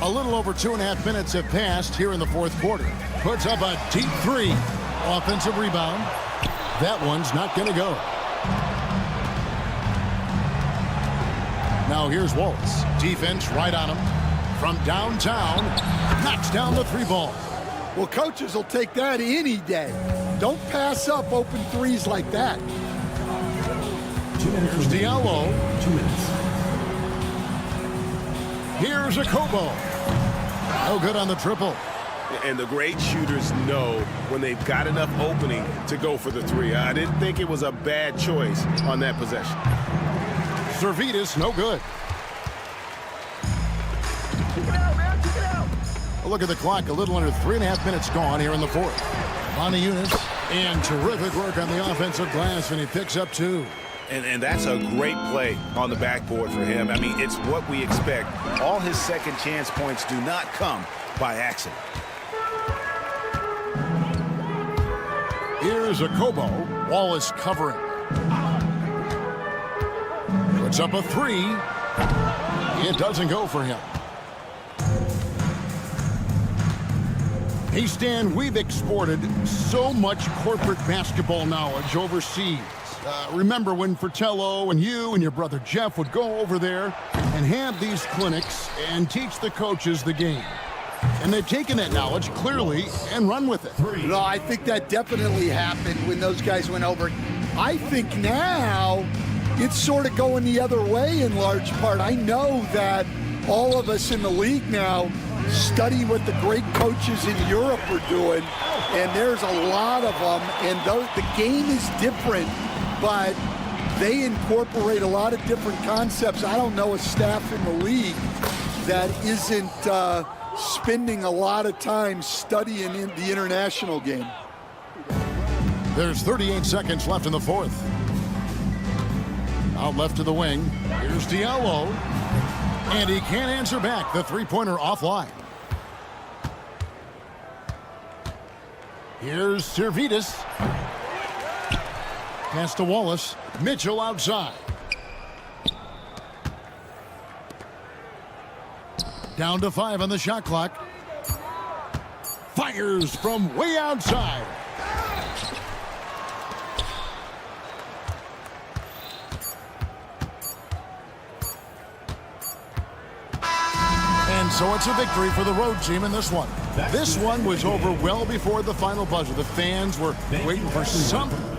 A little over 2.5 minutes have passed here in the fourth quarter. Puts up a deep 3. Offensive rebound. That one's not going to go. Now here's Wallace. Defense right on him. From downtown, knocks down the 3 ball. Well, coaches will take that any day. Don't pass up open threes like that. 2 minutes. Here's Diallo. 2 minutes. Here's Okobo. No good on the triple. And the great shooters know when they've got enough opening to go for the 3. I didn't think it was a bad choice on that possession. Servetus, no good. A look at the clock, a little under 3.5 minutes gone here in the fourth. Montejunas, and terrific work on the offensive glass, and he picks up 2. And that's a great play on the backboard for him. I mean, it's what we expect. All his second chance points do not come by accident. Here's Okobo. Wallace covering. Puts up a 3. It doesn't go for him. Hey, Stan, we've exported so much corporate basketball knowledge overseas. Remember when Fratello and you and your brother Jeff would go over there and have these clinics and teach the coaches the game? And they've taken that knowledge clearly and run with it. No, I think that definitely happened when those guys went over. I think now it's sort of going the other way in large part. I know that all of us in the league now study what the great coaches in Europe are doing, and there's a lot of them, and the game is different, but they incorporate a lot of different concepts. I don't know a staff in the league that isn't spending a lot of time studying in the international game. There's 38 seconds left in the fourth. Out left to the wing. Here's Diallo. And he can't answer back. The three-pointer offline. Here's Servetus. Pass to Wallace. Mitchell outside. Down to 5 on the shot clock. Fires fires from way outside. And so it's a victory for the road team in this one. This one was over well before the final buzzer. The fans were waiting for something.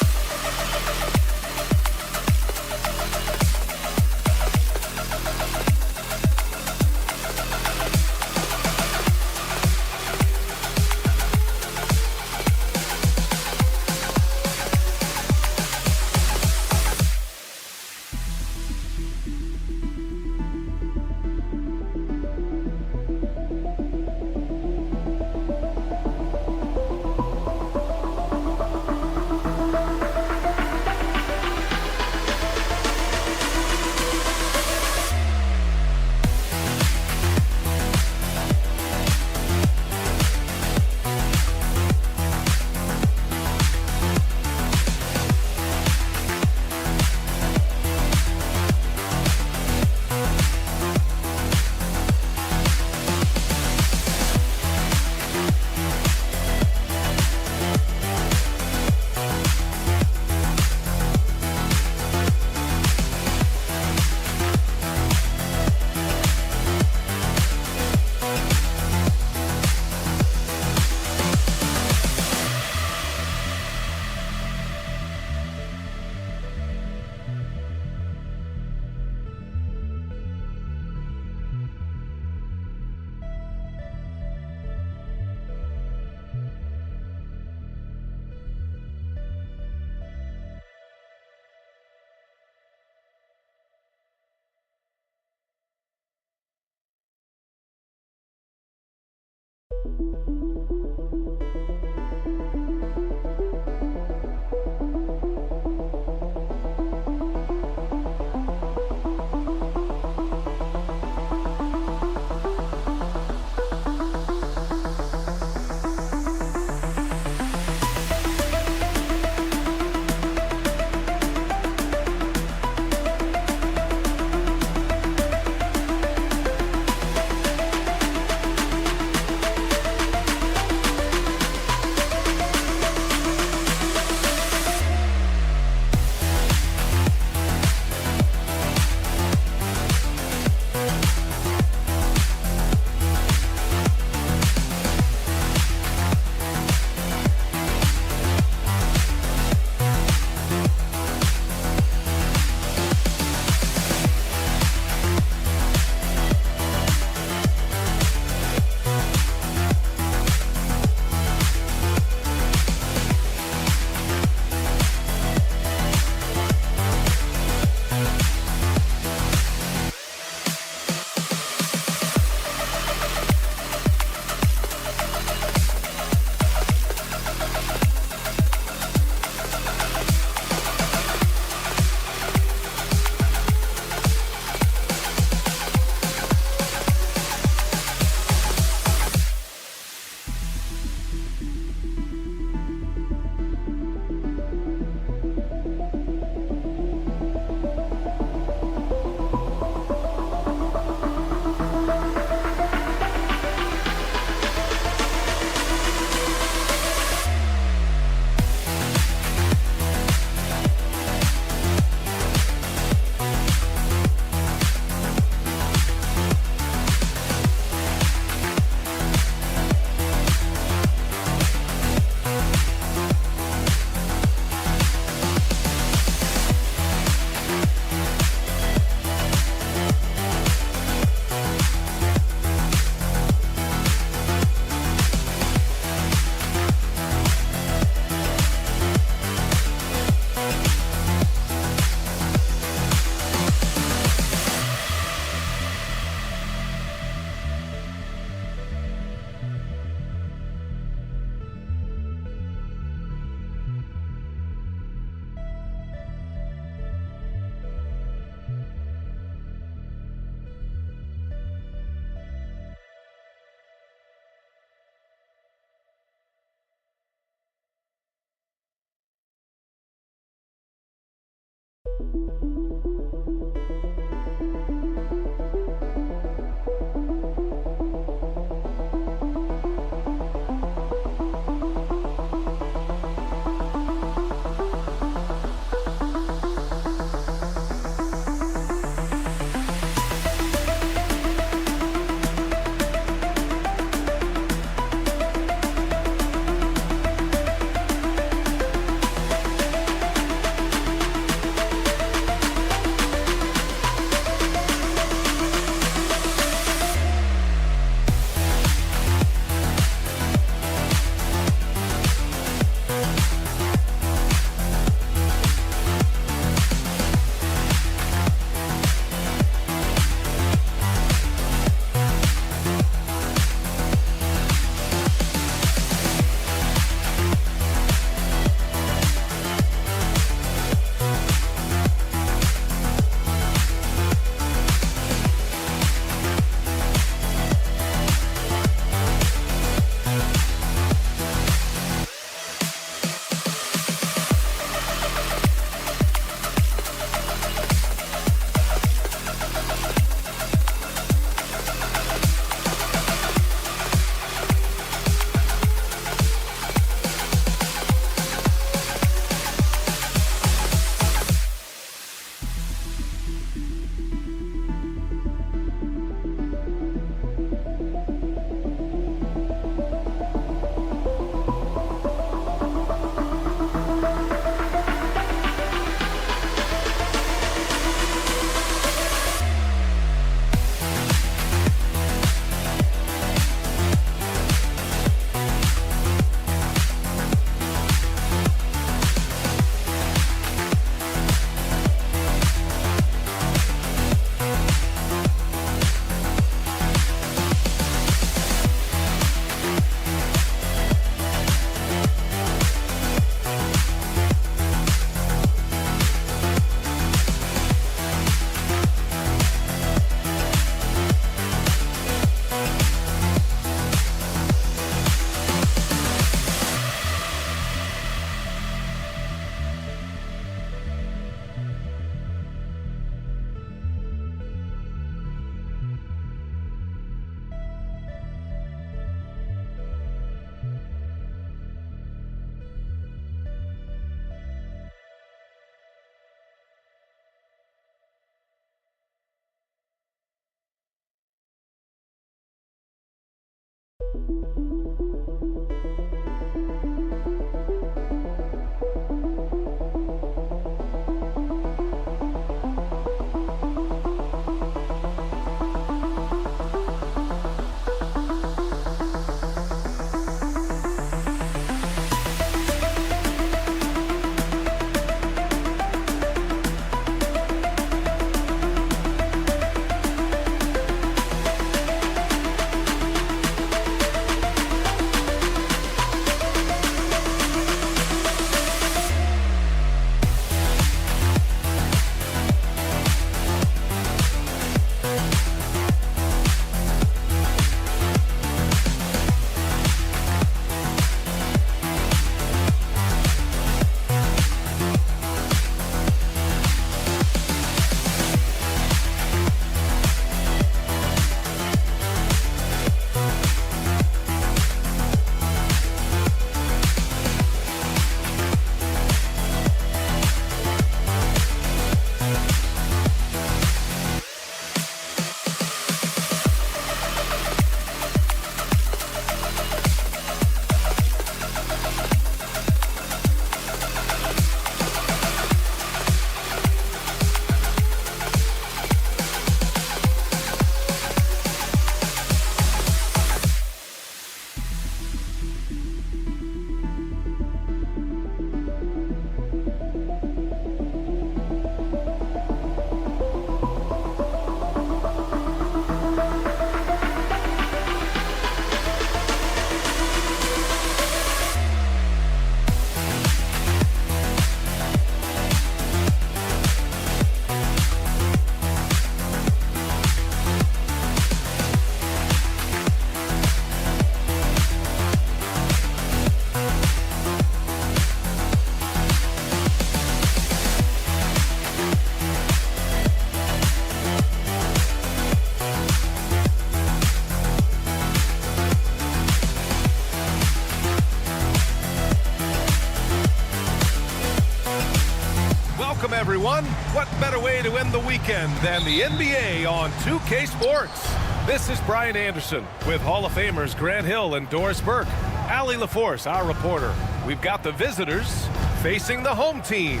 what better way to end the weekend than the NBA on 2K Sports? This is Brian Anderson with Hall of Famers Grant Hill and Doris Burke. Allie LaForce, our reporter. We've got the visitors facing the home team.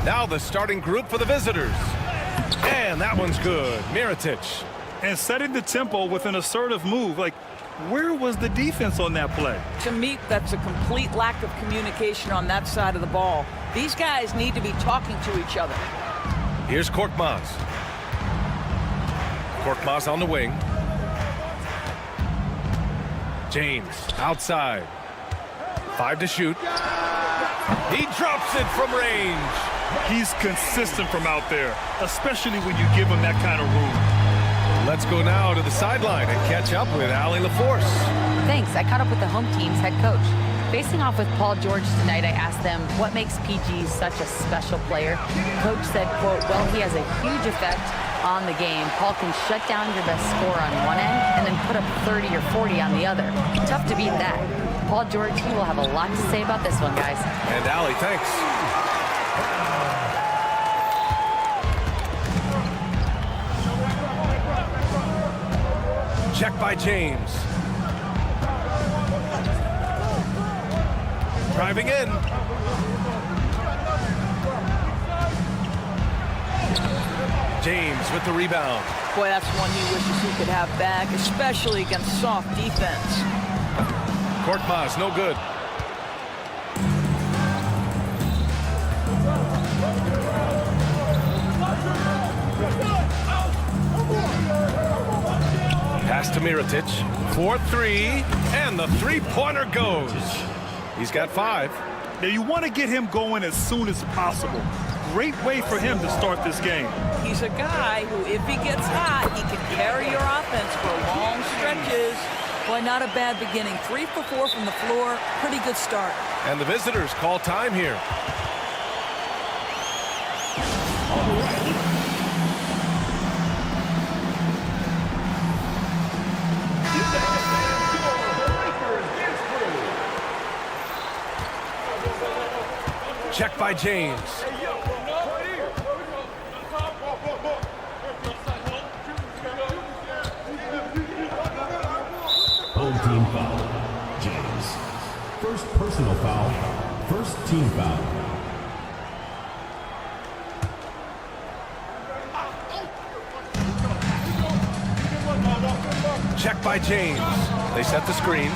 Now the starting group for the visitors. And that one's good. Mirotic. And setting the tempo with an assertive move. Like, where was the defense on that play? To me, that's a complete lack of communication on that side of the ball. These guys need to be talking to each other. Here's Korkmaz. Korkmaz on the wing. James outside. 5 to shoot. He drops it from range. He's consistent from out there, especially when you give him that kind of room. Let's go now to the sideline and catch up with Allie LaForce. Thanks. I caught up with the home team's head coach. Facing off with Paul George tonight, I asked them what makes PG such a special player. Coach said, quote, well, he has a huge effect on the game. Paul can shut down your best scorer on one end and then put up 30 or 40 on the other. Tough to beat that. Paul George, he will have a lot to say about this one, guys. And Allie, thanks. Check by James. Driving in. James with the rebound. Boy, that's one he wishes he could have back, especially against soft defense. Korkmaz, no good. Pass to Mirotic. 4-3, and the three-pointer goes. He's got 5. Now, you want to get him going as soon as possible. Great way for him to start this game. He's a guy who, if he gets hot, he can carry your offense for long stretches. Boy, not a bad beginning. 3 for 4 from the floor. Pretty good start. And the visitors call time here. Check by James. Home team foul. James. First personal foul. First team foul. Check by James. They set the screen.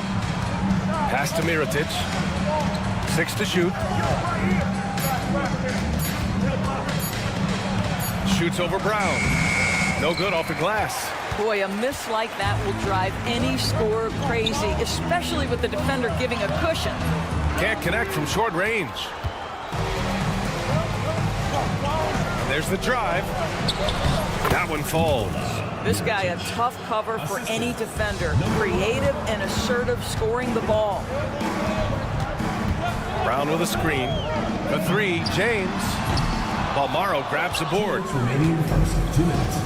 Pass to Mirotic. 6 to shoot. Shoots over Brown. No good off the glass. Boy, a miss like that will drive any scorer crazy, especially with the defender giving a cushion. Can't connect from short range. And there's the drive. That one falls. This guy a tough cover for any defender. Creative and assertive scoring the ball. Brown with a screen. A 3, James. While Morrow grabs the board. Remaining in the first 2 minutes.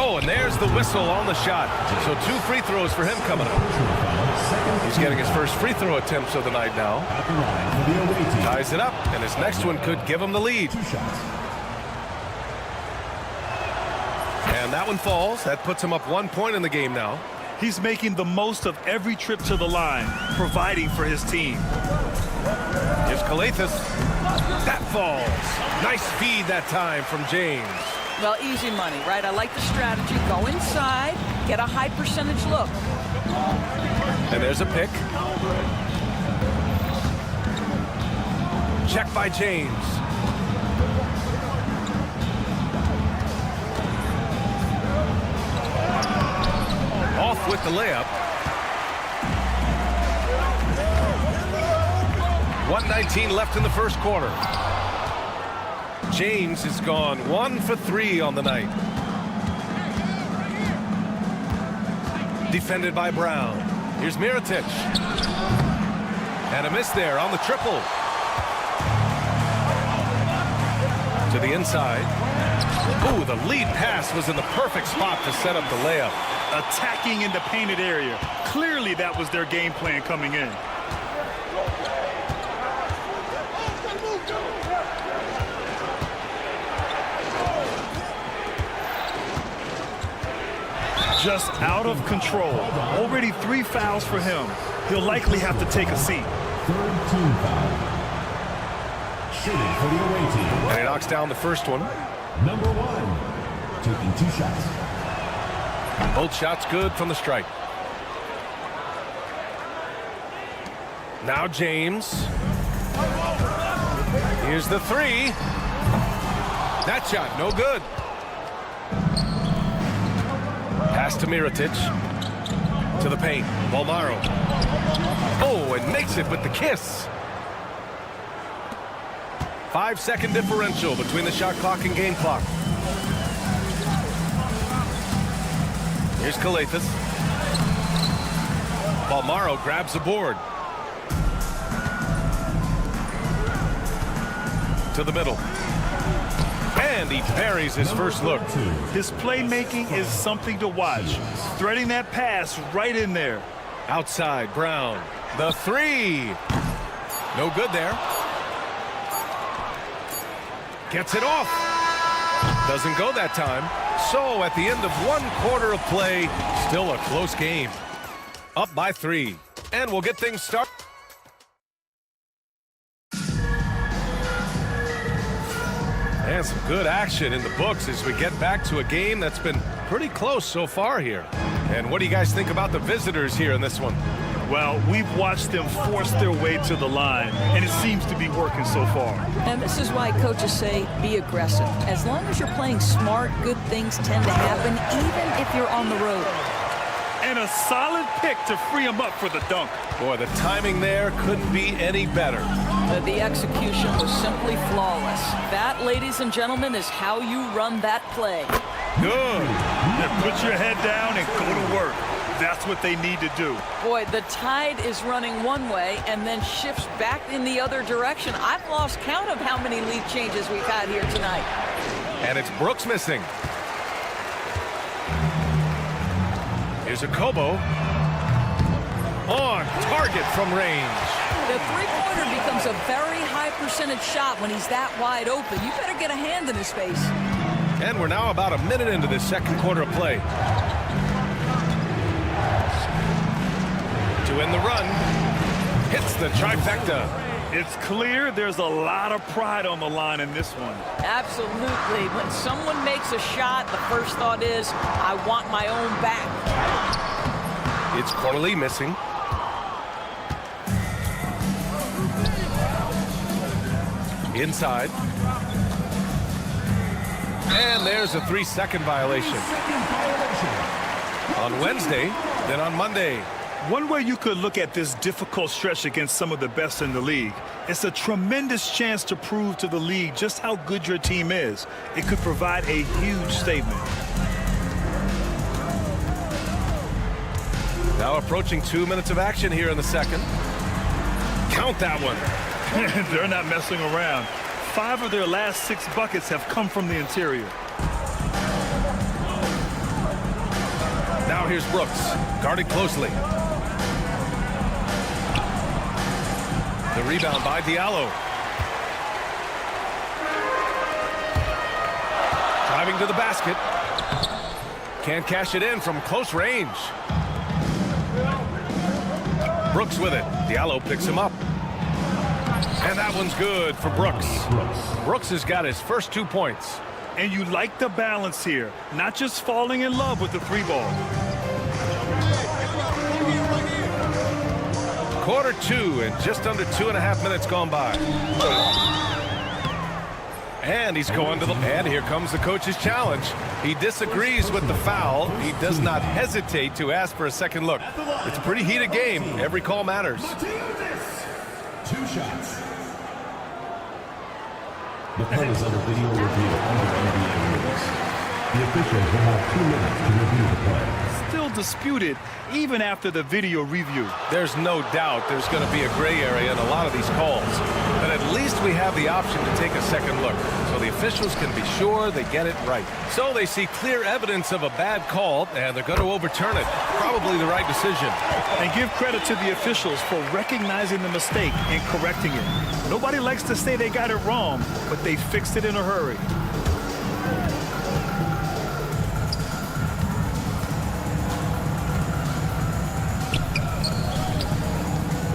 Oh, and there's the whistle on the shot. So 2 free throws for him coming up. He's getting his first free throw attempts of the night now. Ties it up, and his next one could give him the lead. And that one falls. That puts him up 1 point in the game now. He's making the most of every trip to the line, providing for his team. Here's Kalathis. That falls. Nice feed that time from James. Well, easy money, right? I like the strategy. Go inside, get a high percentage look. And there's a pick. Check by James. Off with the layup. 1:19 left in the first quarter. James has gone 1 for 3 on the night. Defended by Brown. Here's Mirotic. And a miss there on the triple. To the inside. Ooh, the lead pass was in the perfect spot to set up the layup. Attacking in the painted area. Clearly that was their game plan coming in. just out of control. Already 3 fouls for him. He'll likely have to take a seat. Third team foul. Shooting for the away team. And he knocks down the first one. Number 1, taking 2 shots. Both shots good from the stripe. Now James. Here's the 3. That shot, no good. Pass to Mirotic. To the paint. Balmaro. Oh, and makes it with the kiss. 5-second differential between the shot clock and game clock. Here's Calathes. Balmaro grabs the board. To the middle. And he buries his first look. His playmaking is something to watch. Threading that pass right in there. Outside, Brown. The 3. No good there. Gets it off. Doesn't go that time. So at the end of 1 quarter of play, still a close game. Up by 3. And we'll get things started. And some good action in the books as we get back to a game that's been pretty close so far here. And what do you guys think about the visitors here in this one? Well, we've watched them force their way to the line, and it seems to be working so far. And this is why coaches say be aggressive. As long as you're playing smart, good things tend to happen, even if you're on the road. And a solid pick to free him up for the dunk. Boy, the timing there couldn't be any better. The execution was simply flawless. That, ladies and gentlemen, is how you run that play. Good. Now put your head down and go to work. That's what they need to do. Boy, the tide is running one way and then shifts back in the other direction. I've lost count of how many lead changes we've had here tonight. And it's Brooks missing. Here's a Kobo. On target from range. The three-pointer becomes a very high percentage shot when he's that wide open. You better get a hand in his face. And we're now about a minute into this second quarter of play. To end the run. Hits the trifecta. It's clear there's a lot of pride on the line in this one. Absolutely. When someone makes a shot, the first thought is, I want my own back. It's Corley missing. Inside. And there's a 3-second violation. On Wednesday, then on Monday. One way you could look at this difficult stretch against some of the best in the league, it's a tremendous chance to prove to the league just how good your team is. It could provide a huge statement. Now approaching 2 minutes of action here in the second. Count that one. They're not messing around. 5 of their last 6 buckets have come from the interior. Now here's Brooks, guarded closely. The rebound by Diallo. Driving to the basket. Can't cash it in from close range. Brooks with it. Diallo picks him up. And that one's good for Brooks. Brooks has got his first 2 points. And you like the balance here, not just falling in love with the 3-ball. Quarter 2 and just under 2.5 minutes gone by. And he's going to the... And here comes the coach's challenge. He disagrees with the foul. He does not hesitate to ask for a second look. It's a pretty heated game. Every call matters. 2 shots. The play is under video review under NBA rules. The officials will have 2 minutes to review the play. Still disputed even after the video review. There's no doubt there's going to be a gray area in a lot of these calls. But at least we have the option to take a second look. So the officials can be sure they get it right. So they see clear evidence of a bad call, and they're going to overturn it. Probably the right decision. And give credit to the officials for recognizing the mistake and correcting it. Nobody likes to say they got it wrong, but they fixed it in a hurry.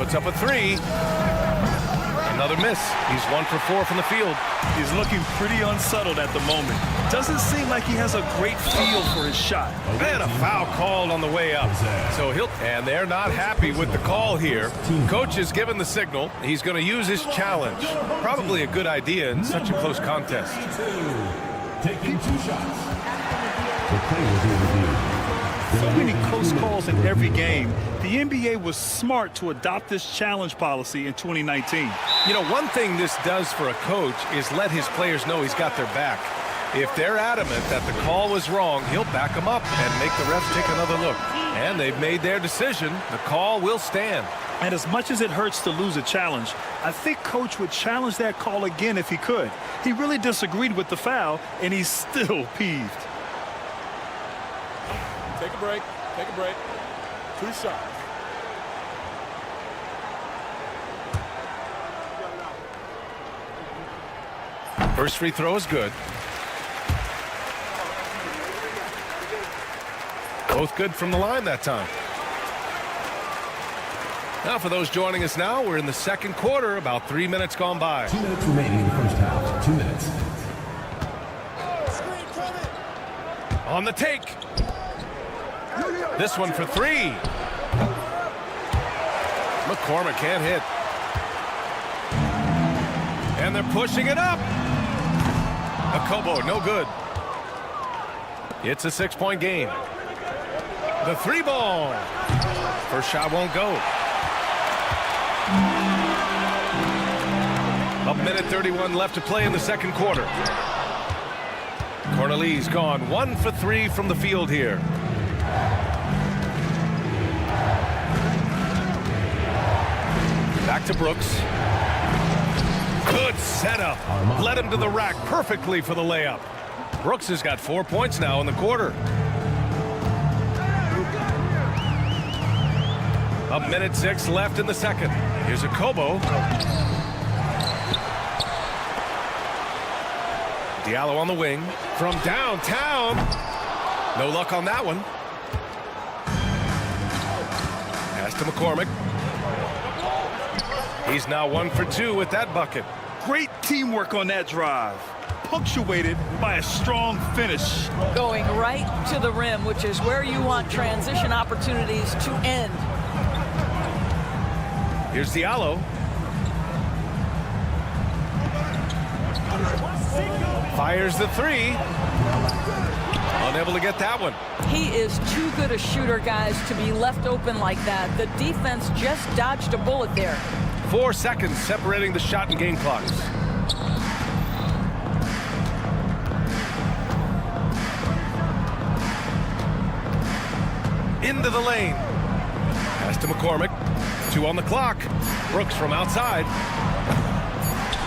Puts up a three. Another miss. He's 1 for 4 from the field. He's looking pretty unsettled at the moment. Doesn't seem like he has a great feel for his shot. And a foul called on the way up. So and they're not happy with the call here. Coach has given the signal. He's going to use his challenge. Probably a good idea in such a close contest. Taking 2 shots. The play will be reviewed. So many close calls in every game. The NBA was smart to adopt this challenge policy in 2019. You know, one thing this does for a coach is let his players know he's got their back. If they're adamant that the call was wrong, he'll back them up and make the refs take another look. And they've made their decision. The call will stand. And as much as it hurts to lose a challenge, I think Coach would challenge that call again if he could. He really disagreed with the foul, and he's still peeved. Take a break. Take a break. 2 shots. First free throw is good. Both good from the line that time. Now for those joining us now, we're in the second quarter, about 3 minutes gone by. 2 minutes remaining in the first half. 2 minutes. On the take. This one for 3. McCormick can't hit. And they're pushing it up. Akobo, no good. It's a 6-point game. The 3 ball. First shot won't go. A minute 31 left to play in the second quarter. Corneli's gone 1 for 3 from the field here. Back to Brooks. Good setup. Led him to the rack perfectly for the layup. Brooks has got 4 points now in the quarter. A minute 6 left in the second. Here's Akobo. Diallo on the wing from downtown. No luck on that one. Pass to McCormick. He's now 1 for 2 with that bucket. Great teamwork on that drive, punctuated by a strong finish. Going right to the rim, which is where you want transition opportunities to end. Here's Diallo. Fires the 3. Unable to get that one. He is too good a shooter, guys, to be left open like that. The defense just dodged a bullet there. 4 seconds separating the shot and game clocks. Into the lane. Pass to McCormick. 2 on the clock. Brooks from outside.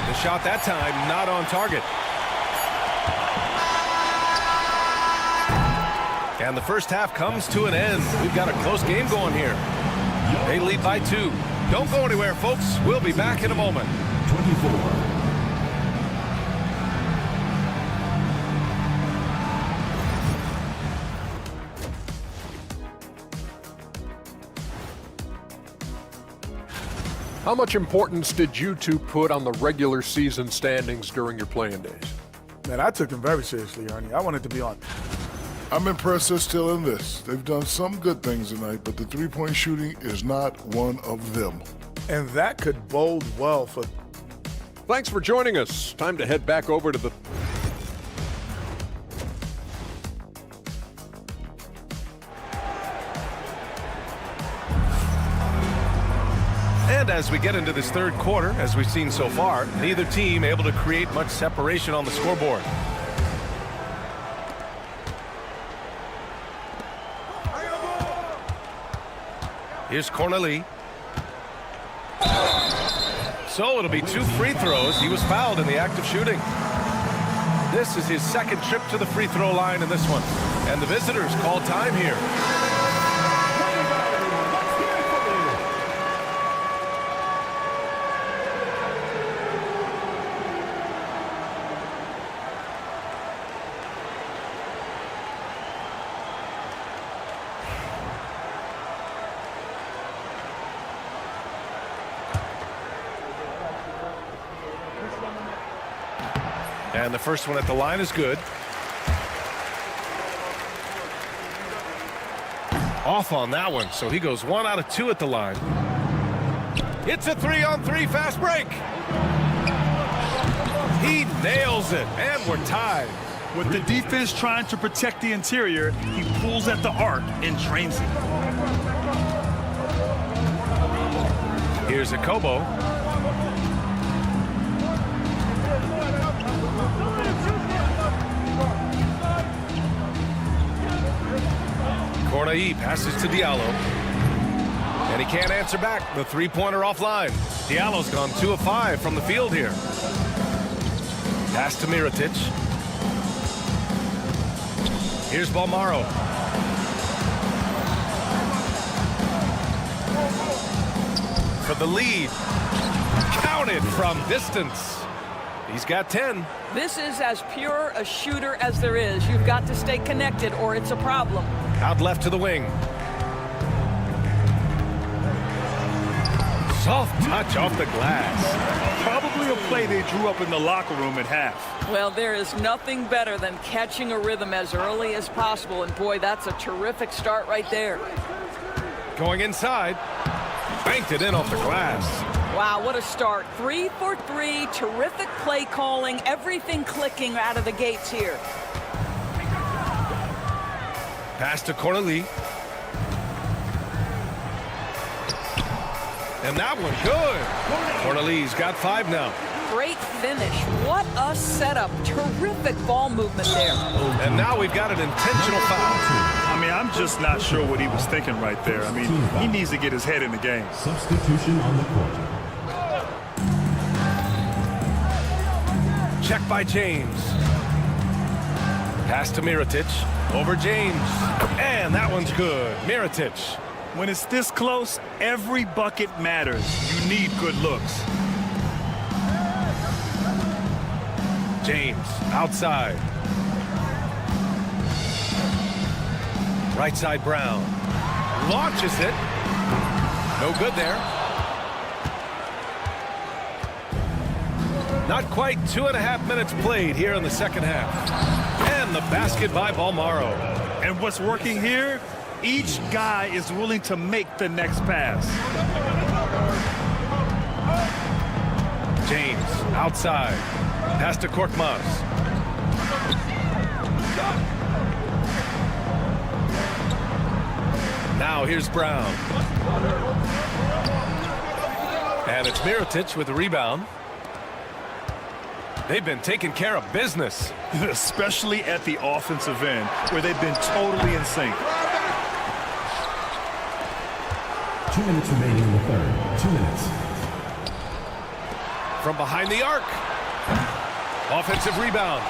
The shot that time not on target. And the first half comes to an end. We've got a close game going here. They lead by 2. Don't go anywhere, folks. We'll be back in a moment. 24. How much importance did you two put on the regular season standings during your playing days? Man, I took them very seriously, Ernie. I wanted to be on. I'm impressed they're still in this. They've done some good things tonight, but the three-point shooting is not one of them. And that could bode well for... Thanks for joining us. Time to head back over to the... And as we get into this third quarter, as we've seen so far, neither team able to create much separation on the scoreboard. Here's Corneli. So it'll be 2 free throws. He was fouled in the act of shooting. This is his second trip to the free throw line in this one. And the visitors call time here. And the first one at the line is good. Off on that one, so he goes 1 out of 2 at the line. It's a 3-on-3 fast break. He nails it, and we're tied. With the defense trying to protect the interior, he pulls at the arc and drains it. Here's a Kobo. Cornai passes to Diallo. And he can't answer back. The three-pointer offline. Diallo's gone 2 of 5 from the field here. Pass to Mirotic. Here's Balmaro. For the lead. Counted from distance. He's got 10. This is as pure a shooter as there is. You've got to stay connected or it's a problem. Out left to the wing. Soft touch off the glass. Probably a play they drew up in the locker room at half. Well, there is nothing better than catching a rhythm as early as possible. And boy, that's a terrific start right there. Going inside. Banked it in off the glass. Wow, what a start. 3 for 3. Terrific play calling. Everything clicking out of the gates here. Pass to Corneli. And that one good. Corneli's got 5 now. Great finish. What a setup. Terrific ball movement there. And now we've got an intentional foul. I mean, I'm just not sure what he was thinking right there. I mean, he needs to get his head in the game. Substitution on the court. Check by James. Pass to Mirotic. Over James. And that one's good. Mirotic. When it's this close, every bucket matters. You need good looks. James outside. Right side Brown. Launches it. No good there. Not quite 2.5 minutes played here in the second half. And the basket by Balmaro. And what's working here? Each guy is willing to make the next pass. James outside. Pass to Korkmaz. Now here's Brown. And it's Mirotic with the rebound. They've been taking care of business. Especially at the offensive end, where they've been totally in sync. 2 minutes remaining in the third. 2 minutes. From behind the arc. Offensive rebound.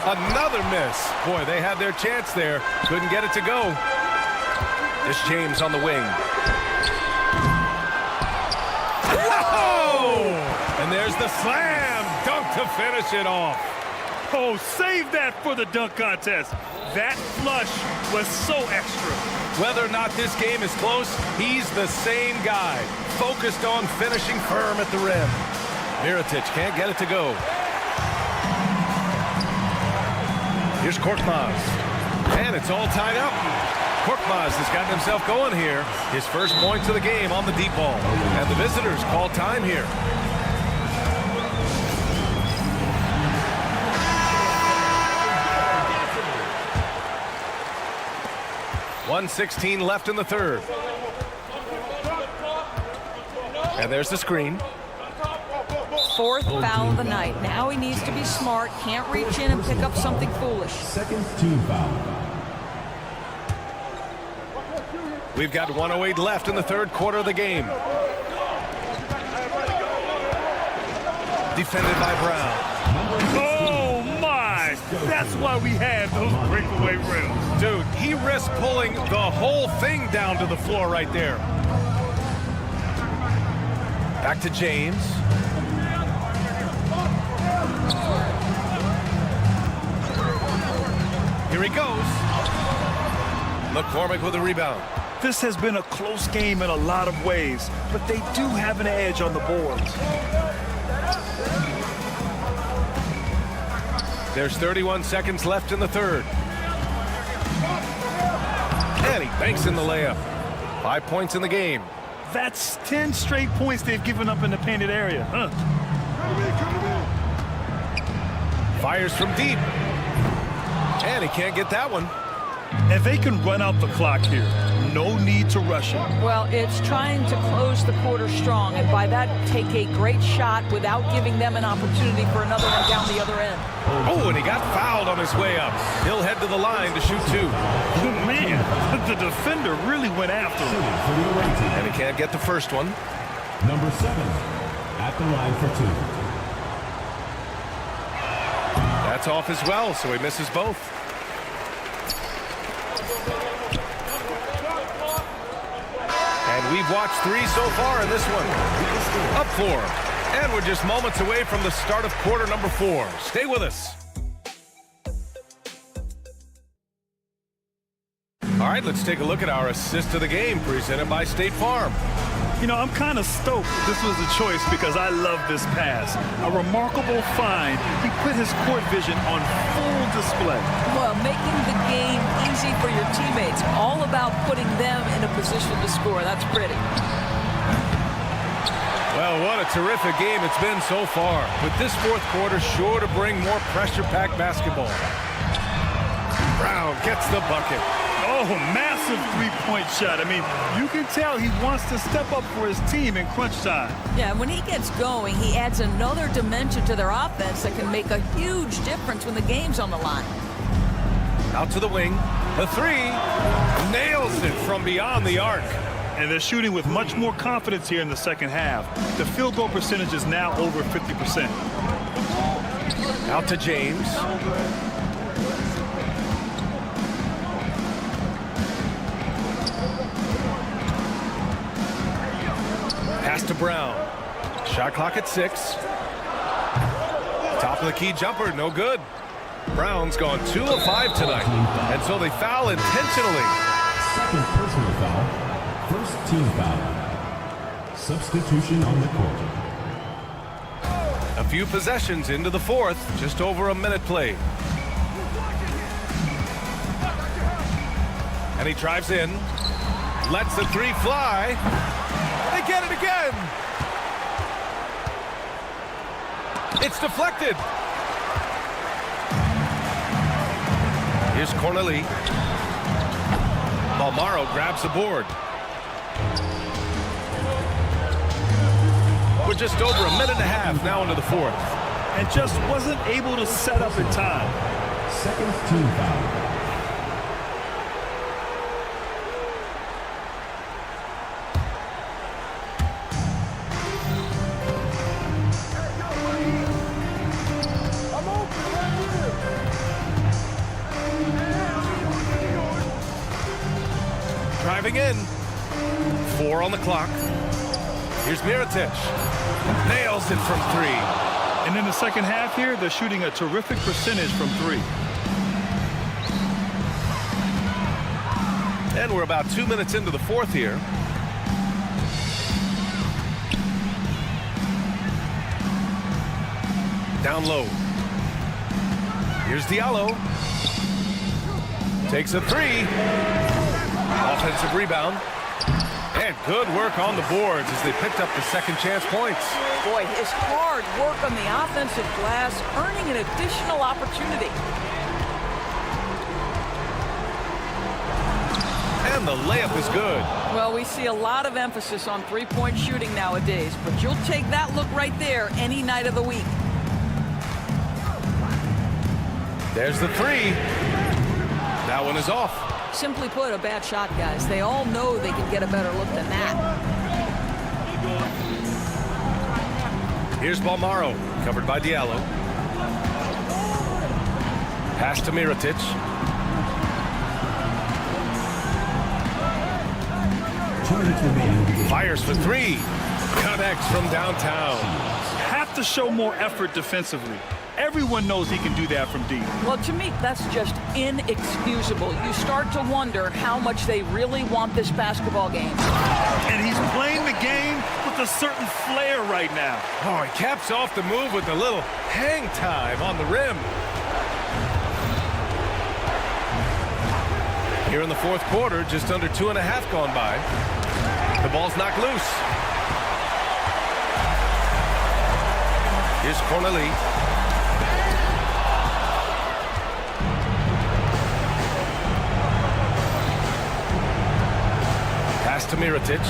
Another miss. Boy, they had their chance there. Couldn't get it to go. This James on the wing. Oh! And there's the slam dunk to finish it off. Oh, save that for the dunk contest. That flush was so extra. Whether or not this game is close, he's the same guy. Focused on finishing firm at the rim. Mirotic can't get it to go. Here's Korkmaz. And it's all tied up. Korkmaz has gotten himself going here. His first points of the game on the deep ball. And the visitors call time here. .116 left in the third. And there's the screen. 4th foul of the night. Now he needs to be smart. Can't reach in and pick up something foolish. Second team foul. We've got 1:08 left in the third quarter of the game. Defended by Brown. Oh, my! That's why we had those breakaway rims. Dude, he risked pulling the whole thing down to the floor right there. Back to James. Here he goes. McCormick with a rebound. This has been a close game in a lot of ways, but they do have an edge on the boards. There's 31 seconds left in the third. And he banks in the layup. 5 points in the game. That's 10 straight points they've given up in the painted area. Fires from deep. And he can't get that one. And they can run out the clock here. No need to rush it. Well, it's trying to close the quarter strong, and by that, take a great shot without giving them an opportunity for another one down the other end. Oh, and he got fouled on his way up. He'll head to the line to shoot 2. Man, the defender really went after him. And he can't get the first one. Number 7 at the line for 2. That's off as well, so he misses both. And we've watched 3 so far in this one. Up 4. And we're just moments away from the start of quarter number 4. Stay with us. All right, let's take a look at our assist of the game presented by State Farm. You know, I'm kind of stoked this was a choice because I love this pass. A remarkable find. He put his court vision on full display. Well, making the game easy for your teammates. All about putting them in a position to score. That's pretty. Well, what a terrific game it's been so far. With this fourth quarter sure to bring more pressure-packed basketball. Brown gets the bucket. Oh, massive three-point shot. I mean, you can tell he wants to step up for his team in crunch time. Yeah, when he gets going, he adds another dimension to their offense that can make a huge difference when the game's on the line. Out to the wing. The 3. Nails it from beyond the arc. And they're shooting with much more confidence here in the second half. The field goal percentage is now over 50%. Out to James. Pass to Brown. Shot clock at 6. Top of the key jumper, no good. Brown's gone 2 of 5 tonight. And so they foul intentionally. Second personal foul. First team foul. Substitution on the court. A few possessions into the fourth. Just over a minute played. And he drives in. Lets the 3 fly. They get it again. It's deflected. Here's Corneli. Balmaro grabs the board. We're just over a minute and a half now into the fourth. And just wasn't able to set up in time. Second team foul. Driving in. 4 on the clock. Here's Mirotic. Nails it from 3. And in the second half here, they're shooting a terrific percentage from 3. And we're about 2 minutes into the fourth here. Down low. Here's Diallo. Takes a 3. Offensive rebound. And good work on the boards as they picked up the second chance points. Boy, his hard work on the offensive glass, earning an additional opportunity. And the layup is good. Well, we see a lot of emphasis on three-point shooting nowadays, but you'll take that look right there any night of the week. There's the 3. That one is off. Simply put, a bad shot, guys. They all know they can get a better look than that. Here's Balmaro, covered by Diallo. Pass to Mirotic. Fires for 3. Connects from downtown. Have to show more effort defensively. Everyone knows he can do that from deep. Well, to me, that's just inexcusable. You start to wonder how much they really want this basketball game. And he's playing the game with a certain flair right now. Oh, he caps off the move with a little hang time on the rim. Here in the fourth quarter, just under 2.5 gone by. The ball's knocked loose. Here's Corneli. Pass to Mirotic.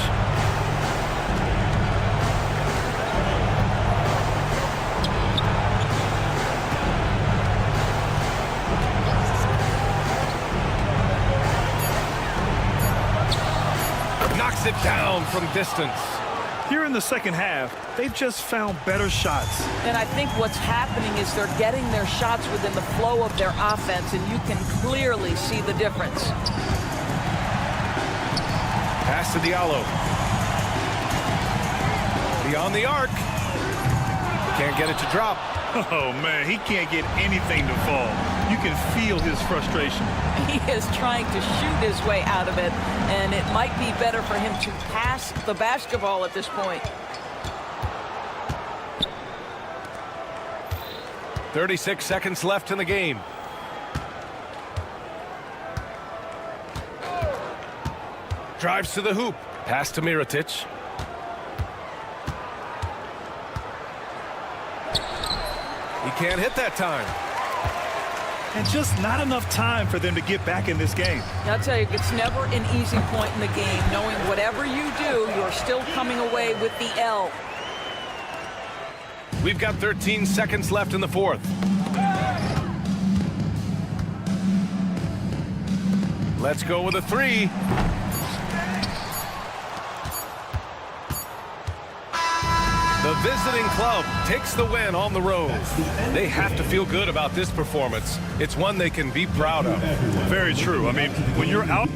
Knocks it down from distance. Here in the second half, they've just found better shots. And I think what's happening is they're getting their shots within the flow of their offense, and you can clearly see the difference. Pass to Diallo. Beyond the arc. Can't get it to drop. Oh, man, he can't get anything to fall. You can feel his frustration. He is trying to shoot his way out of it, and it might be better for him to pass the basketball at this point. 36 seconds left in the game. Drives to the hoop. Pass to Mirotic. He can't hit that time. And just not enough time for them to get back in this game. I'll tell you, it's never an easy point in the game, knowing whatever you do, you're still coming away with the L. We've got 13 seconds left in the fourth. Let's go with a three. The visiting club takes the win on the road. They have to feel good about this performance. It's one they can be proud of. Very true. I mean, when you're out...